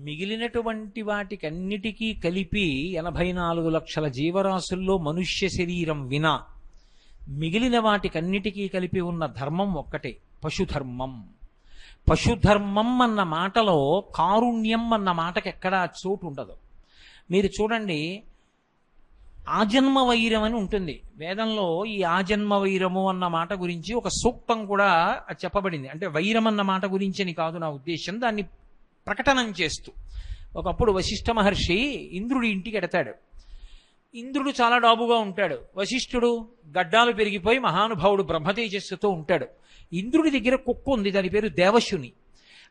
మిగిలినటువంటి వాటికన్నిటికీ కలిపి 84 లక్షల జీవరాశుల్లో మనుష్య శరీరం వినా మిగిలిన వాటికన్నిటికీ కలిపి ఉన్న ధర్మం ఒక్కటే, పశుధర్మం. పశుధర్మం అన్న మాటలో కారుణ్యం అన్న మాటకి ఎక్కడా చోటు ఉండదు. మీరు చూడండి, ఆజన్మ వైరం అని ఉంటుంది వేదంలో. ఈ ఆజన్మ వైరము అన్న మాట గురించి ఒక సూక్తం కూడా చెప్పబడింది. అంటే వైరం అన్న మాట గురించి అని కాదు నా ఉద్దేశం, దాన్ని ప్రకటనం చేస్తూ. ఒకప్పుడు వశిష్ఠ మహర్షి ఇంద్రుడి ఇంటికి ఎడతాడు. ఇంద్రుడు చాలా డాబుగా ఉంటాడు, వశిష్ఠుడు గడ్డాలు పెరిగిపోయి మహానుభావుడు బ్రహ్మతేజస్సుతో ఉంటాడు. ఇంద్రుడి దగ్గర కుక్క ఉంది, దాని పేరు దేవశుని.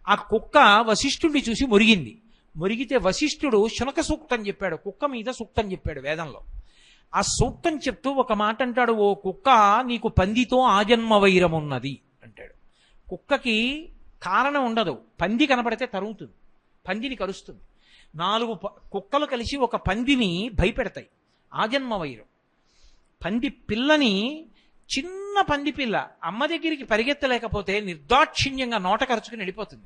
ఆ కుక్క వశిష్ఠుడిని చూసి మురిగింది. మురిగితే వశిష్ఠుడు శునక సూక్తం చెప్పాడు, కుక్క మీద సూక్తం చెప్పాడు వేదంలో. ఆ సూక్తం చెప్తూ ఒక మాట అంటాడు, ఓ కుక్క, నీకు పందితో ఆజన్మ వైరం ఉన్నది అంటాడు. కుక్కకి కారణం ఉండదు, పంది కనపడితే తరుగుతుంది, పందిని కరుస్తుంది. 4 కుక్కలు కలిసి ఒక పందిని భయపెడతాయి, ఆజన్మ వైరం. పంది పిల్లని, చిన్న పంది పిల్ల అమ్మ దగ్గరికి పరిగెత్తలేకపోతే నిర్దాక్షిణ్యంగా నోట కరుచుకుని వెళ్ళిపోతుంది.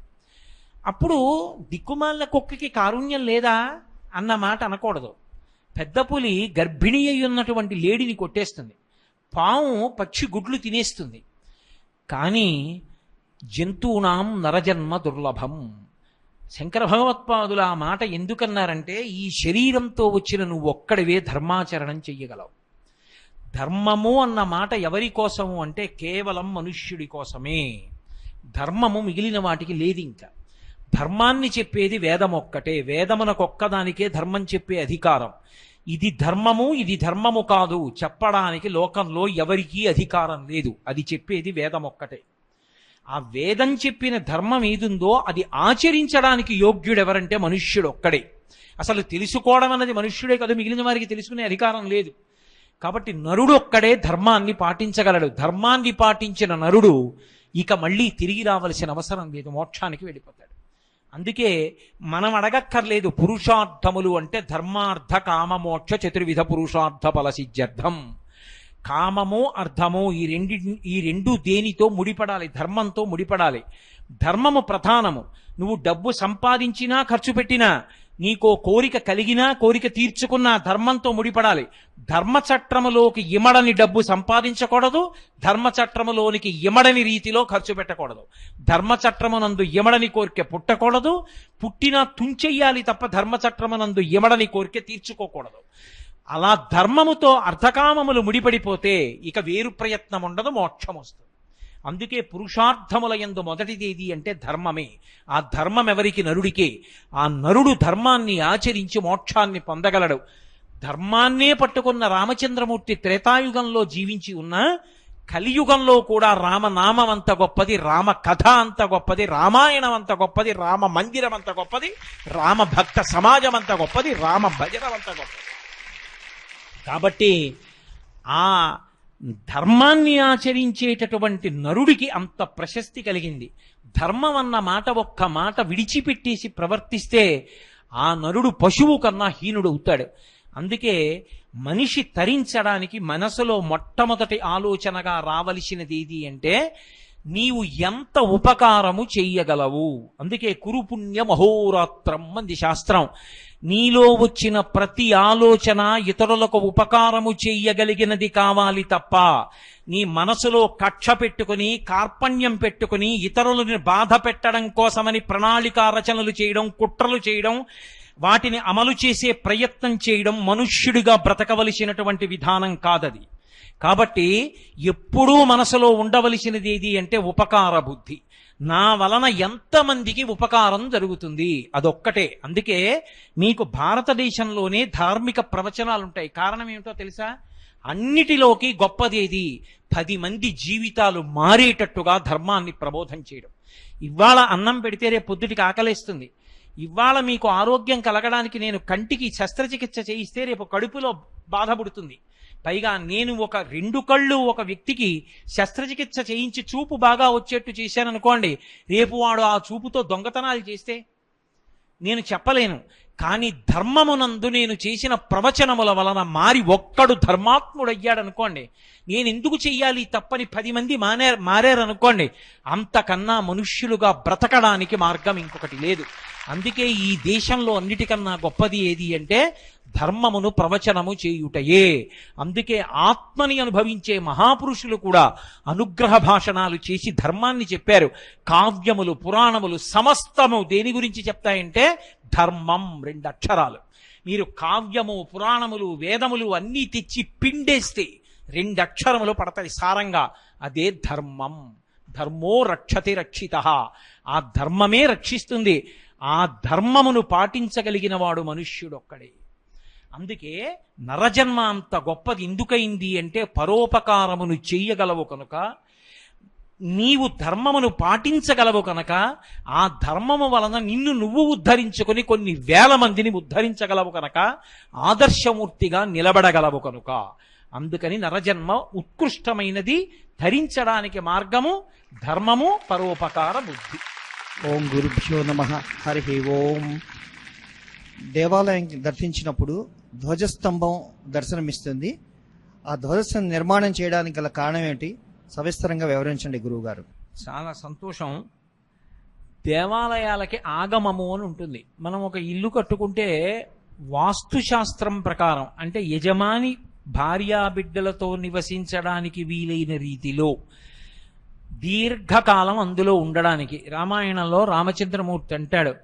అప్పుడు దిక్కుమాలిన కుక్కకి కారుణ్యం లేదా అన్న మాట అనకూడదు. పెద్ద పులి గర్భిణి అయి ఉన్నటువంటి లేడిని కొట్టేస్తుంది, పాము పక్షి గుడ్లు తినేస్తుంది. కానీ జంతువునాం నరజన్మ దుర్లభం. శంకర భగవత్పాదులు ఆ మాట ఎందుకన్నారంటే, ఈ శరీరంతో వచ్చిన నువ్వు ఒక్కడివే ధర్మాచరణం చెయ్యగలవు. ధర్మము అన్న మాట ఎవరి కోసము అంటే కేవలం మనుష్యుడి కోసమే. ధర్మము మిగిలిన వాటికి లేదు. ఇంకా ధర్మాన్ని చెప్పేది వేదం ఒక్కటే. వేదమునకొక్కదానికే ధర్మం చెప్పే అధికారం. ఇది ధర్మము, ఇది ధర్మము కాదు చెప్పడానికి లోకంలో ఎవరికీ అధికారం లేదు. అది చెప్పేది వేదం ఒక్కటే. ఆ వేదం చెప్పిన ధర్మం ఏదుందో అది ఆచరించడానికి యోగ్యుడెవరంటే మనుష్యుడు ఒక్కడే. అసలు తెలుసుకోవడం అన్నది మనుష్యుడే కాదు, మిగిలిన వారికి తెలుసుకునే అధికారం లేదు. కాబట్టి నరుడు ఒక్కడే ధర్మాన్ని పాటించగలడు. ధర్మాన్ని పాటించిన నరుడు ఇక మళ్ళీ తిరిగి రావలసిన అవసరం లేదు, మోక్షానికి వెళ్ళిపోతాడు. అందుకే మనం అడగక్కర్లేదు పురుషార్థములు అంటే ధర్మార్థ కామ మోక్ష చతుర్విధ పురుషార్థ ఫలసిద్ధ్యర్థం. కామము అర్థము ఈ రెండు దేనితో ముడిపడాలి? ధర్మంతో ముడిపడాలి. ధర్మము ప్రధానము. నువ్వు డబ్బు సంపాదించినా ఖర్చు పెట్టినా, నీకో కోరిక కలిగినా కోరిక తీర్చుకున్నా ధర్మంతో ముడిపడాలి. ధర్మచట్రములోకి ఇమడని డబ్బు సంపాదించకూడదు, ధర్మచట్రములోనికి ఇమడని రీతిలో ఖర్చు పెట్టకూడదు. ధర్మచట్రమునందు ఇమడని కోరిక పుట్టకూడదు, పుట్టినా తుంచెయ్యాలి తప్ప ధర్మచట్రమునందు ఇమడని కోరిక తీర్చుకోకూడదు. అలా ధర్మముతో అర్థకామములు ముడిపడిపోతే ఇక వేరు ప్రయత్నం ఉండదు, మోక్షం వస్తుంది. అందుకే పురుషార్థముల యందు మొదటిదేది అంటే ధర్మమే. ఆ ధర్మం ఎవరికి? నరుడికే. ఆ నరుడు ధర్మాన్ని ఆచరించి మోక్షాన్ని పొందగలడు. ధర్మాన్నే పట్టుకున్న రామచంద్రమూర్తి త్రేతాయుగంలో జీవించి ఉన్నా కలియుగంలో కూడా రామనామం అంత గొప్పది, రామ కథ అంత గొప్పది, రామాయణం అంత గొప్పది, రామ మందిరం అంత గొప్పది, రామ భక్త సమాజం అంత గొప్పది, రామ భజనం అంత గొప్పది. కాబట్టి ఆ ధర్మాన్ని ఆచరించేటటువంటి నరుడికి అంత ప్రశస్తి కలిగింది. ధర్మం అన్న మాట ఒక్క మాట విడిచిపెట్టేసి ప్రవర్తిస్తే ఆ నరుడు పశువు కన్నా హీనుడవుతాడు. అందుకే మనిషి తరించడానికి మనసులో మొట్టమొదటి ఆలోచనగా రావలసినది ఏది అంటే నీవు ఎంత ఉపకారము చెయ్యగలవు. అందుకే కురుపుణ్య మహోరాత్రం అంది శాస్త్రం. నీలో వచ్చిన ప్రతి ఆలోచన ఇతరులకు ఉపకారము చెయ్యగలిగినది కావాలి తప్ప నీ మనసులో కక్ష పెట్టుకుని కార్పణ్యం పెట్టుకుని ఇతరులని బాధ పెట్టడం కోసమని ప్రణాళికా రచనలు చేయడం, కుట్రలు చేయడం, వాటిని అమలు చేసే ప్రయత్నం చేయడం మనుష్యుడిగా బ్రతకవలసినటువంటి విధానం కాదది. కాబట్టి ఎప్పుడూ మనసులో ఉండవలసినది ఏది అంటే ఉపకార బుద్ధి. నా వలన ఎంతమందికి ఉపకారం జరుగుతుంది, అదొక్కటే. అందుకే మీకు భారతదేశంలోనే ధార్మిక ప్రవచనాలు ఉంటాయి. కారణం ఏమిటో తెలుసా? అన్నిటిలోకి గొప్పదేది 10 మంది జీవితాలు మారేటట్టుగా ధర్మాన్ని ప్రబోధం చేయడం. ఇవాళ అన్నం పెడితే రేపు పొద్దుటికి ఆకలేస్తుంది. ఇవాళ మీకు ఆరోగ్యం కలగడానికి నేను కంటికి శస్త్రచికిత్స చేయిస్తే రేపు కడుపులో బాధపడుతుంది. పైగా నేను 2 కళ్ళు ఒక వ్యక్తికి శస్త్రచికిత్స చేయించి చూపు బాగా వచ్చేట్టు చేశాననుకోండి, రేపు వాడు ఆ చూపుతో దొంగతనాలు చేస్తే నేను చెప్పలేను. కానీ ధర్మమునందు నేను చేసిన ప్రవచనముల వలన మారి ఒక్కడు ధర్మాత్ముడయ్యాడనుకోండి, నేను ఎందుకు చెయ్యాలి తప్పని 10 మంది మారారనుకోండి, అంతకన్నా మనుష్యులుగా బ్రతకడానికి మార్గం ఇంకొకటి లేదు. అందుకే ఈ దేశంలో అన్నిటికన్నా గొప్పది ఏది అంటే ధర్మమును ప్రవచనము చేయుటయే. అందుకే ఆత్మని అనుభవించే మహాపురుషులు కూడా అనుగ్రహ భాషణాలు చేసి ధర్మాన్ని చెప్పారు. కావ్యములు, పురాణములు సమస్తము దేని గురించి చెప్తాయంటే ధర్మం. 2 అక్షరాలు. మీరు కావ్యము, పురాణములు, వేదములు అన్నీ తెచ్చి పిండేస్తే 2 అక్షరములు పడతాయి సారంగా. అదే ధర్మం. ధర్మో రక్షతి రక్షితః. ఆ ధర్మమే రక్షిస్తుంది. ఆ ధర్మమును పాటించగలిగిన వాడు మనుష్యుడొక్కడే. అందుకే నరజన్మ అంత గొప్పది ఎందుకైంది అంటే పరోపకారమును చెయ్యగలవు కనుక, నీవు ధర్మమును పాటించగలవు కనుక, ఆ ధర్మము వలన నిన్ను నువ్వు ఉద్ధరించుకొని కొన్ని వేల మందిని ఉద్ధరించగలవు కనుక, ఆదర్శమూర్తిగా నిలబడగలవు కనుక. అందుకని నరజన్మ ఉత్కృష్టమైనది. ధరించడానికి మార్గము ధర్మము, పరోపకార బుద్ధి. ఓం గురుభ్యో నమః. హరి ఓం. దేవాలయం దర్శించినప్పుడు ధ్వజస్తంభం దర్శనమిస్తుంది. ఆ ధ్వజస్తంభం నిర్మాణం చేయడానికి గల కారణం ఏంటి? సవిస్తరంగా వివరించండి గురువుగారు. చాలా సంతోషం. దేవాలయాలకి ఆగమము అని ఉంటుంది. మనం ఒక ఇల్లు కట్టుకుంటే వాస్తుశాస్త్రం ప్రకారం, అంటే యజమాని భార్యాబిడ్డలతో నివసించడానికి వీలైన రీతిలో దీర్ఘకాలం అందులో ఉండడానికి, రామాయణంలో రామచంద్రమూర్తి అంటాడు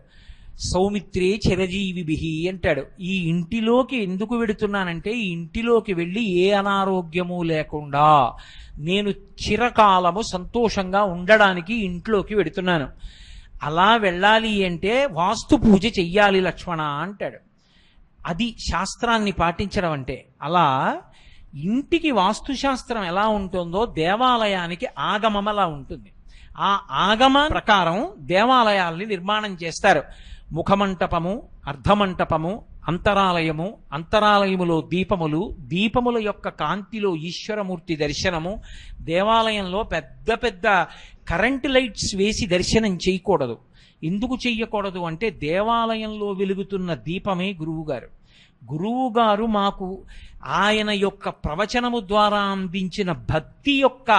సౌమిత్రే చిరజీవిభిః అంటాడు. ఈ ఇంటిలోకి ఎందుకు వెడుతున్నానంటే ఈ ఇంటిలోకి వెళ్ళి ఏ అనారోగ్యము లేకుండా నేను చిరకాలము సంతోషంగా ఉండడానికి ఇంట్లోకి వెడుతున్నాను. అలా వెళ్ళాలి అంటే వాస్తు పూజ చెయ్యాలి లక్ష్మణ అంటాడు. అది శాస్త్రాన్ని పాటించడం అంటే. అలా ఇంటికి వాస్తుశాస్త్రం ఎలా ఉంటుందో దేవాలయానికి ఆగమం అలా ఉంటుంది. ఆ ఆగమ ప్రకారం దేవాలయాల్ని నిర్మాణం చేస్తారు. ముఖమంటపము, అర్ధమంటపము, అంతరాలయము, అంతరాలయములో దీపములు, దీపముల యొక్క కాంతిలో ఈశ్వరమూర్తి దర్శనము. దేవాలయంలో పెద్ద పెద్ద కరెంటు లైట్స్ వేసి దర్శనం చేయకూడదు. ఎందుకు చెయ్యకూడదు అంటే దేవాలయంలో వెలుగుతున్న దీపమే గురువుగారు. గురువుగారు మాకు ఆయన యొక్క ప్రవచనము ద్వారా అందించిన భక్తి యొక్క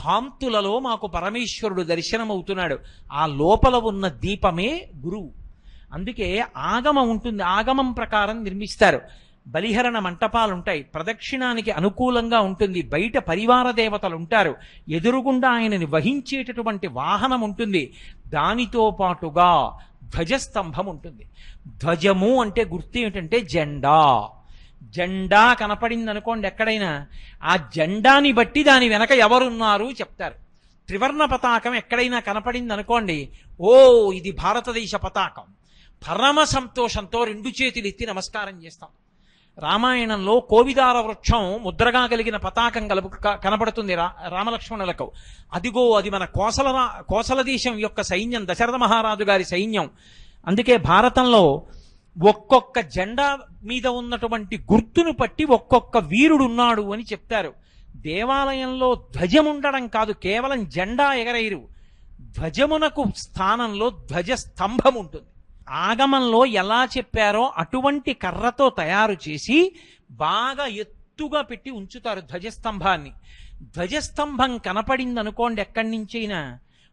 కాంతులలో మాకు పరమేశ్వరుడు దర్శనమవుతున్నాడు. ఆ లోపల ఉన్న దీపమే గురువు. అందుకే ఆగమం ఉంటుంది, ఆగమం ప్రకారం నిర్మిస్తారు. బలిహరణ మంటపాలుంటాయి, ప్రదక్షిణానికి అనుకూలంగా ఉంటుంది, బయట పరివార దేవతలు ఉంటారు, ఎదురుగుండా ఆయనని వహించేటటువంటి వాహనం ఉంటుంది. దానితో పాటుగా ధ్వజస్తంభం ఉంటుంది. ధ్వజము అంటే గుర్తు ఏమిటంటే జెండా. జెండా కనపడింది అనుకోండి ఎక్కడైనా, ఆ జెండాని బట్టి దాని వెనక ఎవరున్నారు చెప్తారు. త్రివర్ణ పతాకం ఎక్కడైనా కనపడింది అనుకోండి, ఓ ఇది భారతదేశ పతాకం. పరమ సంతోషంతో 2 చేతులు ఎత్తి నమస్కారం చేస్తాం. రామాయణంలో కోవిదార వృక్షం ముద్రగా కలిగిన పతాకం కనపడుతుంది రామలక్ష్మణులకు. అదిగో అది మన కోసల దేశం యొక్క సైన్యం, దశరథ మహారాజు గారి సైన్యం. అందుకే భారతంలో ఒక్కొక్క జెండా మీద ఉన్నటువంటి గుర్తును పట్టి ఒక్కొక్క వీరుడు ఉన్నాడు అని చెప్తారు. దేవాలయంలో ధ్వజం ఉండడం కాదు, కేవలం జెండా ఎగరేరు. ధ్వజమునకు స్థానంలో ధ్వజస్తంభం ఉంటుంది. ఆగమంలో ఎలా చెప్పారో అటువంటి కర్రతో తయారు చేసి బాగా ఎత్తుగా పెట్టి ఉంచుతారు ధ్వజస్తంభాన్ని. ధ్వజస్తంభం కనపడింది అనుకోండి ఎక్కడి నుంచైనా,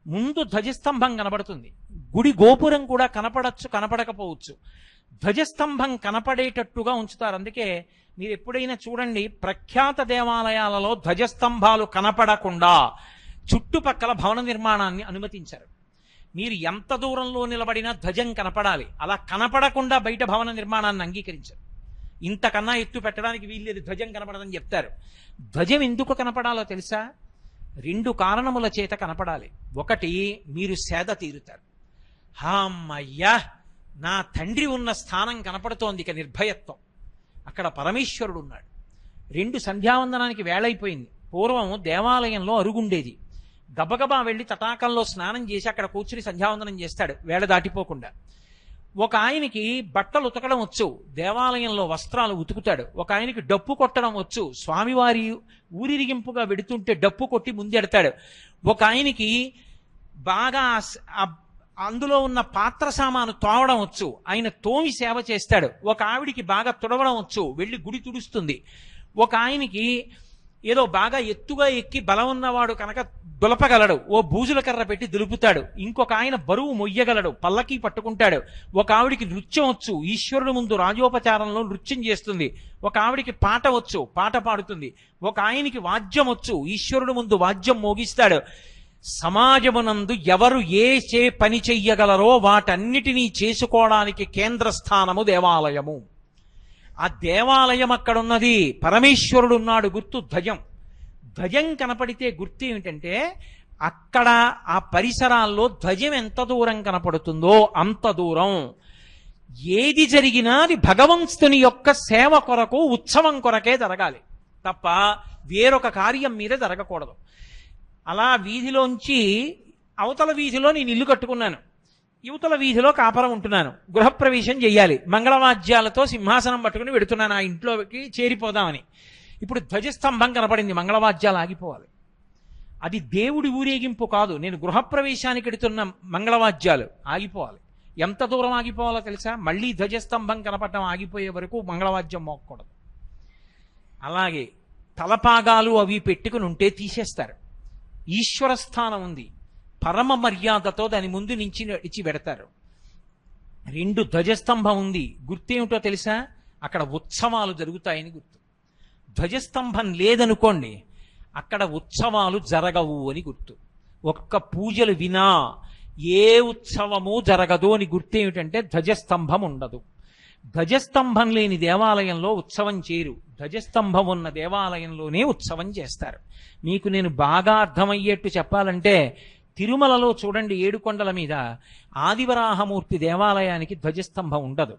ముందు ధ్వజస్తంభం కనపడుతుంది. గుడి గోపురం కూడా కనపడచ్చు, కనపడకపోవచ్చు. ధ్వజస్తంభం కనపడేటట్టుగా ఉంచుతారు. అందుకే మీరు ఎప్పుడైనా చూడండి, ప్రఖ్యాత దేవాలయాలలో ధ్వజస్తంభాలు కనపడకుండా చుట్టుపక్కల భవన నిర్మాణాన్ని అనుమతించారు. మీరు ఎంత దూరంలో నిలబడినా ధ్వజం కనపడాలి. అలా కనపడకుండా బయట భవన నిర్మాణాన్ని అంగీకరించారు. ఇంతకన్నా ఎత్తు పెట్టడానికి వీల్లేదు, ధ్వజం కనపడదని చెప్తారు. ధ్వజం ఎందుకు కనపడాలో తెలుసా? 2 కారణముల చేత కనపడాలి. ఒకటి, మీరు సేద తీరుతారు. అమ్మయ్యా, నా తండ్రి ఉన్న స్థానం కనపడుతోంది, ఇక నిర్భయత్వం, అక్కడ పరమేశ్వరుడు ఉన్నాడు. 2, సంధ్యావందనానికి వేళైపోయింది. పూర్వం దేవాలయంలో అరుగుండేది. గబగబా వెళ్ళి తటాకంలో స్నానం చేసి అక్కడ కూర్చుని సంధ్యావందనం చేస్తాడు వేళ దాటిపోకుండా. ఒక ఆయనకి బట్టలు ఉతకడం వచ్చు, దేవాలయంలో వస్త్రాలు ఉతుకుతాడు. ఒక ఆయనకి డప్పు కొట్టడం వచ్చు, స్వామివారి ఊరిరిగింపుగా వెడుతుంటే డప్పు కొట్టి ముందెడతాడు. ఒక ఆయనకి బాగా అందులో ఉన్న పాత్ర సామాను తోవడం వచ్చు, ఆయన తోమి సేవ చేస్తాడు. ఒక ఆవిడికి బాగా తుడవడం వచ్చు, వెళ్ళి గుడి తుడుస్తుంది. ఒక ఆయనకి ఏదో బాగా ఎత్తుగా ఎక్కి బలం ఉన్నవాడు కనుక దులపగలడు, ఓ బూజుల కర్ర పెట్టి దులుపుతాడు. ఇంకొక ఆయన బరువు మొయ్యగలడు, పల్లకి పట్టుకుంటాడు. ఒక ఆవిడికి నృత్యం వచ్చు, ఈశ్వరుడు ముందు రాజోపచారంలో నృత్యం చేస్తుంది. ఒక ఆవిడికి పాట వచ్చు, పాట పాడుతుంది. ఒక ఆయనకి వాద్యం వచ్చు, ఈశ్వరుడు ముందు వాద్యం మోగిస్తాడు. సమాజమునందు ఎవరు ఏ పని చెయ్యగలరో వాటన్నిటినీ చేసుకోవడానికి కేంద్ర స్థానము దేవాలయము. ఆ దేవాలయం అక్కడున్నది, పరమేశ్వరుడు ఉన్నాడు, గుర్తు ధ్వజం. ధ్వజం కనపడితే గుర్తు ఏమిటంటే అక్కడ ఆ పరిసరాల్లో ధ్వజం ఎంత దూరం కనపడుతుందో అంత దూరం ఏది జరిగినా అది భగవంతుని యొక్క సేవ కొరకు, ఉత్సవం కొరకే జరగాలి తప్ప వేరొక కార్యం మీద జరగకూడదు. అలా వీధిలోంచి అవతల వీధిలో నేను ఇల్లు కట్టుకున్నాను, యువతల వీధిలో కాపురం ఉంటున్నాను, గృహప్రవేశం చెయ్యాలి, మంగళవాద్యాలతో సింహాసనం పట్టుకుని వెడుతున్నాను ఆ ఇంట్లోకి చేరిపోదామని. ఇప్పుడు ధ్వజస్తంభం కనపడింది, మంగళవాద్యాలు ఆగిపోవాలి. అది దేవుడి ఊరేగింపు కాదు, నేను గృహప్రవేశానికి ఎడుతున్న మంగళవాద్యాలు ఆగిపోవాలి. ఎంత దూరం ఆగిపోవాలో తెలుసా? మళ్ళీ ధ్వజస్తంభం కనపడటం ఆగిపోయే వరకు మంగళవాద్యం మోగకూడదు. అలాగే తలపాగాలు అవి పెట్టుకుని ఉంటే తీసేస్తారు. ఈశ్వర స్థానం ఉంది, పరమ మర్యాదతో దాని ముందు నుంచి ఇచ్చి పెడతారు. 2 ధ్వజస్తంభం ఉంది, గుర్తేమిటో తెలుసా? అక్కడ ఉత్సవాలు జరుగుతాయని గుర్తు. ధ్వజస్తంభం లేదనుకోండి, అక్కడ ఉత్సవాలు జరగవు అని గుర్తు. ఒక్క పూజలు వినా ఏ ఉత్సవము జరగదు అని గుర్తేమిటంటే ధ్వజస్తంభం ఉండదు. ధ్వజస్తంభం లేని దేవాలయంలో ఉత్సవం చేయరు, ధ్వజస్తంభం ఉన్న దేవాలయంలోనే ఉత్సవం చేస్తారు. మీకు నేను బాగా అర్థమయ్యేట్టు చెప్పాలంటే, తిరుమలలో చూడండి, 7 కొండల మీద ఆదివరాహమూర్తి దేవాలయానికి ధ్వజస్తంభం ఉండదు.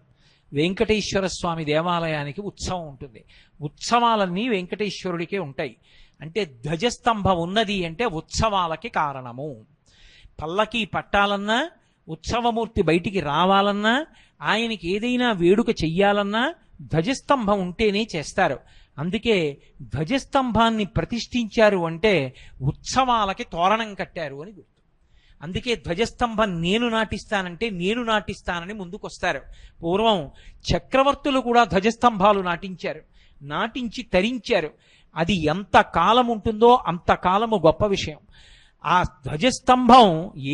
వెంకటేశ్వర స్వామి దేవాలయానికి ఉత్సవం ఉంటుంది. ఉత్సవాలన్నీ వెంకటేశ్వరుడికే ఉంటాయి. అంటే ధ్వజస్తంభం ఉన్నది అంటే ఉత్సవాలకి కారణము. పల్లకి పట్టాలన్నా, ఉత్సవమూర్తి బయటికి రావాలన్నా, ఆయనకి ఏదైనా వేడుక చెయ్యాలన్నా ధ్వజస్తంభం ఉంటేనే చేస్తారు. అందుకే ధ్వజస్తంభాన్ని ప్రతిష్ఠించారు అంటే ఉత్సవాలకి తోరణం కట్టారు అని గుర్తు. అందుకే ధ్వజస్తంభం నేను నాటిస్తానంటే నేను నాటిస్తానని ముందుకొస్తారు. పూర్వం చక్రవర్తులు కూడా ధ్వజస్తంభాలు నాటించారు, నాటించి తరించారు. అది ఎంత కాలం ఉంటుందో అంత కాలము గొప్ప విషయం. ఆ ధ్వజస్తంభం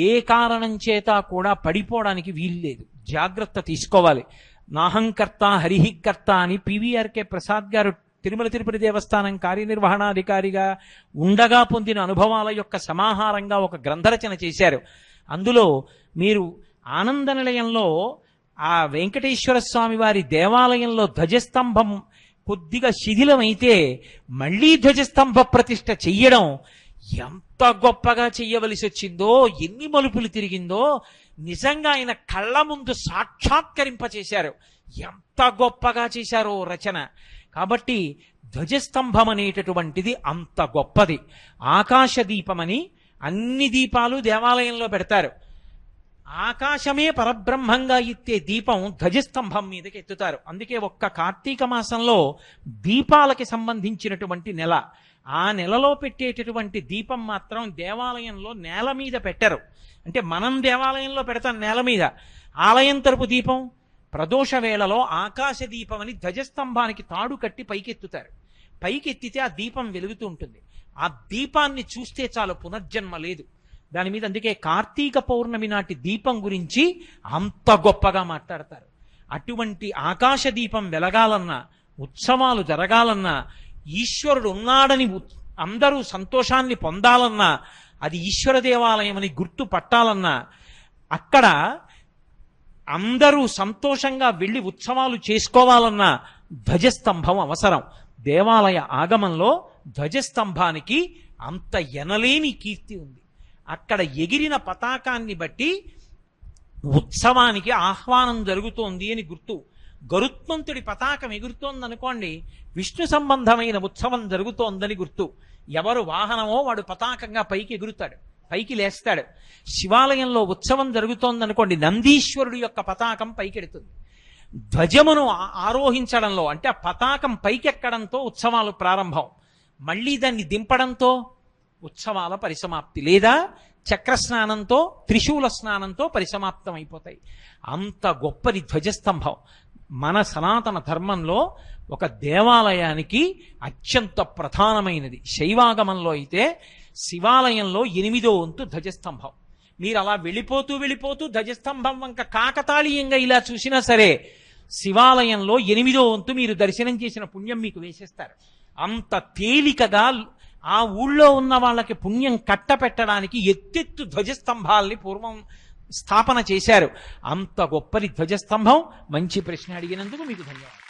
ఏ కారణం చేత కూడా పడిపోవడానికి వీల్లేదు, జాగ్రత్త తీసుకోవాలి. నాహంకర్త హరిహికర్త అని పివిఆర్కే ప్రసాద్ గారు తిరుమల తిరుపతి దేవస్థానం కార్యనిర్వహణాధికారిగా ఉండగా పొందిన అనుభవాల యొక్క సమాహారంగా ఒక గ్రంథరచన చేశారు. అందులో మీరు ఆనంద నిలయంలో ఆ వెంకటేశ్వర స్వామి వారి దేవాలయంలో ధ్వజస్తంభం కొద్దిగా శిథిలమైతే మళ్లీ ధ్వజస్తంభ ప్రతిష్ఠ చెయ్యడం ఎంత గొప్పగా చెయ్యవలసి వచ్చిందో, ఎన్ని మలుపులు తిరిగిందో నిజంగా ఆయన కళ్ళ ముందు సాక్షాత్కరింపచేశారు. ఎంత గొప్పగా చేశారో రచన. కాబట్టి ధ్వజస్తంభం అనేటటువంటిది అంత గొప్పది. ఆకాశ దీపమని అన్ని దీపాలు దేవాలయంలో పెడతారు. ఆకాశమే పరబ్రహ్మంగా ఎత్తే దీపం ధ్వజస్తంభం మీదకి ఎత్తుతారు. అందుకే ఒక్క కార్తీక మాసంలో దీపాలకి సంబంధించినటువంటి నెల, ఆ నెలలో పెట్టేటటువంటి దీపం మాత్రం దేవాలయంలో నేల మీద పెట్టరు. అంటే మనం దేవాలయంలో పెడతాం నేల మీద, ఆలయం తరపు దీపం ప్రదోష వేళలో ఆకాశ దీపం అని ధ్వజస్తంభానికి తాడు కట్టి పైకెత్తుతారు. పైకెత్తితే ఆ దీపం వెలుగుతూ ఉంటుంది. ఆ దీపాన్ని చూస్తే చాలు, పునర్జన్మ లేదు దాని మీద. అందుకే కార్తీక పౌర్ణమి నాటి దీపం గురించి అంత గొప్పగా మాట్లాడతారు. అటువంటి ఆకాశ దీపం వెలగాలన్నా, ఉత్సవాలు జరగాలన్నా, ఈశ్వరుడు ఉన్నాడని అందరూ సంతోషాన్ని పొందాలన్నా, అది ఈశ్వర దేవాలయం అని గుర్తు పట్టాలన్నా, అక్కడ అందరూ సంతోషంగా వెళ్ళి ఉత్సవాలు చేసుకోవాలన్నా ధ్వజస్తంభం అవసరం. దేవాలయ ఆగమంలో ధ్వజస్తంభానికి అంత ఎనలేని కీర్తి ఉంది. అక్కడ ఎగిరిన పతాకాన్ని బట్టి ఉత్సవానికి ఆహ్వానం జరుగుతోంది అని గుర్తు. గరుత్మంతుడి పతాకం ఎగురుతోందనుకోండి, విష్ణు సంబంధమైన ఉత్సవం జరుగుతోందని గుర్తు. ఎవరు వాహనమో వాడు పతాకంగా పైకి ఎగురుతాడు, పైకి లేస్తాడు. శివాలయంలో ఉత్సవం జరుగుతోందనుకోండి, నందీశ్వరుడు యొక్క పతాకం పైకెడుతుంది. ధ్వజమును ఆరోహించడంలో అంటే ఆ పతాకం పైకెక్కడంతో ఉత్సవాలు ప్రారంభం, మళ్ళీ దాన్ని దింపడంతో ఉత్సవాల పరిసమాప్తి, లేదా చక్రస్నానంతో త్రిశూల స్నానంతో పరిసమాప్తం అయిపోతాయి. అంత గొప్పది ధ్వజస్తంభం. మన సనాతన ధర్మంలో ఒక దేవాలయానికి అత్యంత ప్రధానమైనది. శైవాగమంలో అయితే శివాలయంలో 8వ వంతు ధ్వజస్తంభం. మీరు అలా వెళ్ళిపోతూ వెళ్ళిపోతూ ధ్వజస్తంభం వంక కాకతాళీయంగా ఇలా చూసినా సరే శివాలయంలో 8వ వంతు మీరు దర్శనం చేసిన పుణ్యం మీకు వేసేస్తారు. అంత తేలికగా ఆ ఊళ్ళో ఉన్న వాళ్ళకి పుణ్యం కట్టపెట్టడానికి ఎత్తెత్తు ధ్వజస్తంభాల్ని పూర్వం స్థాపన చేశారు. అంత గొప్పది ధ్వజస్తంభం. మంచి ప్రశ్న అడిగినందుకు మీకు ధన్యవాదాలు.